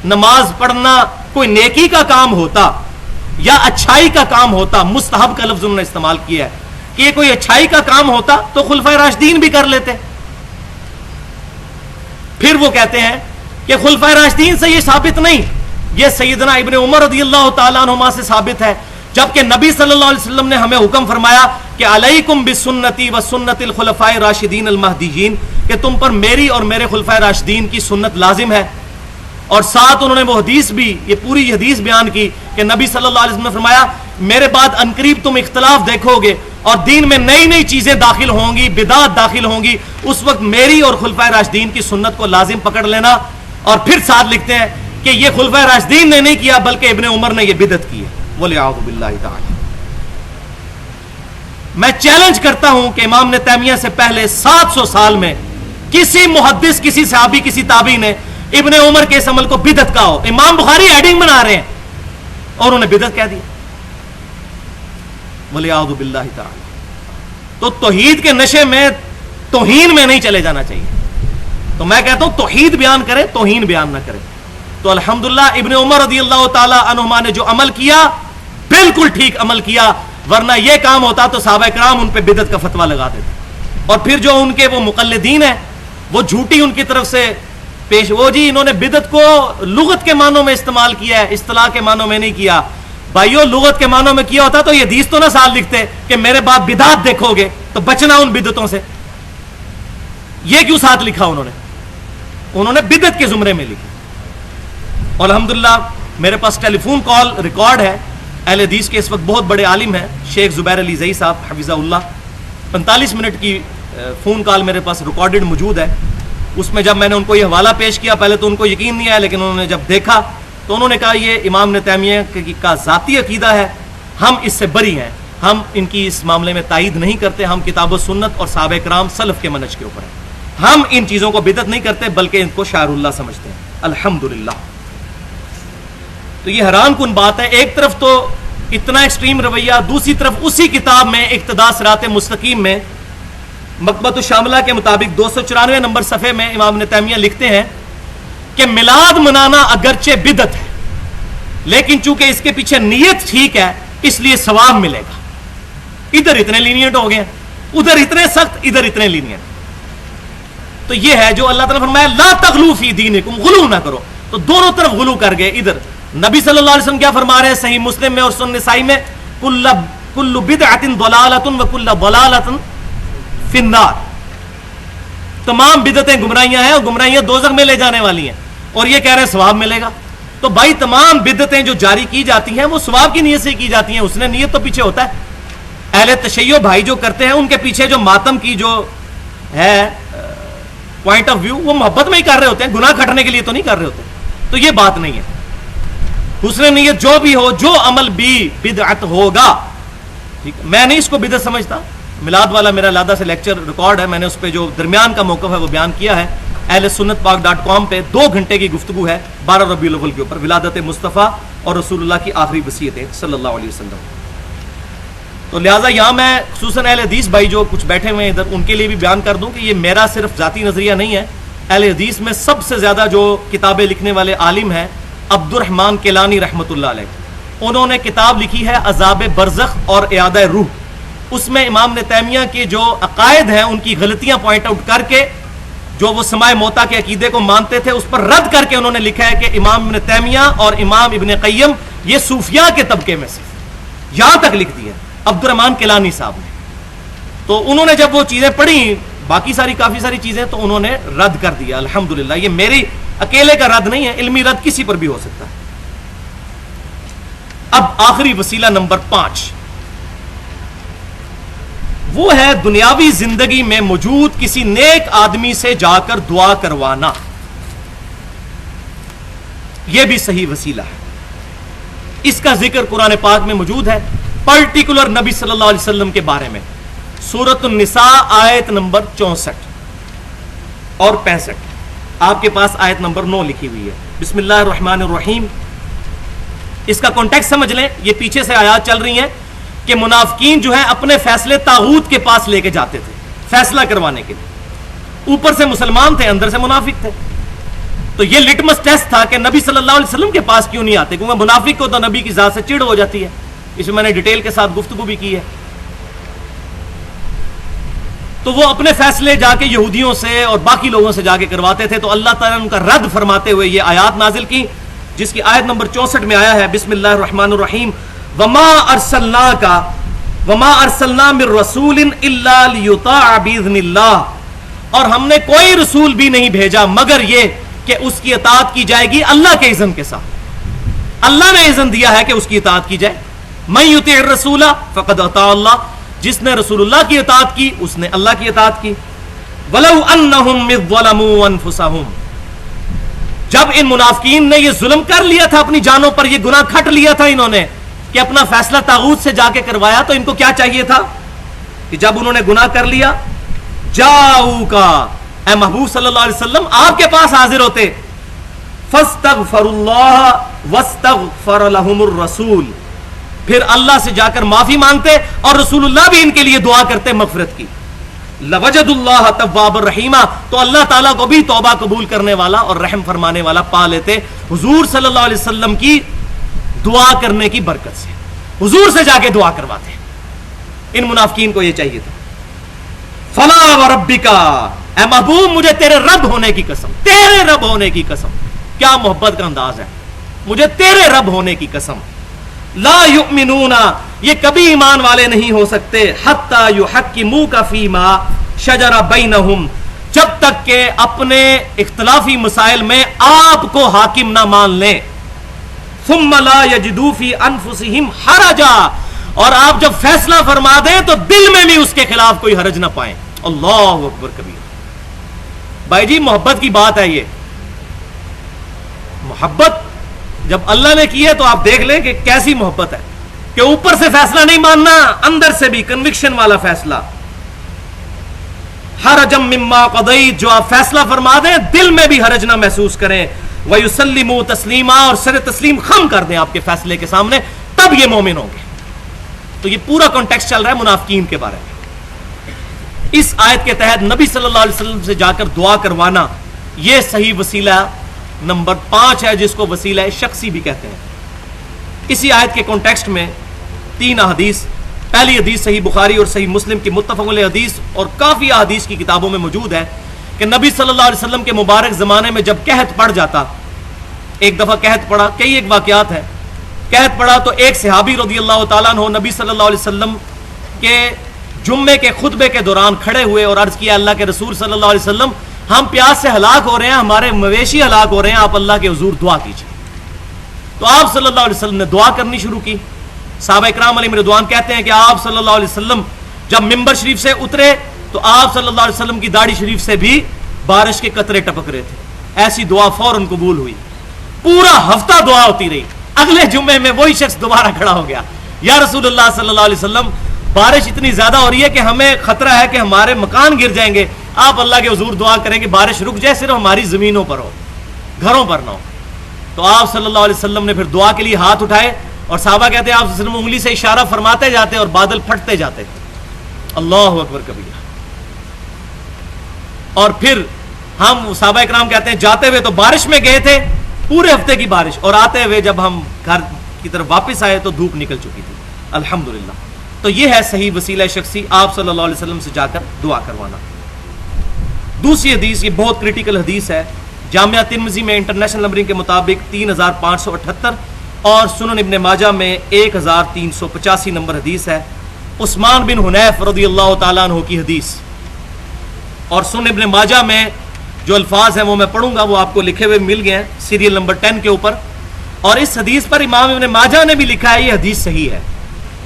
نماز پڑھنا کوئی نیکی کا کام ہوتا یا اچھائی کا کام ہوتا, مستحب کا لفظ انہوں نے استعمال کیا ہے, کہ یہ کوئی اچھائی کا کام ہوتا تو خلفائے راشدین بھی کر لیتے. پھر وہ کہتے ہیں کہ خلفائے راشدین سے یہ ثابت نہیں, یہ سیدنا ابن عمر رضی اللہ تعالیٰ عنہما سے ثابت ہے, جبکہ نبی صلی اللہ علیہ وسلم نے ہمیں حکم فرمایا کہ علیکم بسنتی و سنت الخلفاء راشدین المہدیین, کہ تم پر میری اور میرے خلفائے راشدین کی سنت لازم ہے. اور ساتھ انہوں نے وہ حدیث بھی, یہ پوری حدیث بیان کی کہ نبی صلی اللہ علیہ وسلم نے فرمایا میرے بعد عنقریب تم اختلاف دیکھو گے اور دین میں نئی نئی چیزیں داخل ہوں گی, بدعات داخل ہوں گی, اس وقت میری اور خلفائے راشدین کی سنت کو لازم پکڑ لینا. اور پھر ساتھ لکھتے ہیں کہ یہ خلفائے راشدین نے نہیں کیا بلکہ ابن عمر نے یہ بدعت کی ہے. وَلِعَوْذُ بِاللَّهِ تعالی. میں چیلنج کرتا ہوں کہ امام نے تیمیہ سے پہلے 700 سال میں کسی محدث, کسی صحابی, کسی تابعی نے ابن عمر کے اس عمل کو بدعت کہا ہو. امام بخاری ایڈنگ بنا رہے ہیں اور انہوں نے بدعت کہہ دیا. وَلِعَوْذُ بِاللَّهِ تعالی. تو توحید کے نشے میں, توہین میں نہیں چلے جانا چاہیے. تو میں کہتا ہوں توحید بیان کرے, توہین بیان نہ کرے. تو الحمدللہ ابن عمر رضی اللہ تعالی عنہما نے جو عمل کیا بالکل ٹھیک عمل کیا, ورنہ یہ کام ہوتا تو صحابہ کرام ان پہ بدعت کا فتویٰ لگا دیتے. اور پھر جو ان کے وہ مقلدین ہیں وہ جھوٹی ان کی طرف سے پیش, وہ جی انہوں نے بدعت کو لغت کے معنوں میں استعمال کیا ہے, اصطلاح کے معنوں میں نہیں کیا. بھائیو لغت کے معنوں میں کیا ہوتا تو یہ حدیث تو نہ ساتھ لکھتے کہ میرے بعد بدعت دیکھو گے تو بچنا ان بدعتوں سے. یہ کیوں ساتھ لکھا انہوں نے بدعت کے زمرے میں لکھا. اور الحمدللہ میرے پاس ٹیلی فون کال ریکارڈ ہے, اہل حدیث کے اس وقت بہت بڑے عالم ہیں شیخ زبیر علی زئی صاحب حفظہ اللہ, 45 منٹ کی فون کال میرے پاس ریکارڈڈ موجود ہے. اس میں جب میں نے ان کو یہ حوالہ پیش کیا, پہلے تو ان کو یقین نہیں آیا, لیکن انہوں نے جب دیکھا تو انہوں نے کہا یہ امام نے تیمیہ کا ذاتی عقیدہ ہے, ہم اس سے بری ہیں, ہم ان کی اس معاملے میں تائید نہیں کرتے, ہم کتاب و سنت اور صحابہ کرام سلف کے منہج کے اوپر ہیں, ہم ان چیزوں کو بدعت نہیں کرتے بلکہ ان کو شعر اللہ سمجھتے ہیں. الحمدللہ. تو یہ حیران کن بات ہے, ایک طرف تو اتنا ایکسٹریم رویہ, دوسری طرف اسی کتاب میں اقتداء صراط مستقیم میں مکتبۃ الشاملہ کے مطابق 294 نمبر صفحے میں امام نے تیمیہ لکھتے ہیں کہ میلاد منانا اگرچہ بدعت ہے لیکن چونکہ اس کے پیچھے نیت ٹھیک ہے اس لیے ثواب ملے گا. ادھر اتنے لینینٹ ہو گئے, ادھر اتنے سخت, ادھر اتنے لینینٹ. تو یہ ہے جو اللہ تعالیٰ نے فرمایا لا تغلو فی دینکم, غلو نہ کرو, تو دونوں طرف غلو کر گئے. ادھر نبی صلی اللہ علیہ وسلم کیا فرما رہے ہیں صحیح مسلم میں اور سنن نسائی میں, کل بدعۃ ضلالۃ وکل ضلالۃ فی النار, تمام بدعتیں گمراہیاں ہیں اور گمراہیاں دوزخ میں لے جانے والی ہیں, اور یہ کہہ رہے ہیں ثواب ملے گا. تو بھائی تمام بدعتیں جو جاری کی جاتی ہیں وہ ثواب کی نیت سے کی جاتی ہیں, اس نے نیت تو پیچھے ہوتا ہے. اہل تشیع بھائی جو کرتے ہیں ان کے پیچھے جو ماتم کی جو ہے پوائنٹ آف ویو, وہ محبت میں ہی کر رہے ہوتے ہیں, گناہ کھٹنے کے لیے تو نہیں کر رہے ہوتے. تو یہ بات نہیں ہے. حسن نیت جو بھی ہو, جو عمل بھی بدعت ہوگا, ٹھیک, میں نہیں اس کو بدعت سمجھتا. میلاد والا میرا لادہ سے لیکچر ریکارڈ ہے, میں نے اس پہ جو درمیان کا موقف ہے وہ بیان کیا ہے. اہل سنت پاک.com پہ 2 گھنٹے کی گفتگو ہے 12 ربیع الاول کے اوپر, ولادت مصطفیٰ اور رسول اللہ کی آخری وصیتیں صلی اللہ علیہ وسلم. تو لہٰذا یہاں میں خصوصاً اہل حدیث بھائی جو کچھ بیٹھے ہوئے ہیں ادھر, ان کے لیے بھی بیان کر دوں کہ یہ میرا صرف ذاتی نظریہ نہیں ہے. اہل حدیث میں سب سے زیادہ جو کتابیں لکھنے والے عالم ہیں عبد الرحمن کیلانی رحمۃ اللہ علیہ, انہوں نے کتاب لکھی ہے عذاب برزخ اور اعادہ روح. اس میں امام ابن تیمیہ کے جو عقائد ہیں ان کی غلطیاں پوائنٹ آؤٹ کر کے، جو وہ سماع موتا کے عقیدے کو مانتے تھے اس پر رد کر کے انہوں نے لکھا ہے کہ امام ابن تیمیہ اور امام ابن قیم یہ صوفیاء کے طبقے میں سے، یہاں تک لکھ دیا عبد الرحمن کیلانی صاحب نے. تو انہوں نے جب وہ چیزیں پڑھی، باقی کافی ساری چیزیں، تو انہوں نے رد کر دیا. الحمدللہ یہ میری اکیلے کا رد نہیں ہے، علمی رد کسی پر بھی ہو سکتا ہے. اب آخری وسیلہ نمبر 5 وہ ہے دنیاوی زندگی میں موجود کسی نیک آدمی سے جا کر دعا کروانا. یہ بھی صحیح وسیلہ ہے. اس کا ذکر قرآن پاک میں موجود ہے، پرٹیکولر نبی صلی اللہ علیہ وسلم کے بارے میں. سورۃ النساء آیت نمبر 64 اور 65. آپ کے پاس آیت نمبر 9 لکھی ہوئی ہے. بسم اللہ الرحمن الرحیم. اس کا کانٹیکسٹ سمجھ لیں. یہ پیچھے سے آیات چل رہی ہیں کہ منافقین جو ہیں اپنے فیصلے طاغوت کے پاس لے کے جاتے تھے فیصلہ کروانے کے لیے. اوپر سے مسلمان تھے، اندر سے منافق تھے. تو یہ لٹمس ٹیسٹ تھا کہ نبی صلی اللہ علیہ وسلم کے پاس کیوں نہیں آتے، کیونکہ منافق کو تو نبی کی ذات سے چڑ ہو جاتی ہے. اس میں میں نے ڈیٹیل کے ساتھ گفتگو بھی کی ہے. تو وہ اپنے فیصلے جا کے یہودیوں سے اور باقی لوگوں سے جا کے کرواتے تھے. تو اللہ تعالیٰ نے ان کا رد فرماتے ہوئے یہ آیات نازل کی، جس کی آیت نمبر 64 میں آیا ہے بسم اللہ الرحمن الرحیم. وما ارسلنا من رسول الا لیطاع باذن اللہ. اور ہم نے کوئی رسول بھی نہیں بھیجا مگر یہ کہ اس کی اطاعت کی جائے گی اللہ کے اذن کے ساتھ. اللہ نے اذن دیا ہے کہ اس کی اطاعت کی جائے. من یطیع الرسول فقد اطاع اللہ. جس نے رسول اللہ کی اطاعت کی اس نے اللہ کی اطاعت کی. ولو انہم اذ ظلموا انفسہم. جب ان منافقین نے یہ ظلم کر لیا تھا اپنی جانوں پر، یہ گناہ کھٹ لیا تھا انہوں نے کہ اپنا فیصلہ طاغوت سے جا کے کروایا، تو ان کو کیا چاہیے تھا کہ جب انہوں نے گناہ کر لیا جاؤکا، اے محبوب صلی اللہ علیہ وسلم آپ کے پاس حاضر ہوتے، فاستغفروا اللہ واستغفر لهم الرسول، پھر اللہ سے جا کر معافی مانگتے اور رسول اللہ بھی ان کے لیے دعا کرتے مغفرت کی. لوجد اللہ تواب الرحیمہ، تو اللہ تعالیٰ کو بھی توبہ قبول کرنے والا اور رحم فرمانے والا پا لیتے حضور صلی اللہ علیہ وسلم کی دعا کرنے کی برکت سے. حضور سے جا کے دعا کرواتے. ان منافقین کو یہ چاہیے تھا. فلا وربک، اے محبوب مجھے تیرے رب ہونے کی قسم، تیرے رب ہونے کی قسم. کیا محبت کا انداز ہے. مجھے تیرے رب ہونے کی قسم. لا یؤمنون، یہ کبھی ایمان والے نہیں ہو سکتے، حتی یحکموک فیما شجر بینہم، جب تک کہ اپنے اختلافی مسائل میں آپ کو حاکم نہ مان لیں. ثم لا یجدوا فی انفسہم حرجا، اور آپ جب فیصلہ فرما دیں تو دل میں بھی اس کے خلاف کوئی حرج نہ پائیں. اللہ اکبر کبیر. بھائی جی محبت کی بات ہے. یہ محبت جب اللہ نے کی ہے تو آپ دیکھ لیں کہ کیسی محبت ہے کہ اوپر سے فیصلہ نہیں ماننا، اندر سے بھی کنوکشن والا فیصلہ. حرجم مما قضیت، جو آپ فیصلہ فرما دیں دل میں بھی حرج نہ محسوس کریں. وَيُسَلِّمُوا تسلیما، اور سر تسلیم خم کر دیں آپ کے فیصلے کے سامنے، تب یہ مومن ہوں گے. تو یہ پورا کانٹیکسٹ چل رہا ہے منافقین کے بارے میں. اس آیت کے تحت نبی صلی اللہ علیہ وسلم سے جا کر دعا کروانا یہ صحیح وسیلہ نمبر 5 ہے، جس کو وسیلہ شخصی بھی کہتے ہیں. اسی آیت کے کانٹیکسٹ میں 3 احادیث. پہلی حدیث صحیح بخاری اور صحیح مسلم کی متفق علیہ حدیث اور کافی احادیث کی کتابوں میں موجود ہے کہ نبی صلی اللہ علیہ وسلم کے مبارک زمانے میں جب قحط پڑ جاتا، ایک دفعہ قحط پڑا، کئی ایک واقعات ہیں. قحط پڑا تو ایک صحابی رضی اللہ تعالیٰ عنہ نبی صلی اللہ علیہ وسلم کے جمعے کے خطبے کے دوران کھڑے ہوئے اور عرض کیا اللہ کے رسول صلی اللہ علیہ وسلم ہم پیاس سے ہلاک ہو رہے ہیں، ہمارے مویشی ہلاک ہو رہے ہیں، آپ اللہ کے حضور دعا کیجیے. تو آپ صلی اللہ علیہ وسلم نے دعا کرنی شروع کی. صحابہ اکرام علیہم رضوان کہتے ہیں کہ آپ صلی اللہ علیہ وسلم جب ممبر شریف سے اترے تو آپ صلی اللہ علیہ وسلم کی داڑھی شریف سے بھی بارش کے قطرے ٹپک رہے تھے. ایسی دعا فوراً قبول ہوئی. پورا ہفتہ دعا ہوتی رہی. اگلے جمعے میں وہی شخص دوبارہ کھڑا ہو گیا، یا رسول اللہ صلی اللہ علیہ وسلم بارش اتنی زیادہ ہو رہی ہے کہ ہمیں خطرہ ہے کہ ہمارے مکان گر جائیں گے، آپ اللہ کے حضور دعا کریں کہ بارش رک جائے، صرف ہماری زمینوں پر ہو، گھروں پر نہ ہو. تو آپ صلی اللہ علیہ وسلم نے پھر دعا کے لیے ہاتھ اٹھائے اور صحابہ کہتے ہیں آپ صلی اللہ علیہ وسلم انگلی سے اشارہ فرماتے جاتے اور بادل پھٹتے جاتے. اللہ اکبر کبیرہ. اور پھر ہم صحابہ اکرام کہتے ہیں جاتے ہوئے تو بارش میں گئے تھے پورے ہفتے کی بارش، اور آتے ہوئے جب ہم گھر کی طرف واپس آئے تو دھوپ نکل چکی تھی. الحمدللہ. تو یہ ہے صحیح وسیلہ شخصی، آپ صلی اللہ علیہ وسلم سے جا کر دعا کروانا۔ دوسری حدیث، یہ بہت کریٹیکل حدیث ہے، جامعہ ترمذی میں انٹرنیشنل نمبرنگ کے مطابق 3578 اور سنن ابن ماجہ میں 1385 نمبر حدیث ہے، عثمان بن حنیف رضی اللہ تعالیٰ عنہ کی حدیث۔ اور سنن ابن ماجہ میں جو الفاظ ہیں وہ میں پڑھوں گا، وہ آپ کو لکھے ہوئے مل گئے ہیں سیریل نمبر 10 کے اوپر، اور اس حدیث پر امام ابن ماجہ نے بھی لکھا ہے یہ حدیث صحیح ہے،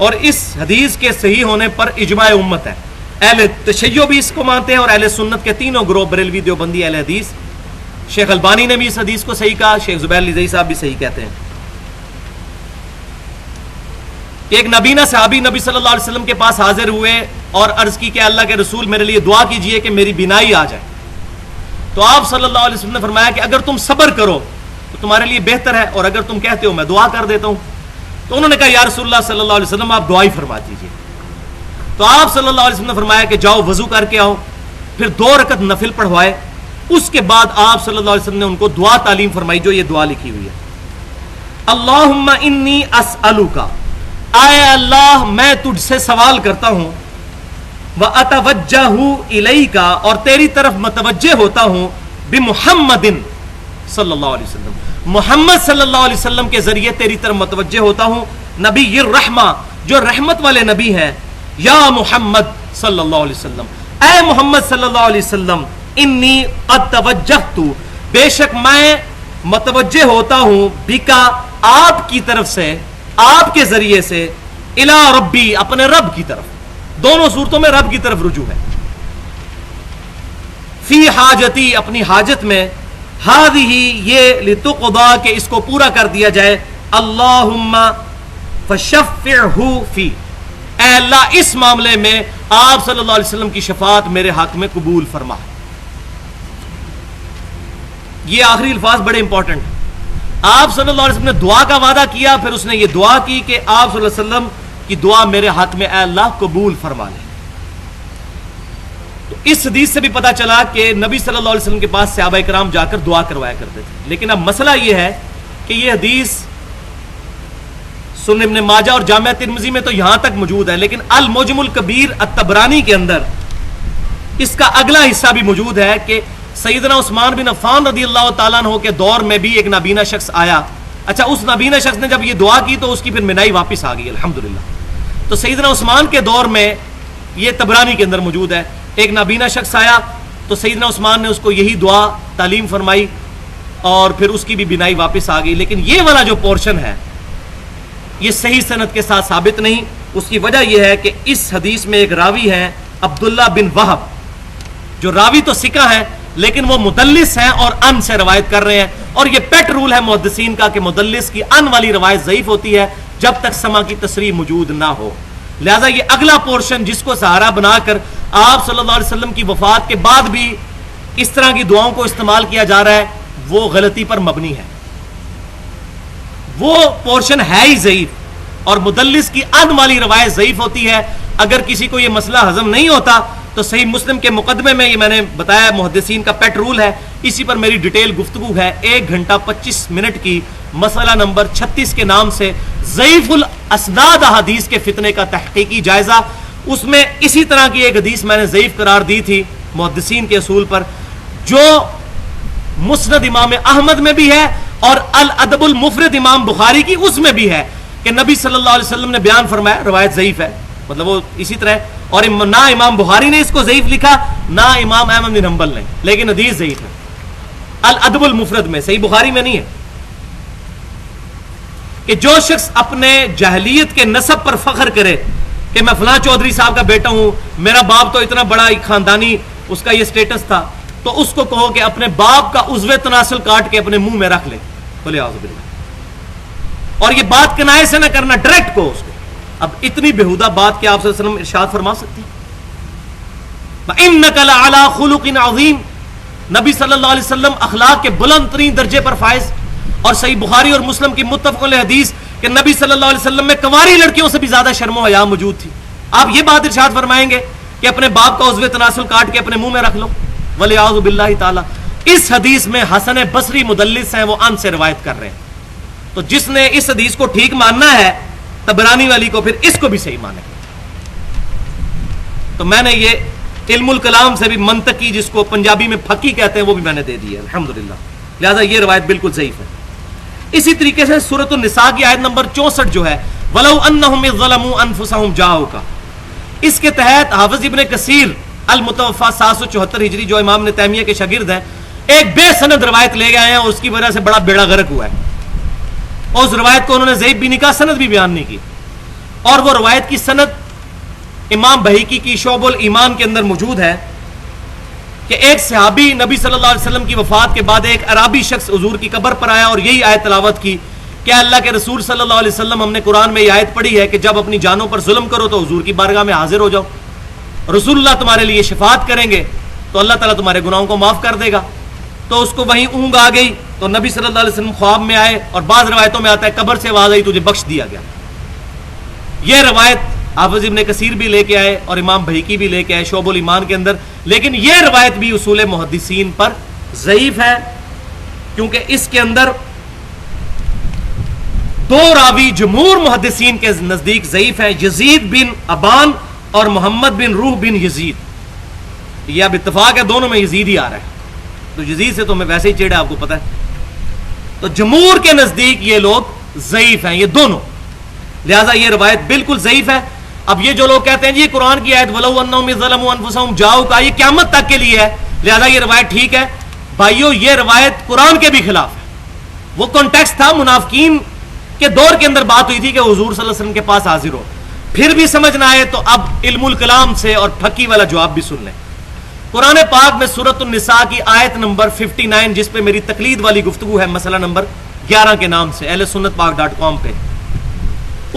اور اس حدیث کے صحیح ہونے پر اجماع امت ہے۔ اہل تشیع بھی اس کو مانتے ہیں، اور اہل سنت کے تینوں گروہ، بریلوی، دیوبندی، اہل حدیث۔ شیخ البانی نے بھی اس حدیث کو صحیح کہا، شیخ زبیر لذیذ صاحب بھی صحیح کہتے ہیں۔ ایک نبینا صحابی نبی صلی اللہ علیہ وسلم کے پاس حاضر ہوئے اور عرض کی کہ اللہ کے رسول میرے لیے دعا کیجئے کہ میری بینائی آ جائے۔ تو آپ صلی اللہ علیہ وسلم نے فرمایا کہ اگر تم صبر کرو تو تمہارے لیے بہتر ہے، اور اگر تم کہتے ہو میں دعا کر دیتا ہوں۔ تو انہوں نے کہا یا رسول اللہ صلی اللہ علیہ وسلم آپ دعا ہی فرما دیجیے۔ تو آپ صلی اللہ علیہ وسلم نے فرمایا کہ جاؤ وضو کر کے آؤ، پھر 2 رکعت نفل پڑھوائے۔ اس کے بعد آپ صلی اللہ علیہ وسلم نے ان کو دعا تعلیم فرمائی، جو یہ دعا لکھی ہوئی ہے، اللہم انی اسألک، اے اللہ میں تجھ سے سوال کرتا ہوں، وَأَتَوَجَّهُ إِلَيْكَ، اور تیری طرف متوجہ ہوتا ہوں، بِمُحَمَّدٍ صلی اللہ علیہ وسلم، محمد صلی اللہ علیہ وسلم کے ذریعے تیری طرف متوجہ ہوتا ہوں، نبی الرحمہ، جو رحمت والے نبی ہیں، یا محمد صلی اللہ علیہ وسلم، اے محمد صلی اللہ علیہ وسلم، انی قد توجہت، بے شک میں متوجہ ہوتا ہوں، بکا آپ کی طرف سے، آپ کے ذریعے سے، الی ربی اپنے رب کی طرف، دونوں صورتوں میں رب کی طرف رجوع ہے، فی حاجتی اپنی حاجت میں، ہذہ یہ لتقضا کہ اس کو پورا کر دیا جائے، اللہم فشفعہ فی، اے اللہ اس معاملے میں آپ صلی اللہ علیہ وسلم کی شفاعت میرے حق میں قبول فرما۔ یہ آخری الفاظ بڑے امپورٹنٹ ہیں۔ آپ صلی اللہ علیہ وسلم نے دعا کا وعدہ کیا، پھر اس نے یہ دعا کی کہ آپ صلی اللہ علیہ وسلم کی دعا میرے حق میں اے اللہ قبول فرما لے۔ تو اس حدیث سے بھی پتا چلا کہ نبی صلی اللہ علیہ وسلم کے پاس صحابہ کرام جا کر دعا کروایا کرتے تھے، لیکن اب مسئلہ یہ ہے کہ یہ حدیث سنن ابن ماجہ اور جامعہ ترمذی میں تو یہاں تک موجود ہے، لیکن المعجم الکبیر الطبرانی کے اندر اس کا اگلا حصہ بھی موجود ہے کہ سیدنا عثمان بن عفان رضی اللہ تعالیٰ عنہ کے دور میں بھی ایک نابینا شخص آیا۔ اچھا، اس نابینا شخص نے جب یہ دعا کی تو اس کی پھر بینائی واپس آ گئی الحمدللہ۔ تو سیدنا عثمان کے دور میں یہ طبرانی کے اندر موجود ہے، ایک نابینا شخص آیا تو سیدنا عثمان نے اس کو یہی دعا تعلیم فرمائی اور پھر اس کی بھی بینائی واپس آ گئی۔ لیکن یہ والا جو پورشن ہے یہ صحیح سند کے ساتھ ثابت نہیں۔ اس کی وجہ یہ ہے کہ اس حدیث میں ایک راوی ہے عبداللہ بن وہب، جو راوی تو ثقہ ہیں لیکن وہ مدلس ہیں اور ان سے روایت کر رہے ہیں، اور یہ پیٹ رول ہے محدثین کا کہ مدلس کی ان والی روایت ضعیف ہوتی ہے جب تک سما کی تصریح موجود نہ ہو۔ لہذا یہ اگلا پورشن جس کو سہارا بنا کر آپ صلی اللہ علیہ وسلم کی وفات کے بعد بھی اس طرح کی دعاؤں کو استعمال کیا جا رہا ہے، وہ غلطی پر مبنی ہے، وہ پورشن ہے ہی ضعیف، اور مدلس کی ان والی روایت ضعیف ہوتی ہے۔ اگر کسی کو یہ مسئلہ ہضم نہیں ہوتا تو صحیح مسلم کے مقدمے میں یہ میں نے بتایا محدثین کا پیٹ رول ہے، اسی پر میری ڈیٹیل گفتگو ہے 1 گھنٹہ 25 منٹ کی، مسئلہ نمبر 36 کے نام سے ضعیف الاسناد حدیث کے فتنے کا تحقیقی جائزہ۔ اس میں اسی طرح کی ایک حدیث میں نے ضعیف قرار دی تھی محدثین کے اصول پر، جو مسند امام احمد میں بھی ہے اور الادب المفرد امام بخاری کی اس میں بھی ہے کہ نبی صلی اللہ علیہ وسلم نے بیان فرمایا، روایت ضعیف ہے، مطلب وہ اسی طرح، اور نہ امام بخاری نے اس کو ضعیف لکھا نہ امام احمد بن حنبل نے، لیکن حدیث ضعیف ہے الادب المفرد میں، صحیح بخاری میں نہیں ہے۔ کہ جو شخص اپنے جاہلیت کے نسب پر فخر کرے کہ میں فلاں چودھری صاحب کا بیٹا ہوں، میرا باپ تو اتنا بڑا خاندانی اس کا یہ سٹیٹس تھا، تو اس کو کہو کہ اپنے باپ کا عضو تناسل کاٹ کے اپنے منہ میں رکھ لے، بولے اعوذ باللہ، اور یہ بات کنائے سے نہ کرنا، ڈائریکٹ کو اس کو۔ اب اتنی بےہودہ بات کیا آپ صلی اللہ علیہ وسلم ارشاد فرما سکتے ہیں؟ وَإِنَّكَ لَعَلَىٰ خُلُقٍ عَظِيمٍ، نبی صلی اللہ علیہ وسلم اخلاق کے بلند ترین درجے پر فائز، اور صحیح بخاری اور مسلم کی متفق علیہ حدیث کہ نبی صلی اللہ علیہ وسلم میں کنواری لڑکیوں سے بھی زیادہ شرم و حیا موجود تھی۔ آپ یہ بات ارشاد فرمائیں گے کہ اپنے باپ کا عضو تناسل کاٹ کے اپنے منہ میں رکھ لو، وَلِعَاذُ بِاللَّهِ تعالی۔ اس حدیث میں حسن بصری مدلس ہیں، وہ ان سے روایت کر رہے ہیں، تو جس نے اس حدیث کو ٹھیک ماننا ہے طبرانی والی کو، پھر اس کو بھی صحیح مانے گا۔ تو میں نے یہ علم الکلام سے بھی منطقی، جس کو پنجابی میں پھکی کہتے ہیں، وہ بھی میں نے دے دی ہے الحمدللہ. لہذا یہ روایت بالکل ضعیف ہے. اسی طریقے سے سورۃ النساء کی آیت نمبر 64 جو ہے وَلَوْ أَنَّهُمْ إِذْ ظَلَمُوا أَنفُسَهُمْ جَاءُوكَ، اس کے تحت حافظ ابن کثیر المتوفا 774 ہجری جو امام ابن تیمیہ کے شاگرد ہیں، ایک بے سند روایت لے گئے ہیں اور اس کی وجہ سے بڑا بیڑا غرق ہوا ہے. اور اس روایت کو انہوں نے ضعیف بھی نہیں کہا، سند بھی بیان نہیں کی. اور وہ روایت کی سند امام بہیقی کی شعب الایمان کے اندر موجود ہے کہ ایک صحابی نبی صلی اللہ علیہ وسلم کی وفات کے بعد ایک عربی شخص حضور کی قبر پر آیا اور یہی آیت تلاوت کی کہ اللہ کے رسول صلی اللہ علیہ وسلم، ہم نے قرآن میں یہ آیت پڑھی ہے کہ جب اپنی جانوں پر ظلم کرو تو حضور کی بارگاہ میں حاضر ہو جاؤ، رسول اللہ تمہارے لیے شفاعت کریں گے تو اللہ تعالیٰ تمہارے گناہوں کو معاف کر دے گا. تو اس کو وہیں اونگ آ گئی تو نبی صلی اللہ علیہ وسلم خواب میں آئے اور بعض روایتوں میں آتا ہے قبر سے آواز آئی تجھے بخش دیا گیا. یہ روایت حافظ ابن کثیر بھی لے کے آئے اور امام بہیقی بھی لے کے آئے شعب الایمان کے اندر، لیکن یہ روایت بھی اصول محدثین پر ضعیف ہے کیونکہ اس کے اندر دو راوی جمہور محدثین کے نزدیک ضعیف ہیں، یزید بن ابان اور محمد بن روح بن یزید. یہ اب اتفاق ہے دونوں میں یزید ہی آ رہا ہے، تو یزید سے تو میں ویسے ہی چیڑا، آپ کو پتہ ہے. تو جمہور کے نزدیک یہ لوگ ضعیف ہیں یہ دونوں، لہذا یہ روایت بالکل ضعیف ہے. اب یہ جو لوگ کہتے ہیں جی قرآن کی آیت وَلَوْ أَنَّهُمْ إِذْ ظَلَمُوا أَنفُسَهُمْ جَاءُوكَ یہ قیامت تک کے لیے ہے، لہذا یہ روایت ٹھیک ہے. بھائیو یہ روایت قرآن کے بھی خلاف ہے. وہ کانٹیکسٹ تھا منافقین کے دور کے اندر بات ہوئی تھی کہ حضور صلی اللہ علیہ وسلم کے پاس حاضر ہو. پھر بھی سمجھ نہ آئے تو اب علم الکلام سے اور پھکی والا جواب بھی سن لیں. قرآن پاک میں سورۃ النساء کی آیت نمبر 59 جس پہ میری تقلید والی گفتگو ہے مسئلہ نمبر 11 کے نام سے اہل سنت پاک.com پہ،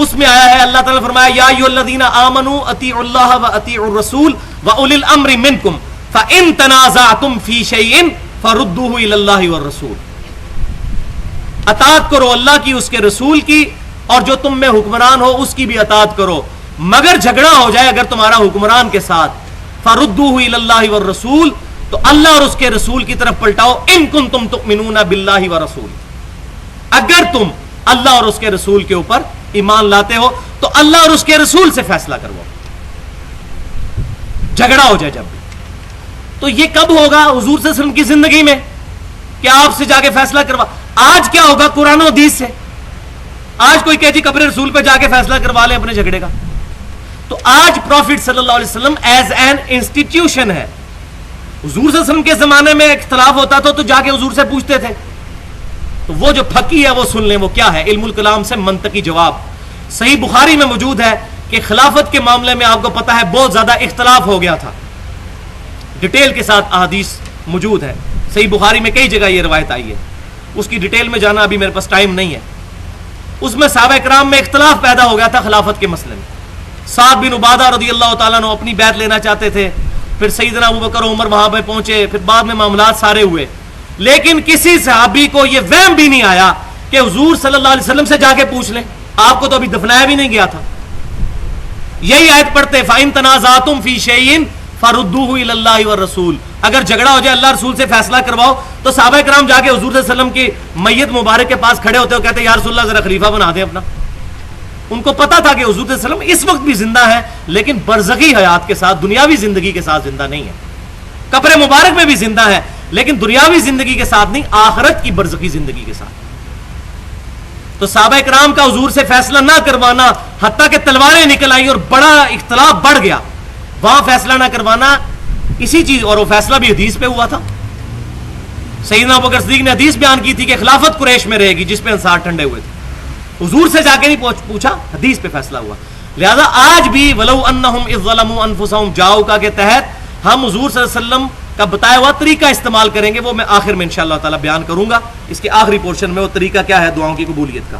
اس میں آیا ہے اللہ تعالیٰ نے فرمایا یا ایھا الذین آمنوا اطیعوا اللہ واطیعوا الرسول واولی الامر منکم فان تنازعتم فی شیء فردوہ الی اللہ والرسول. اطاعت کرو اللہ کی، اس کے رسول کی، اور جو تم میں حکمران ہو اس کی بھی اطاعت کرو، مگر جھگڑا ہو جائے اگر تمہارا حکمران کے ساتھ فردوہ الی اللہ والرسول تو اللہ اور اس کے رسول کی طرف پلٹاؤ. ان کنتم تؤمنون باللہ ورسول، اگر تم اللہ اور اس کے رسول کے اوپر ایمان لاتے ہو تو اللہ اور اس کے رسول سے فیصلہ کرواؤ. جھگڑا ہو جائے جب بھی تو یہ کب ہوگا؟ حضور صلی اللہ علیہ وسلم کی زندگی میں کہ آپ سے جا کے فیصلہ کروا. آج کیا ہوگا؟ قرآن و حدیث سے. آج کوئی کہ جی قبر رسول پہ جا کے فیصلہ کروا لیں اپنے جھگڑے کا. تو آج پروفٹ صلی اللہ علیہ وسلم ایز این انسٹیٹیوشن ہے. حضور صلی اللہ علیہ وسلم کے زمانے میں اختلاف ہوتا تھا تو جا کے حضور سے پوچھتے تھے. تو وہ جو پھکی ہے وہ سن لیں وہ کیا ہے، علم الکلام سے منطقی جواب. صحیح بخاری میں موجود ہے کہ خلافت کے معاملے میں آپ کو پتا ہے بہت زیادہ اختلاف ہو گیا تھا، ڈیٹیل کے ساتھ احادیث موجود ہے. صحیح بخاری میں کئی جگہ یہ روایت آئی ہے، اس کی ڈیٹیل میں جانا ابھی میرے پاس ٹائم نہیں ہے. اس میں صحابہ کرام میں اختلاف پیدا ہو گیا تھا خلافت کے مسئلے میں. سعد بن عبادہ رضی اللہ تعالیٰ عنہ اپنی بیعت لینا چاہتے تھے، پھر سیدنا ابوبکر عمر وہاں پہ پہنچے، پھر بعد میں معاملات سارے ہوئے، لیکن کسی صحابی کو یہ وہم بھی نہیں آیا کہ حضور صلی اللہ علیہ وسلم سے جا کے پوچھ لیں. آپ کو تو ابھی دفنایا بھی نہیں گیا تھا. یہی آیت پڑھتے فَإِن تَنَازَعْتُمْ فِي شَيْءٍ فَرُدُّوهُ إِلَى اللَّهِ وَالرَّسُولِ، اگر جھگڑا ہو جائے اللہ رسول سے فیصلہ کرواؤ. تو صحابہ کرام جا کے حضور صلی اللہ علیہ وسلم کی میت مبارک کے پاس کھڑے ہوتے ہو، کہتے یا رسول اللہ ذرا خلیفہ بنا دیں اپنا. ان کو پتا تھا کہ حضور صلی اللہ علیہ وسلم اس وقت بھی زندہ ہے لیکن برزخی حیات کے ساتھ، دنیاوی زندگی کے ساتھ زندہ نہیں ہے. قبر مبارک میں بھی زندہ ہے لیکن دنیاوی زندگی کے ساتھ نہیں، آخرت کی برزخی زندگی کے ساتھ. تو صحابہ کرام کا حضور سے فیصلہ نہ کروانا، حتیٰ کہ تلواریں نکل آئیں اور بڑا اختلاف بڑھ گیا، وہاں فیصلہ نہ کروانا اسی چیز، اور وہ فیصلہ بھی حدیث پہ ہوا تھا. سیدنا ابوبکر صدیق نے حدیث بیان کی تھی کہ خلافت قریش میں رہے گی، جس پہ انصار ٹھنڈے ہوئے تھے. حضور سے جا کے نہیں پوچھا، حدیث پہ فیصلہ ہوا. لہذا آج بھی وَلَوْ أَنَّهُمْ إِذْ ظَلَمُوا أَنفُسَهُمْ جَاءُوكَ کے تحت ہم حضور صلی اللہ علیہ وسلم کا بتایا ہوا طریقہ استعمال کریں گے. وہ میں آخر میں انشاءاللہ تعالی بیان کروں گا، اس کے آخری پورشن میں وہ طریقہ کیا ہے دعاؤں کی قبولیت کا.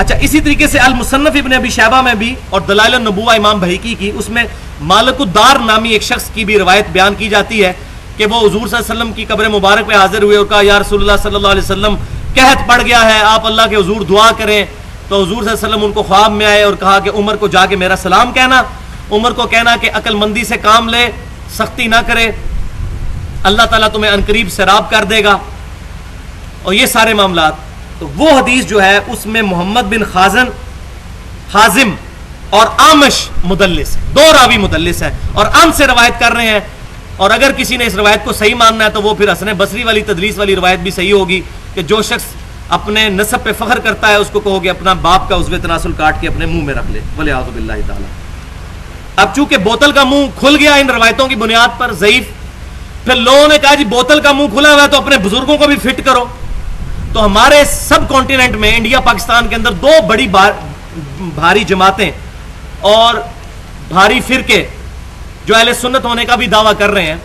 اچھا، اسی طریقے سے المصنف ابن ابی شیبہ میں بھی اور دلائل النبوہ امام بہیقی کی، اس میں مالک الدار نامی ایک شخص کی بھی روایت بیان کی جاتی ہے کہ وہ حضور صلی اللہ علیہ وسلم کی قبر مبارک پہ حاضر ہوئے اور کہا یا رسول اللہ صلی اللہ علیہ وسلم قحط پڑ گیا ہے، آپ اللہ کے حضور دعا کریں. تو حضور صلی اللہ علیہ وسلم ان کو خواب میں آئے اور کہا کہ عمر کو جا کے میرا سلام کہنا، عمر کو کہنا کہ عقل مندی سے کام لے، سختی نہ کرے، اللہ تعالیٰ تمہیں عنقریب سیراب کر دے گا، اور یہ سارے معاملات. تو وہ حدیث جو ہے اس میں محمد بن حازم اور آمش مدلس، دو راوی مدلس ہے اور ان سے روایت کر رہے ہیں. اور اگر کسی نے اس روایت کو صحیح ماننا ہے تو وہ پھر حسن بصری والی تدلیس والی روایت بھی صحیح ہوگی کہ جو شخص اپنے نسب پہ فخر کرتا ہے اس کو کہو گے اپنا باپ کا عضو تناسل کاٹ کے اپنے منہ میں رکھ لے، والعیاذ باللہ تعالی. اب چونکہ بوتل کا منہ کھل گیا ان روایتوں کی بنیاد پر ضعیف، پھر لوگوں نے کہا جی بوتل کا منہ کھلا ہوا ہے تو اپنے بزرگوں کو بھی فٹ کرو. تو ہمارے سب کانٹیننٹ میں انڈیا پاکستان کے اندر دو بڑی بھاری جماعتیں اور بھاری فرقے جو اہل سنت ہونے کا بھی دعویٰ کر رہے ہیں.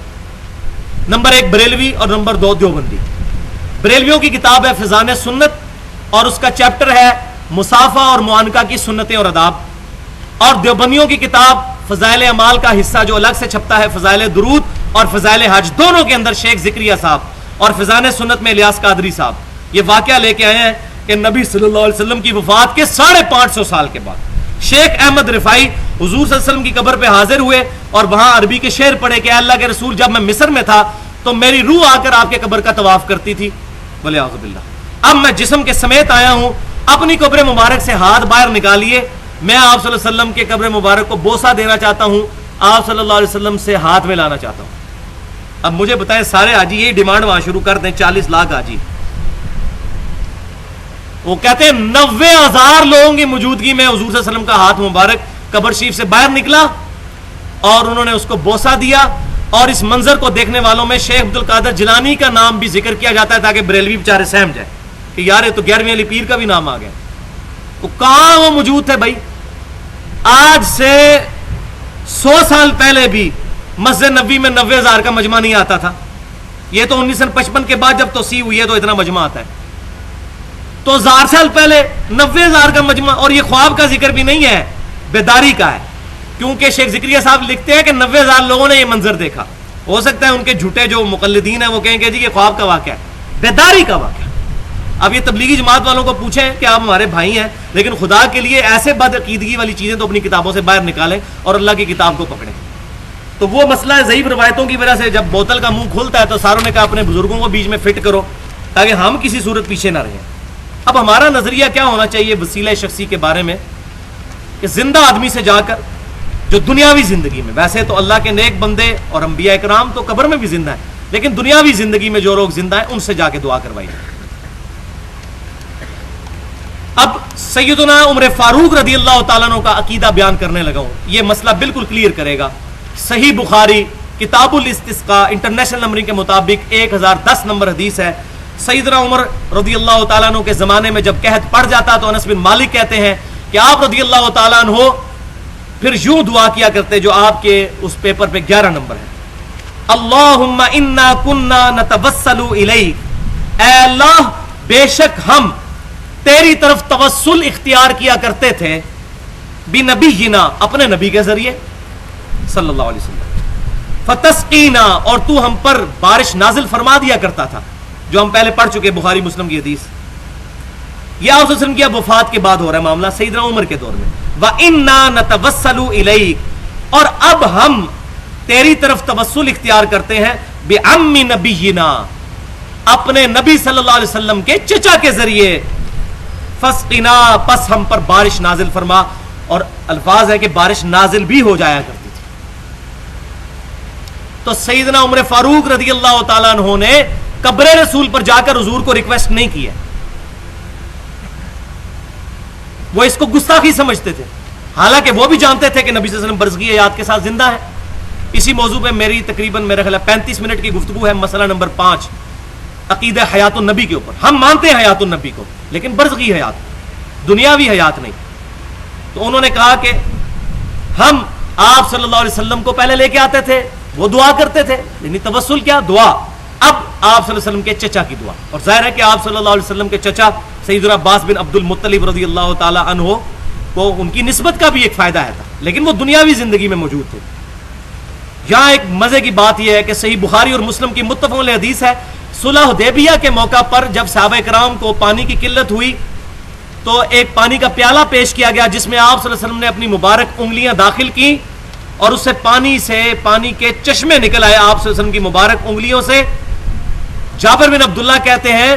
نمبر 1 بریلوی اور نمبر 2 دیوبندی. بریلویوں کی کتاب ہے فضان سنت اور اس کا چیپٹر ہے مصافہ اور معانقہ کی سنتیں اور آداب. اور دیوبندیوں کی کتاب فضائل اعمال کا حصہ جو الگ سے چھپتا ہے فضائل درود اور فضائل حج، دونوں کے اندر شیخ ذکریہ صاحب اور فضان سنت میں الیاس قادری صاحب یہ واقعہ لے کے آئے ہیں کہ نبی صلی اللہ علیہ وسلم کی وفات کے 550 سال کے بعد شیخ احمد رفاعی حضور صلی اللہ علیہ وسلم کی قبر پہ حاضر ہوئے اور وہاں عربی کے شعر پڑھے کہ اللہ کے رسول جب میں مصر میں تھا تو میری روح آ کر آپ کے قبر کا طواف کرتی تھی، والعیاذ باللہ. اب میں جسم کے سمیت آیا ہوں، اپنی قبر مبارک سے ہاتھ باہر نکالیے، میں آپ صلی اللہ علیہ وسلم کے قبر مبارک کو بوسہ دینا چاہتا ہوں، آپ صلی اللہ علیہ وسلم سے ہاتھ میں لانا چاہتا ہوں. اب مجھے بتائیں سارے حاجی یہی ڈیمانڈ وہاں شروع کر دیں، 40 لاکھ حاجی. وہ کہتے ہیں 90,000 لوگوں کی موجودگی میں حضور صلی اللہ علیہ وسلم کا ہاتھ مبارک قبر شریف سے باہر نکلا اور انہوں نے اس کو بوسہ دیا. اور اس منظر کو دیکھنے والوں میں شیخ عبد القادر جیلانی کا نام بھی ذکر کیا جاتا ہے تاکہ بریلوی بیچارے سہم جائے کہ یار یہ تو 11ویں علی پیر کا بھی نام آ گیا. تو کہاں وہ موجود تھے بھائی؟ آج سے 100 سال پہلے بھی مسجد نبوی میں 90,000 کا مجمع نہیں آتا تھا. یہ تو 1955 کے بعد جب توسیع ہوئی ہے تو اتنا مجمع آتا ہے. تو 1000 سال پہلے 90,000 کا مجمع، اور یہ خواب کا ذکر بھی نہیں ہے، بیداری کا ہے. کیونکہ شیخ ذکریہ صاحب لکھتے ہیں کہ 90,000 لوگوں نے یہ منظر دیکھا. ہو سکتا ہے ان کے جھوٹے جو مقلدین ہیں وہ کہیں کہ جی یہ خواب کا واقعہ ہے، بیداری کا واقعہ. اب یہ تبلیغی جماعت والوں کو پوچھیں کہ آپ ہمارے بھائی ہیں لیکن خدا کے لیے ایسے بدعقیدگی والی چیزیں تو اپنی کتابوں سے باہر نکالیں اور اللہ کی کتاب کو پکڑیں. تو وہ مسئلہ ہے ضعیف روایتوں کی وجہ سے جب بوتل کا منہ کھلتا ہے تو ساروں نے کہا اپنے بزرگوں کو بیچ میں فٹ کرو تاکہ ہم کسی صورت پیچھے نہ رہیں. اب ہمارا نظریہ کیا ہونا چاہیے وسیلہ شخصی کے بارے میں کہ زندہ آدمی سے جا کر جو دنیاوی زندگی میں، ویسے تو اللہ کے نیک بندے اور انبیاء اکرام تو قبر میں بھی زندہ ہیں، لیکن دنیاوی زندگی میں جو لوگ زندہ ہیں ان سے جا کے دعا کروائی. اب سیدنا عمر فاروق رضی اللہ تعالیٰ عنہ کا عقیدہ بیان کرنے لگا ہوں، یہ مسئلہ بالکل کلیئر کرے گا. صحیح بخاری کتاب الاستسقاء انٹرنیشنل نمبرنگ کے مطابق 1010 نمبر حدیث ہے. سیدنا عمر رضی اللہ تعالیٰ عنہ کے زمانے میں جب قحط پڑ جاتا تو انس بن مالک کہتے ہیں کہ آپ رضی اللہ تعالیٰ عنہ پھر یوں دعا کیا کرتے جو آپ کے اس پیپر پہ 11 نمبر ہے، اللہم انا کننا نتوسل الیک، اے اللہ بے شک ہم تیری طرف توسل اختیار کیا کرتے تھے، بنبینا اپنے نبی کے ذریعے صلی اللہ علیہ وسلم، فتسقینا اور تو ہم پر بارش نازل فرما دیا کرتا تھا، جو ہم پہلے پڑھ چکے بخاری مسلم کی حدیث. یہ آپ وسلم کی وفات کے بعد ہو رہا ہے معاملہ سیدنا عمر کے دور میں. وَإِنَّا نَتَوَسَّلُ إِلَيْكَ اور اب ہم تیری طرف توسل اختیار کرتے ہیں بِعَمِّ نَبِيِّنَا اپنے نبی صلی اللہ علیہ وسلم کے چچا کے ذریعے، فَاسْقِنَا پس ہم پر بارش نازل فرما. اور الفاظ ہے کہ بارش نازل بھی ہو جایا کرتی تھی. تو سیدنا عمر فاروق رضی اللہ تعالیٰ عنہ نے قبر رسول پر جا کر حضور کو ریکویسٹ نہیں کیا، وہ اس کو گستاخی سمجھتے تھے، حالانکہ وہ بھی جانتے تھے کہ نبی صلی اللہ علیہ وسلم برزگی حیات کے ساتھ زندہ ہے. اسی موضوع پہ میری تقریباً میرا خیال 35 منٹ کی گفتگو ہے. مسئلہ نمبر 5 عقیدہ حیات النبی کے اوپر. ہم مانتے ہیں حیات النبی کو لیکن برزگی حیات، دنیاوی حیات نہیں. تو انہوں نے کہا کہ ہم آپ صلی اللہ علیہ وسلم کو پہلے لے کے آتے تھے، وہ دعا کرتے تھے، یعنی توسل کیا دعا. اب آپ صلی اللہ علیہ وسلم کے چچا کی دعا، اور ظاہر ہے کہ آپ صلی اللہ علیہ وسلم کے چچا سیدنا عباس بن عبد المطلب رضی اللہ تعالی عنہ کو ان کی نسبت کا بھی ایک فائدہ ہے تھا، لیکن وہ دنیاوی زندگی میں موجود تھے. یہاں ایک مزے کی بات یہ ہے کہ صحیح بخاری اور مسلم کی متفق علیہ حدیث ہے، صلح حدیبیہ کے موقع پر جب صحابہ کرام کو پانی کی قلت ہوئی تو ایک پانی کا پیالہ پیش کیا گیا جس میں آپ صلی اللہ علیہ وسلم نے اپنی مبارک انگلیاں داخل کی اور اس سے پانی کے چشمے نکل آئے آپ صلی اللہ علیہ وسلم کی مبارک انگلیوں سے. جابر بن عبداللہ کہتے ہیں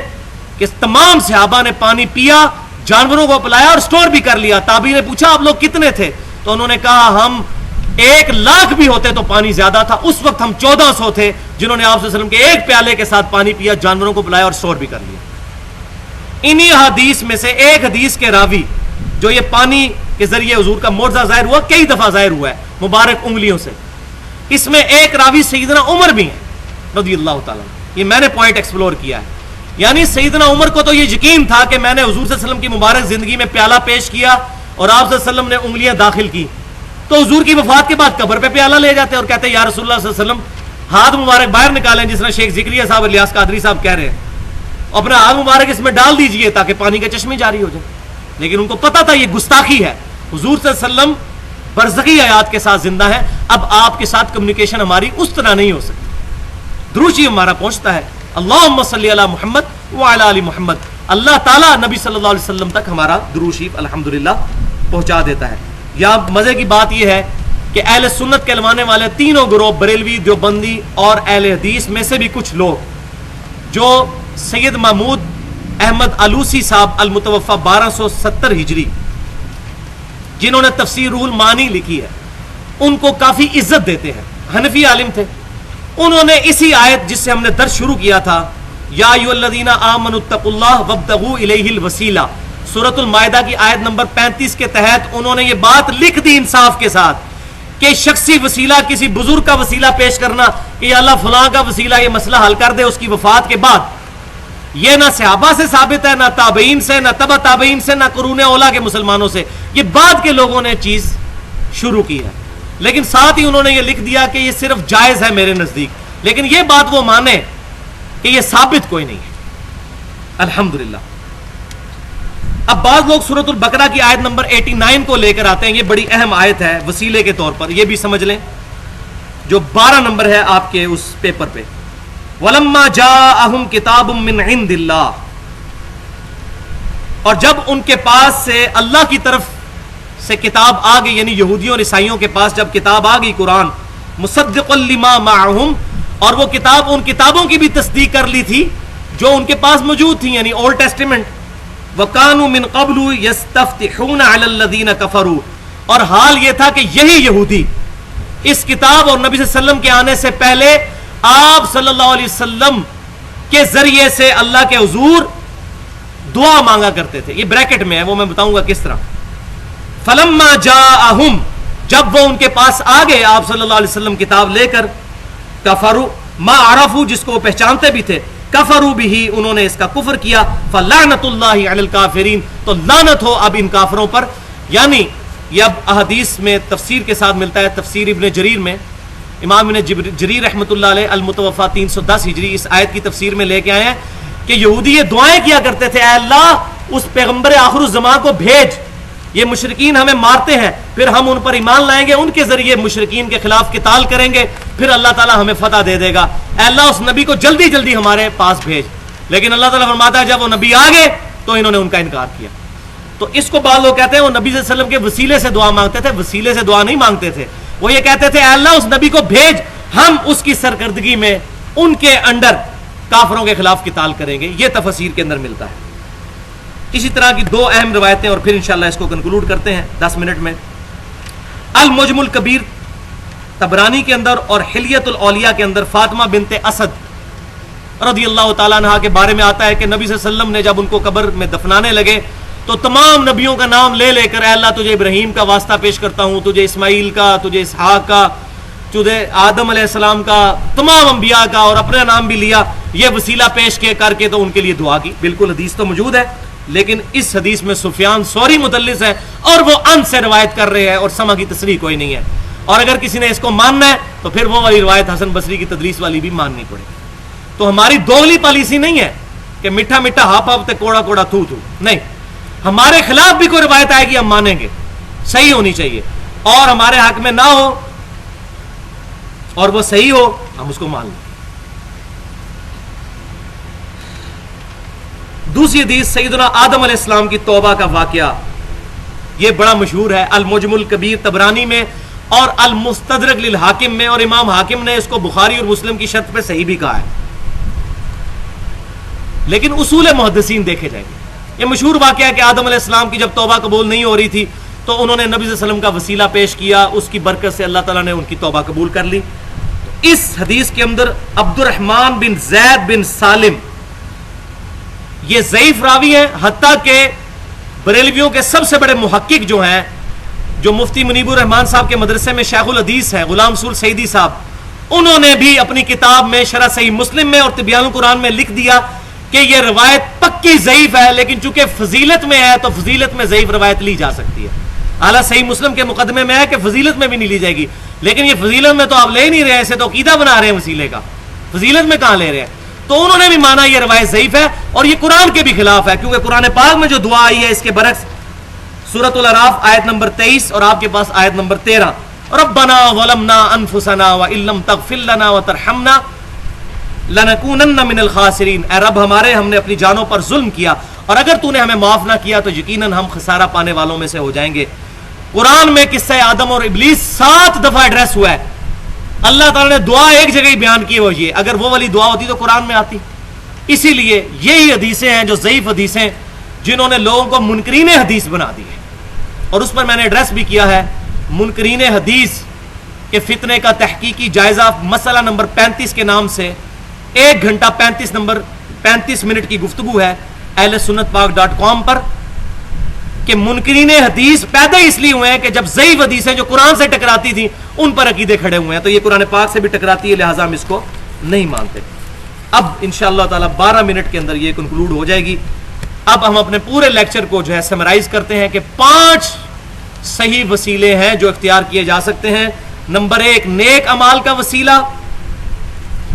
کہ تمام صحابہ نے پانی پیا، جانوروں کو پلایا اور سٹور بھی کر لیا. تابعین نے پوچھا آپ لوگ کتنے تھے؟ تو انہوں نے کہا ہم 1,00,000 بھی ہوتے تو پانی زیادہ تھا. اس وقت ہم 1400 تھے جنہوں نے آپ صلی اللہ علیہ وسلم کے ایک پیالے کے ساتھ پانی پیا, جانوروں کو بلایا اور سور بھی کر لیا. انہی حدیث میں سے ایک حدیث کے راوی جو یہ پانی کے ذریعے حضور کا معجزہ ظاہر ہوا, کئی دفعہ ظاہر ہوا ہے مبارک انگلیوں سے, اس میں ایک راوی سیدنا عمر بھی ہیں رضی اللہ تعالیٰ. یہ میں نے پوائنٹ ایکسپلور کیا ہے. یعنی سیدنا عمر کو تو یہ یقین تھا کہ میں نے حضور صلی اللہ علیہ وسلم کی مبارک زندگی میں پیالہ پیش کیا اور آپ صلی اللہ علیہ وسلم نے انگلیاں داخل کی, تو حضور کی وفات کے بعد قبر پہ پیالہ لے جاتے اور کہتے یا رسول اللہ صلی اللہ علیہ وسلم ہاتھ مبارک باہر نکالیں, جس طرح شیخ ذکریہ صاحب الیاس قادری صاحب کہہ رہے ہیں, اپنا ہاتھ مبارک اس میں ڈال دیجئے تاکہ پانی کے چشمے جاری ہو جائیں. لیکن ان کو پتا تھا یہ گستاخی ہے. حضور صلی اللہ علیہ وسلم برزخی حیات کے ساتھ زندہ ہے, اب آپ کے ساتھ کمیونیکیشن ہماری اس طرح نہیں ہو سکتی. درود شریف ہمارا پہنچتا ہے, اللہم صلی علی محمد وعلی آل محمد, اللہ تعالیٰ نبی صلی اللہ علیہ وسلم تک ہمارا درود شریف الحمدللہ پہنچا دیتا ہے. یا مزے کی بات یہ ہے کہ اہل سنت کہلوانے والے تینوں گروہ, بریلوی, دیوبندی اور اہل حدیث میں سے بھی کچھ لوگ جو سید محمود احمد علوسی صاحب المتوفى 1270 ہجری جنہوں نے تفسیر روح المعانی لکھی ہے, ان کو کافی عزت دیتے ہیں. حنفی عالم تھے, انہوں نے اسی آیت جس سے ہم نے درس شروع کیا تھا, یا ایھا الذین آمنوا اتقوا اللہ وابتغوا الیہ الوسیلہ, سورۃ المائدہ کی آیت نمبر 35 کے تحت انہوں نے یہ بات لکھ دی انصاف کے ساتھ کہ شخصی وسیلہ, کسی بزرگ کا وسیلہ پیش کرنا کہ یا اللہ فلاں کا وسیلہ یہ مسئلہ حل کر دے اس کی وفات کے بعد, یہ نہ صحابہ سے ثابت ہے, نہ تابعین سے, نہ تبع تابعین سے, نہ قرون اولیٰ کے مسلمانوں سے. یہ بعد کے لوگوں نے چیز شروع کی ہے, لیکن ساتھ ہی انہوں نے یہ لکھ دیا کہ یہ صرف جائز ہے میرے نزدیک, لیکن یہ بات وہ مانے کہ یہ ثابت کوئی نہیں ہے. الحمدللہ. اب بعض لوگ سورۃ البقرہ کی آیت نمبر 89 کو لے کر آتے ہیں, یہ بڑی اہم آیت ہے وسیلے کے طور پر, یہ بھی سمجھ لیں, جو 12 نمبر ہے آپ کے اس پیپر پہ. وَلَمَّا جَاءَهُمْ كِتَابٌ مِّنْ عِنْدِ اللَّهِ, اور جب ان کے پاس سے اللہ کی طرف سے کتاب آ گئی, یعنی یہودیوں اور عیسائیوں کے پاس جب کتاب آ گئی قرآن, مُصَدِّقًا لِمَا مَعَهُمْ, اور وہ کتاب ان کتابوں کی بھی تصدیق کر لی تھی جو ان کے پاس موجود تھی, یعنی اولڈ ٹیسٹیمنٹ. وَكَانُوا مِن قَبْلُ يَسْتَفْتِحُونَ عَلَى الَّذِينَ كَفَرُوا, اور حال یہ تھا کہ یہی یہودی اس کتاب اور نبی صلی اللہ علیہ وسلم کے آنے سے پہلے آپ صلی اللہ علیہ وسلم کے ذریعے سے اللہ کے حضور دعا مانگا کرتے تھے. یہ بریکٹ میں ہے, وہ میں بتاؤں گا کس طرح. فَلَمَّا جَاءَهُمْ, جب وہ ان کے پاس آ گئے آپ صلی اللہ علیہ وسلم کتاب لے کر, کفروا ما عرفوا, جس کو وہ پہچانتے بھی تھے, کفروا به, انہوں نے اس کا کفر کیا. فلعنت اللہ علی الکافرین, تو لعنت ہو اب ان کافروں پر. یعنی یہ اب احادیث میں تفسیر کے ساتھ ملتا ہے. تفسیر ابن جریر میں امام ابن جریر رحمۃ اللہ علیہ المتوفى 310 ہجری اس آیت کی تفسیر میں لے کے آئے ہیں کہ یہودی یہ دعائیں کیا کرتے تھے, اے اللہ اس پیغمبر آخر الزمان کو بھیج, یہ مشرکین ہمیں مارتے ہیں, پھر ہم ان پر ایمان لائیں گے, ان کے ذریعے مشرکین کے خلاف قتال کریں گے, پھر اللہ تعالیٰ ہمیں فتح دے دے گا. اے اللہ اس نبی کو جلدی جلدی ہمارے پاس بھیج. لیکن اللہ تعالیٰ فرماتا ہے جب وہ نبی آ گئے تو انہوں نے ان کا انکار کیا. تو اس کو بعض لوگ کہتے ہیں وہ نبی صلی اللہ علیہ وسلم کے وسیلے سے دعا مانگتے تھے. وسیلے سے دعا نہیں مانگتے تھے, وہ یہ کہتے تھے اے اللہ اس نبی کو بھیج, ہم اس کی سرکردگی میں ان کے انڈر کافروں کے خلاف قتال کریں گے. یہ تفسیر کے اندر ملتا ہے. اسی طرح کی دو اہم روایتیں اور پھر انشاءاللہ اس کو کنکلوڈ کرتے ہیں 10 منٹ میں. المعجم الکبیر طبرانی کے اندر اور حلیت الاولیاء کے اندر فاطمہ بنت اسد رضی اللہ تعالیٰ عنہ کے بارے میں آتا ہے کہ نبی صلی اللہ علیہ وسلم نے جب ان کو قبر میں دفنانے لگے تو تمام نبیوں کا نام لے لے کر, اے اللہ تجھے ابراہیم کا واسطہ پیش کرتا ہوں, تجھے اسماعیل کا, تجھے اسحاق کا, تجھے آدم علیہ السلام کا, تمام انبیاء کا, اور اپنا نام بھی لیا. یہ وسیلہ پیش کر کے تو ان کے لیے دعا کی. بالکل حدیث تو موجود ہے, لیکن اس حدیث میں سفیان ثوری مدلس ہے اور وہ ان سے روایت کر رہے ہیں اور سما کی تصریح کوئی نہیں ہے. اور اگر کسی نے اس کو ماننا ہے تو پھر وہ والی روایت حسن بصری کی تدریس والی بھی ماننی پڑے. تو ہماری دوغلی پالیسی نہیں ہے کہ میٹھا میٹھا ہاپ ہاپ تے کوڑا کوڑا تھو تھو, نہیں. ہمارے خلاف بھی کوئی روایت آئے گی ہم مانیں گے, صحیح ہونی چاہیے, اور ہمارے حق میں نہ ہو اور وہ صحیح ہو ہم اس کو مان لیں. دوسری حدیث سیدنا آدم علیہ السلام کی توبہ کا واقعہ, یہ بڑا مشہور ہے. المعجم الکبیر طبرانی میں اور المستدرک للحاکم میں, اور امام حاکم نے اس کو بخاری اور مسلم کی شرط پہ صحیح بھی کہا ہے. لیکن اصول محدثین دیکھے جائیں گے. یہ مشہور واقعہ ہے کہ آدم علیہ السلام کی جب توبہ قبول نہیں ہو رہی تھی تو انہوں نے نبی صلی اللہ علیہ وسلم کا وسیلہ پیش کیا, اس کی برکت سے اللہ تعالیٰ نے ان کی توبہ قبول کر لی. تو اس حدیث کے اندر عبد الرحمن بن زید بن سالم یہ ضعیف راوی ہیں, حتیٰ کہ بریلویوں کے سب سے بڑے محقق جو ہیں, جو مفتی منیب الرحمان صاحب کے مدرسے میں شیخ الحدیث ہیں, غلام رسول سعیدی صاحب, انہوں نے بھی اپنی کتاب میں شرح صحیح مسلم میں اور تبیان القرآن میں لکھ دیا کہ یہ روایت پکی ضعیف ہے, لیکن چونکہ فضیلت میں ہے تو فضیلت میں ضعیف روایت لی جا سکتی ہے. اعلیٰ صحیح مسلم کے مقدمے میں ہے کہ فضیلت میں بھی نہیں لی جائے گی, لیکن یہ فضیلت میں تو آپ لے نہیں رہے, ایسے تو عقیدہ بنا رہے ہیں وسیلے کا, فضیلت میں کہاں لے رہے ہیں. تو انہوں نے بھی مانا یہ روایت ضعیف ہے اور یہ قرآن کے بھی خلاف ہے, کیونکہ قرآن پاک میں جو دعا آئی ہے اس کے برعکس سورۃ الاعراف آیت نمبر 23 اور آپ کے پاس آیت نمبر 13, ربنا ظلمنا انفسنا وان لم تغفر لنا وترحمنا لنکونن من الخاسرین, اے رب ہمارے, ہم نے اپنی جانوں پر ظلم کیا اور اگر تو نے ہمیں معاف نہ کیا تو یقیناً ہم خسارہ پانے والوں میں سے ہو جائیں گے. قرآن میں قصہ آدم اور ابلیس 7 دفعہ ایڈریس ہوا ہے. اللہ تعالیٰ نے دعا ایک جگہ ہی بیان کی ہوئی ہے, اگر وہ والی دعا ہوتی تو قرآن میں آتی. اسی لیے یہی حدیثیں ہیں جو ضعیف حدیثیں جنہوں نے لوگوں کو منکرین حدیث بنا دی ہے, اور اس پر میں نے ایڈریس بھی کیا ہے. منکرین حدیث کے فتنے کا تحقیقی جائزہ مسئلہ نمبر 35 کے نام سے 1 گھنٹہ 35 منٹ کی گفتگو ہے اہل سنت پاک.com پر, کہ منکرین حدیث پیدا اس لیے ہوئے ہیں کہ جب ضعیف حدیثیں جو قرآن سے ٹکراتی تھیں ان پر عقیدے کھڑے ہوئے ہیں, تو یہ قرآن پاک سے بھی ٹکراتی ہے, لہٰذا ہم اس کو نہیں مانتے. اب انشاءاللہ تعالی 12 منٹ کے اندر یہ کنکلوڈ ہو جائے گی. اب ہم اپنے پورے لیکچر کو جو ہے سمرائز کرتے ہیں کہ 5 صحیح وسیلے ہیں جو اختیار کیے جا سکتے ہیں. نمبر 1, نیک اعمال کا وسیلہ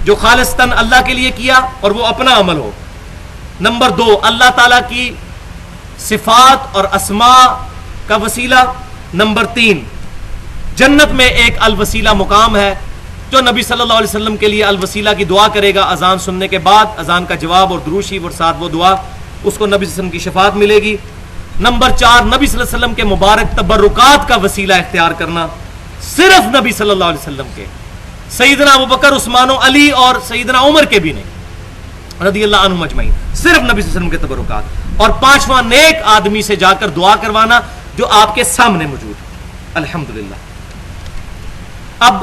جو خالصتاً اللہ کے لیے کیا اور وہ اپنا عمل ہو. نمبر 2, اللہ تعالیٰ کی صفات اور اسماء کا وسیلہ. نمبر 3, جنت میں ایک الوسیلہ مقام ہے جو نبی صلی اللہ علیہ وسلم کے لیے الوسیلہ کی دعا کرے گا اذان سننے کے بعد, اذان کا جواب اور درود شریف اور ساتھ وہ دعا, اس کو نبی صلی اللہ علیہ وسلم کی شفاعت ملے گی. نمبر 4, نبی صلی اللہ علیہ وسلم کے مبارک تبرکات کا وسیلہ اختیار کرنا, صرف نبی صلی اللہ علیہ وسلم کے, سیدنا ابوبکر, عثمان و علی اور سیدنا عمر کے بھی نہیں, رضی اللہ عنہم اجمعین, صرف نبی صلی اللہ علیہ وسلم کے تبرکات. اور 5واں, نیک آدمی سے جا کر دعا کروانا جو آپ کے سامنے موجود ہے. الحمدللہ. اب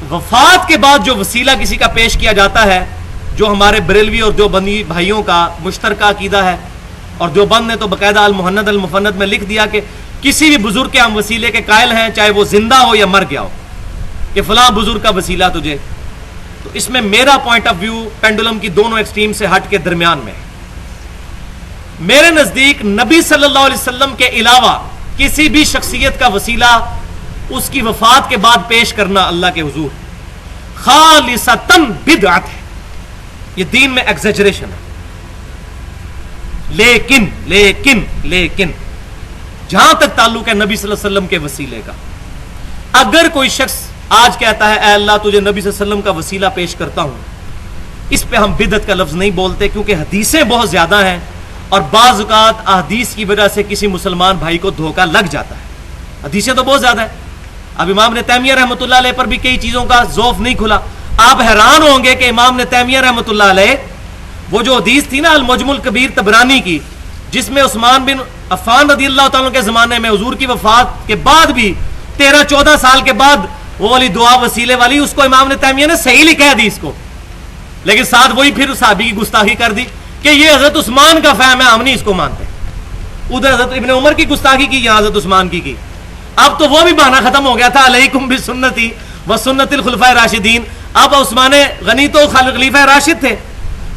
وفات کے بعد جو وسیلہ کسی کا پیش کیا جاتا ہے, جو ہمارے بریلوی اور دیوبندی بھائیوں کا مشترکہ عقیدہ ہے, اور دیوبند نے تو باقاعدہ المحند المفند میں لکھ دیا کہ کسی بھی بزرگ کے ہم وسیلے کے قائل ہیں, چاہے وہ زندہ ہو یا مر گیا ہو, کہ فلاں بزرگ کا وسیلہ تجھے. تو اس میں میرا پوائنٹ آف ویو پینڈولم کی دونوں ایکسٹریم سے ہٹ کے درمیان میں ہے. میرے نزدیک نبی صلی اللہ علیہ وسلم کے علاوہ کسی بھی شخصیت کا وسیلہ اس کی وفات کے بعد پیش کرنا اللہ کے حضور خالصتاً بدعت ہے. یہ دین میں ایگزیجریشن ہے. لیکن لیکن لیکن جہاں تک تعلق ہے نبی صلی اللہ علیہ وسلم کے وسیلے کا, اگر کوئی شخص آج کہتا ہے اے اللہ تجھے نبی صلی اللہ علیہ وسلم کا وسیلہ پیش کرتا ہوں, اس پہ ہم بدعت کا لفظ نہیں بولتے, کیونکہ حدیثیں بہت زیادہ ہیں اور بعض اوقات احادیث کی وجہ سے کسی مسلمان بھائی کو دھوکہ لگ جاتا ہے. حدیثیں تو بہت زیادہ ہیں. اب امام نے تیمیہ رحمۃ اللہ علیہ پر بھی کئی چیزوں کا ذوف نہیں کھلا. آپ حیران ہوں گے کہ امام نے تیمیہ رحمۃ اللہ علیہ وہ جو حدیث تھی نا المجم الکبیر طبرانی کی, جس میں عثمان بن عفان رضی اللہ تعالیٰ کے زمانے میں حضور کی وفات کے بعد بھی 13-14 سال کے بعد وہ والی دعا وسیلے والی, اس کو امام نے تیمیہ نے صحیح لکھا حدیث کو, لیکن ساتھ وہی پھر صحابی کی گستاخی کر دی کہ یہ حضرت عثمان کا فہم ہے, ہم نہیں اس کو مانتے. ادھر حضرت ابن عمر کی گستاخی کی, یہاں حضرت عثمان کی. اب تو وہ بھی بہانہ ختم ہو گیا تھا, علیکم بسنتی وسنت الخلفاء راشدین. اب عثمان غنی تو خلیفہ راشد تھے,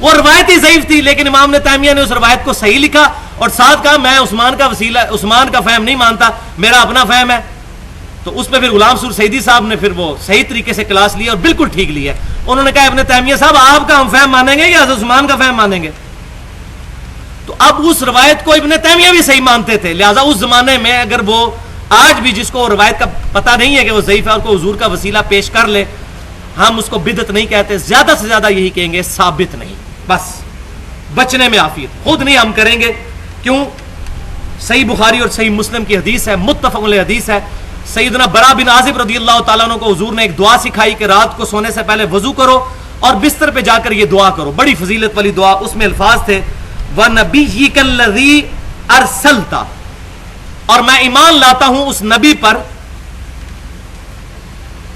وہ روایت ہی ضعیف تھی, لیکن امام نے تیمیہ نے اس روایت کو صحیح لکھا اور ساتھ کہا میں عثمان کا وسیلہ, عثمان کا فہم نہیں مانتا, میرا اپنا فہم ہے. تو اس پہ پھر غلام رسول سعیدی صاحب نے پھر وہ صحیح طریقے سے کلاس لی اور بالکل ٹھیک لی ہے. انہوں نے کہا ابن تیمیہ صاحب آپ کا ہم فہم مانیں گے یا حضرت عثمان کا فہم مانیں گے؟ تو اب اس روایت کو ابن تیمیہ بھی صحیح مانتے تھے, لہٰذا اس زمانے میں اگر وہ آج بھی جس کو روایت کا پتہ نہیں ہے کہ وہ ضعیف ہے اور کو حضور کا وسیلہ پیش کر لے, ہم اس کو بدعت نہیں کہتے, زیادہ سے زیادہ یہی کہیں گے ثابت نہیں, بس بچنے میں عافیت. خود نہیں ہم کریں گے, کیوں؟ صحیح بخاری اور صحیح مسلم کی حدیث ہے, متفق علیہ حدیث ہے. سیدنا برا بن عازب رضی اللہ تعالیٰ عنہ کو حضور نے ایک دعا سکھائی کہ رات کو سونے سے پہلے وضو کرو اور بستر پہ جا کر یہ دعا کرو, بڑی فضیلت والی دعا. اس میں الفاظ تھے وَنَبِيِّكَ الَّذِي أَرْسَلْتَ اور میں ایمان لاتا ہوں اس نبی پر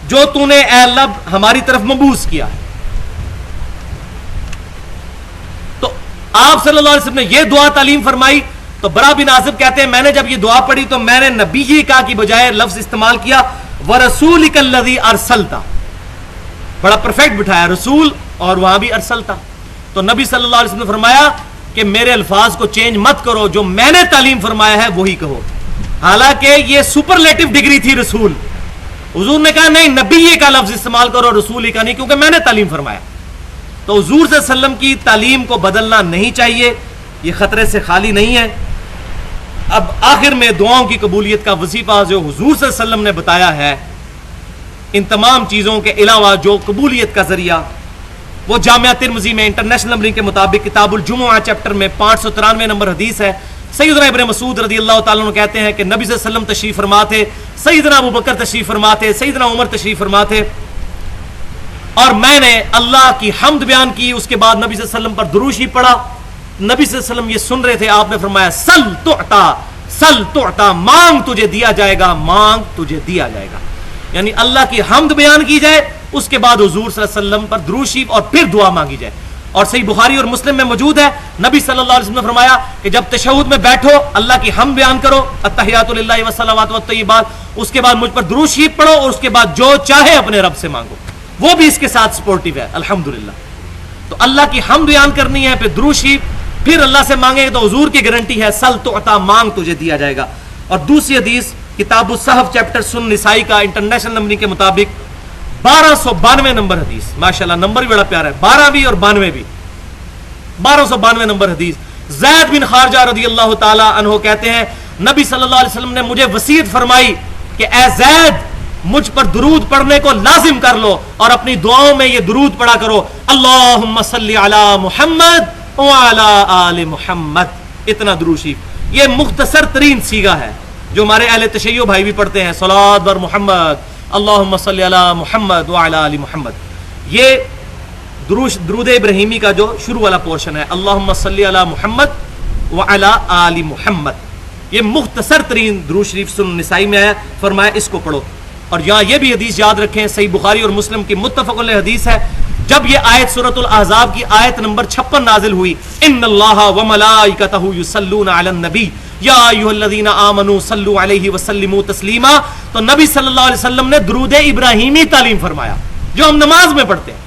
جو تو نے اے اللہ ہماری طرف مبعوث کیا ہے. تو آپ صلی اللہ علیہ وسلم نے یہ دعا تعلیم فرمائی. تو برا بن عازب کہتے ہیں میں نے جب یہ دعا پڑھی تو میں نے نبی جی کا کی بجائے لفظ استعمال کیا وَرَسُولِكَ الَّذِي أَرْسَلْتَ. بڑا پرفیکٹ بٹھایا رسول اور وہاں بھی ارسلتا. تو نبی صلی اللہ علیہ وسلم نے فرمایا کہ میرے الفاظ کو چینج مت کرو, جو میں نے تعلیم فرمایا ہے وہی کہو. حالانکہ یہ سپرلیٹو ڈگری تھی رسول. حضور نے کہا نہیں نبی کا لفظ استعمال کرو رسول کا نہیں, کیونکہ میں نے تعلیم فرمایا. تو حضور صلی اللہ علیہ وسلم کی تعلیم کو بدلنا نہیں چاہیے, یہ خطرے سے خالی نہیں ہے. اب آخر میں دعاؤں کی قبولیت کا وظیفہ جو حضور صلی اللہ علیہ وسلم نے بتایا ہے, ان تمام چیزوں کے علاوہ جو قبولیت کا ذریعہ, وہ جامعہ ترمذی میں انٹرنیشنل نمبرنگ کے مطابق کتاب الجمعہ چیپٹر میں 593 نمبر حدیث ہے. سیدنا ابن مسعود رضی اللہ تعالیٰ عنہ کہتے ہیں کہ نبی صلی اللہ علیہ وسلم تشریف فرما تھے, سیدنا ابو بکر تشریف فرما تھے, سیدنا عمر تشریف فرما تھے, اور میں نے اللہ کی حمد بیان کی. اس کے بعد نبی صلی اللہ علیہ وسلم پر درود شریف پڑھا. نبی صلی اللہ علیہ وسلم یہ سن رہے تھے, آپ نے فرمایا سل تعطا, سل تعطا, مانگ تجھے دیا جائے گا, مانگ تجھے دیا جائے گا. یعنی اللہ کی حمد بیان کی جائے, اس کے بعد حضور صلی اللہ علیہ وسلم پر درود شریف اور پھر دعا مانگی جائے. اور صحیح بخاری اور مسلم میں موجود ہے, نبی صلی اللہ علیہ وسلم نے فرمایا کہ جب تشہد میں بیٹھو اللہ کی حمد بیان کرو, التحیات للہ والصلوات والطیبات, اس کے بعد مجھ پر درود شریف پڑھو, اور اس کے بعد جو چاہے اپنے رب سے مانگو. وہ بھی اس کے ساتھ سپورٹیو ہے الحمدللہ. تو اللہ کی حمد بیان کرنی ہے, پھر درود شریف, پھر اللہ سے مانگیں گے تو حضور کی گارنٹی ہے سل تعطا, مانگ تجھے دیا جائے گا. اور دوسری حدیث کتاب الصحف چیپٹر سن نسائی کا انٹرنیشنل نمبرنگ کے مطابق 1292 نمبر حدیث, ماشاءاللہ نمبر بھی بڑا پیارا ہے, 12 بھی اور 92 بھی, 1292 نمبر حدیث. زید بن خارجہ رضی اللہ تعالی عنہ کہتے ہیں نبی صلی اللہ علیہ وسلم نے مجھے وصیت فرمائی کہ اے زید مجھ پر درود پڑھنے کو لازم کر لو, اور اپنی دعاؤں میں یہ درود پڑھا کرو, اللہم صلی علی محمد وعلی آل محمد. اتنا درود شریف, یہ مختصر ترین صیغہ ہے جو ہمارے اہل تشیع بھائی بھی پڑھتے ہیں, صلوات بر محمد, اللہم صلی علی محمد وعلی آل محمد. یہ درود ابراہیمی کا جو شروع والا پورشن ہے, اللہم صلی علی محمد وعلی آل محمد, یہ مختصر ترین درود شریف سنن نسائی میں ہے. فرمایا اس کو پڑھو. اور یہاں یہ بھی حدیث یاد رکھیں, صحیح بخاری اور مسلم کی متفق علیہ حدیث ہے, جب یہ آیت سورۃ الاحزاب کی آیت نمبر 56 نازل ہوئی, ان اللہ وملائکتہ یصلون علی النبی یا ایھا الذین آمنوا صلوا علیہ وسلموا تسلیما, تو نبی صلی اللہ علیہ وسلم نے درود ابراہیمی تعلیم فرمایا جو ہم نماز میں پڑھتے ہیں,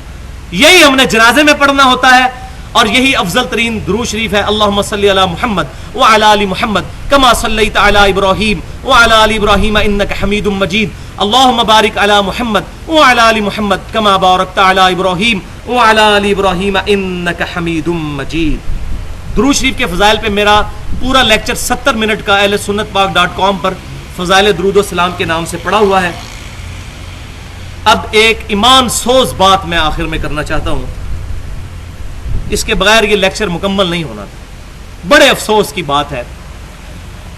یہی ہم نے جنازے میں پڑھنا ہوتا ہے, اور یہی افضل ترین درود شریف ہے. اللہم صلی علی محمد وعلی آل محمد کما صلیت علی ابراہیم وعلی آل ابراہیم انک حمید مجید, اللہم بارک علی محمد وعلی آل محمد کما بارکت علی ابراہیم وعلی آل ابراہیم انک حمید مجید. درود شریف کے فضائل پہ میرا پورا لیکچر 70 منٹ کا اہل سنت پاک .com پر فضائل درود و سلام کے نام سے پڑا ہوا ہے. اب ایک ایمان سوز بات میں آخر میں کرنا چاہتا ہوں, اس کے بغیر یہ لیکچر مکمل نہیں ہونا تھا. بڑے افسوس کی بات ہے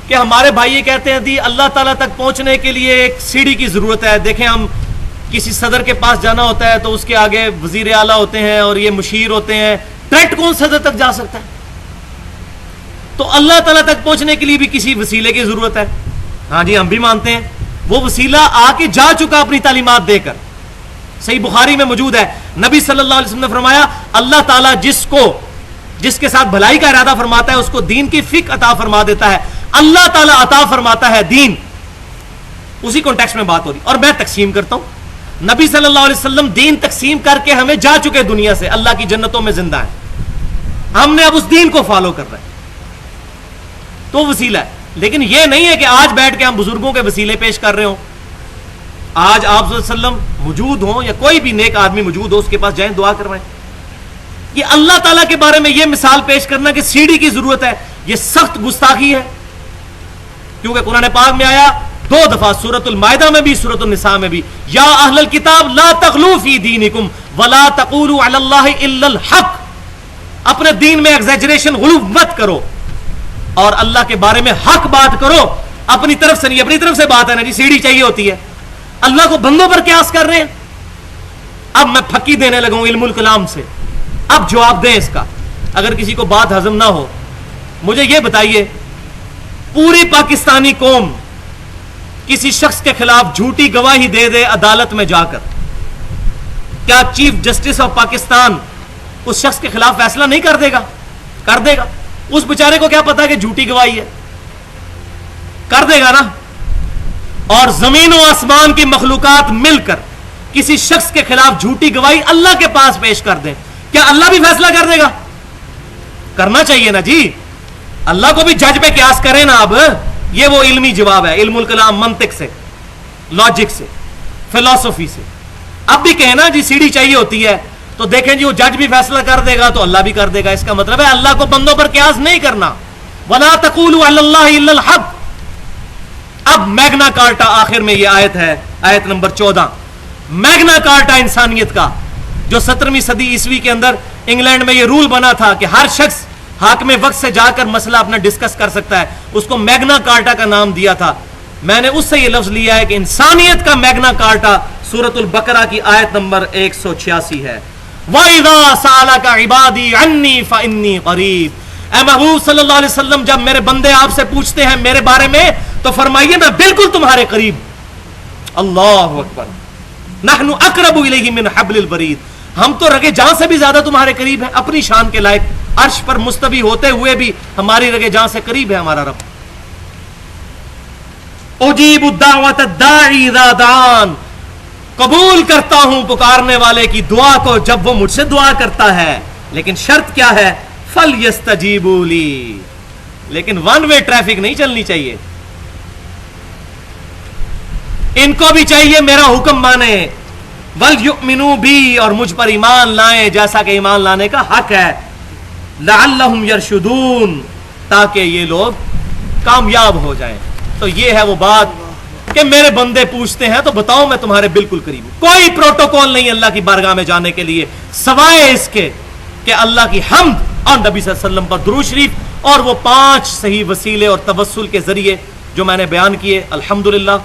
کہ ہمارے بھائی یہ کہتے ہیں دی اللہ تعالیٰ تک پہنچنے کے لیے ایک سیڑھی کی ضرورت ہے. دیکھیں ہم کسی صدر کے پاس جانا ہوتا ہے تو اس کے آگے وزیر اعلیٰ ہوتے ہیں اور یہ مشیر ہوتے ہیں, ڈائریکٹ کون صدر تک جا سکتا ہے؟ تو اللہ تعالیٰ تک پہنچنے کے لیے بھی کسی وسیلے کی ضرورت ہے. ہاں جی ہم بھی مانتے ہیں, وہ وسیلہ آ کے جا چکا اپنی تعلیمات دے کر. صحیح بخاری میں موجود ہے, نبی صلی اللہ علیہ وسلم نے فرمایا اللہ تعالیٰ جس کے ساتھ بھلائی کا ارادہ فرماتا ہے اس کو دین کی فقہ عطا فرما دیتا ہے. اللہ تعالیٰ عطا فرماتا ہے دین, اسی کانٹیکسٹ میں بات ہو رہی. اور میں تقسیم کرتا ہوں, نبی صلی اللہ علیہ وسلم دین تقسیم کر کے ہمیں جا چکے دنیا سے, اللہ کی جنتوں میں زندہ ہیں, ہم نے اب اس دین کو فالو کر رہے ہیں, تو وسیلہ ہے. لیکن یہ نہیں ہے کہ آج بیٹھ کے ہم بزرگوں کے وسیلے پیش کر رہے ہوں. آج آپ صلی اللہ علیہ وسلم موجود ہوں یا کوئی بھی نیک آدمی موجود ہو, اس کے پاس جائیں دعا کروائیں. یہ اللہ تعالیٰ کے بارے میں یہ مثال پیش کرنا کہ سیڑھی کی ضرورت ہے, یہ سخت گستاخی ہے. کیونکہ قرآن پاک میں آیا 2 دفعہ, سورۃ المائدہ میں بھی سورۃ النساء میں بھی, یا اہل الکتاب لا تغلوا فی دینکم ولا تقولوا علی اللہ الا الحق. اپنے دین میں ایگزیجریشن غلو مت کرو, اور اللہ کے بارے میں حق بات کرو, اپنی طرف سے نہیں. اپنی طرف سے بات ہے نا جی, سیڑھی چاہیے ہوتی ہے. اللہ کو بندوں پر قیاس کر رہے ہیں. اب میں پھکی دینے لگا ہوں علم الکلام سے, اب جواب دیں اس کا. اگر کسی کو بات ہضم نہ ہو, مجھے یہ بتائیے پوری پاکستانی قوم کسی شخص کے خلاف جھوٹی گواہی دے دے عدالت میں جا کر، کیا چیف جسٹس آف پاکستان اس شخص کے خلاف فیصلہ نہیں کر دے گا؟ کر دے گا۔ اس بیچارے کو کیا پتا کہ جھوٹی گواہی ہے؟ کر دے گا نا۔ اور زمین و آسمان کی مخلوقات مل کر کسی شخص کے خلاف جھوٹی گواہی اللہ کے پاس پیش کر دیں، کیا اللہ بھی فیصلہ کر دے گا؟ کرنا چاہیے نا جی، اللہ کو بھی جج پہ قیاس کریں نا۔ اب یہ وہ علمی جواب ہے، علم الکلام، منطق سے، لاجک سے، فلسفی سے۔ اب بھی کہیں نا جی سیڑھی چاہیے ہوتی ہے تو دیکھیں جی وہ جج بھی فیصلہ کر دے گا تو اللہ بھی کر دے گا، اس کا مطلب ہے اللہ کو بندوں پر قیاس نہیں کرنا۔ وَلَا تَقُولُوا عَلَى اللَّهِ إِلَّا الْحَقَّ۔ اب میگنا کارٹا آخر میں یہ آیت ہے، آیت نمبر 14، میگنا کارٹا انسانیت کا، جو 17ویں صدی عیسوی کے اندر انگلینڈ میں یہ رول بنا تھا کہ ہر شخص حاکم وقت سے جا کر مسئلہ اپنا ڈسکس کر سکتا ہے، اس کو میگنا کارٹا کا نام دیا تھا۔ میں نے اس سے یہ لفظ لیا ہے کہ انسانیت کا میگنا کارٹا سورۃ البقرہ کی آیت نمبر 186 ہے۔ وَإِذَا سَأَلَكَ عِبَادِي عَنِّي فَإِنِّي قَرِيبٌ۔ اے محبوب صلی اللہ علیہ وسلم، جب میرے بندے آپ سے پوچھتے ہیں میرے بارے میں تو فرمائیے میں بالکل تمہارے قریب۔ اللہ اکبر۔ نحن اقرب الیہ من حبل الورید۔ ہم تو رگے جان سے بھی زیادہ تمہارے قریب ہیں، اپنی شان کے لائق، عرش پر مستوی ہوتے ہوئے بھی ہماری رگے جان سے قریب ہے ہمارا رب۔ اجیب الدعوۃ الداعی اذا دعان۔ قبول کرتا ہوں پکارنے والے کی دعا کو جب وہ مجھ سے دعا کرتا ہے، لیکن شرط کیا ہے؟ فَلْيَسْتَجِيبُوا لِي۔ لیکن ون وے ٹریفک نہیں چلنی چاہیے، ان کو بھی چاہیے میرا حکم مانے۔ وَلْيُؤْمِنُوا بِي، اور مجھ پر ایمان لائیں جیسا کہ ایمان لانے کا حق ہے۔ لَعَلَّهُمْ يَرْشُدُونَ، تاکہ یہ لوگ کامیاب ہو جائیں۔ تو یہ ہے وہ بات کہ میرے بندے پوچھتے ہیں تو بتاؤ میں تمہارے بالکل قریب ہوں۔ کوئی پروٹوکول نہیں اللہ کی بارگاہ میں جانے کے لیے سوائے اس کے کہ اللہ کی حمد اور نبی صلی اللہ علیہ وسلم پر درود شریف اور وہ 5 صحیح وسیلے اور توسل کے ذریعے جو میں نے بیان کیے۔ الحمدللہ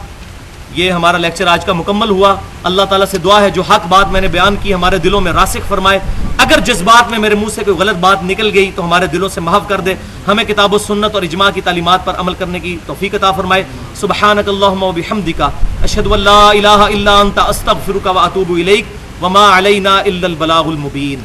یہ ہمارا لیکچر آج کا مکمل ہوا۔ اللہ تعالیٰ سے دعا ہے جو حق بات میں نے بیان کی ہمارے دلوں میں راسخ فرمائے، اگر جس بات میں میرے منہ سے کوئی غلط بات نکل گئی تو ہمارے دلوں سے محو کر دے، ہمیں کتاب و سنت اور اجماع کی تعلیمات پر عمل کرنے کی توفیق عطا فرمائے۔ سبحانک اللہم و بحمدک، اشہد ان لا الہ الا انت، استغفرک و اتوب الیک، وما علینا الا البلاغ المبین۔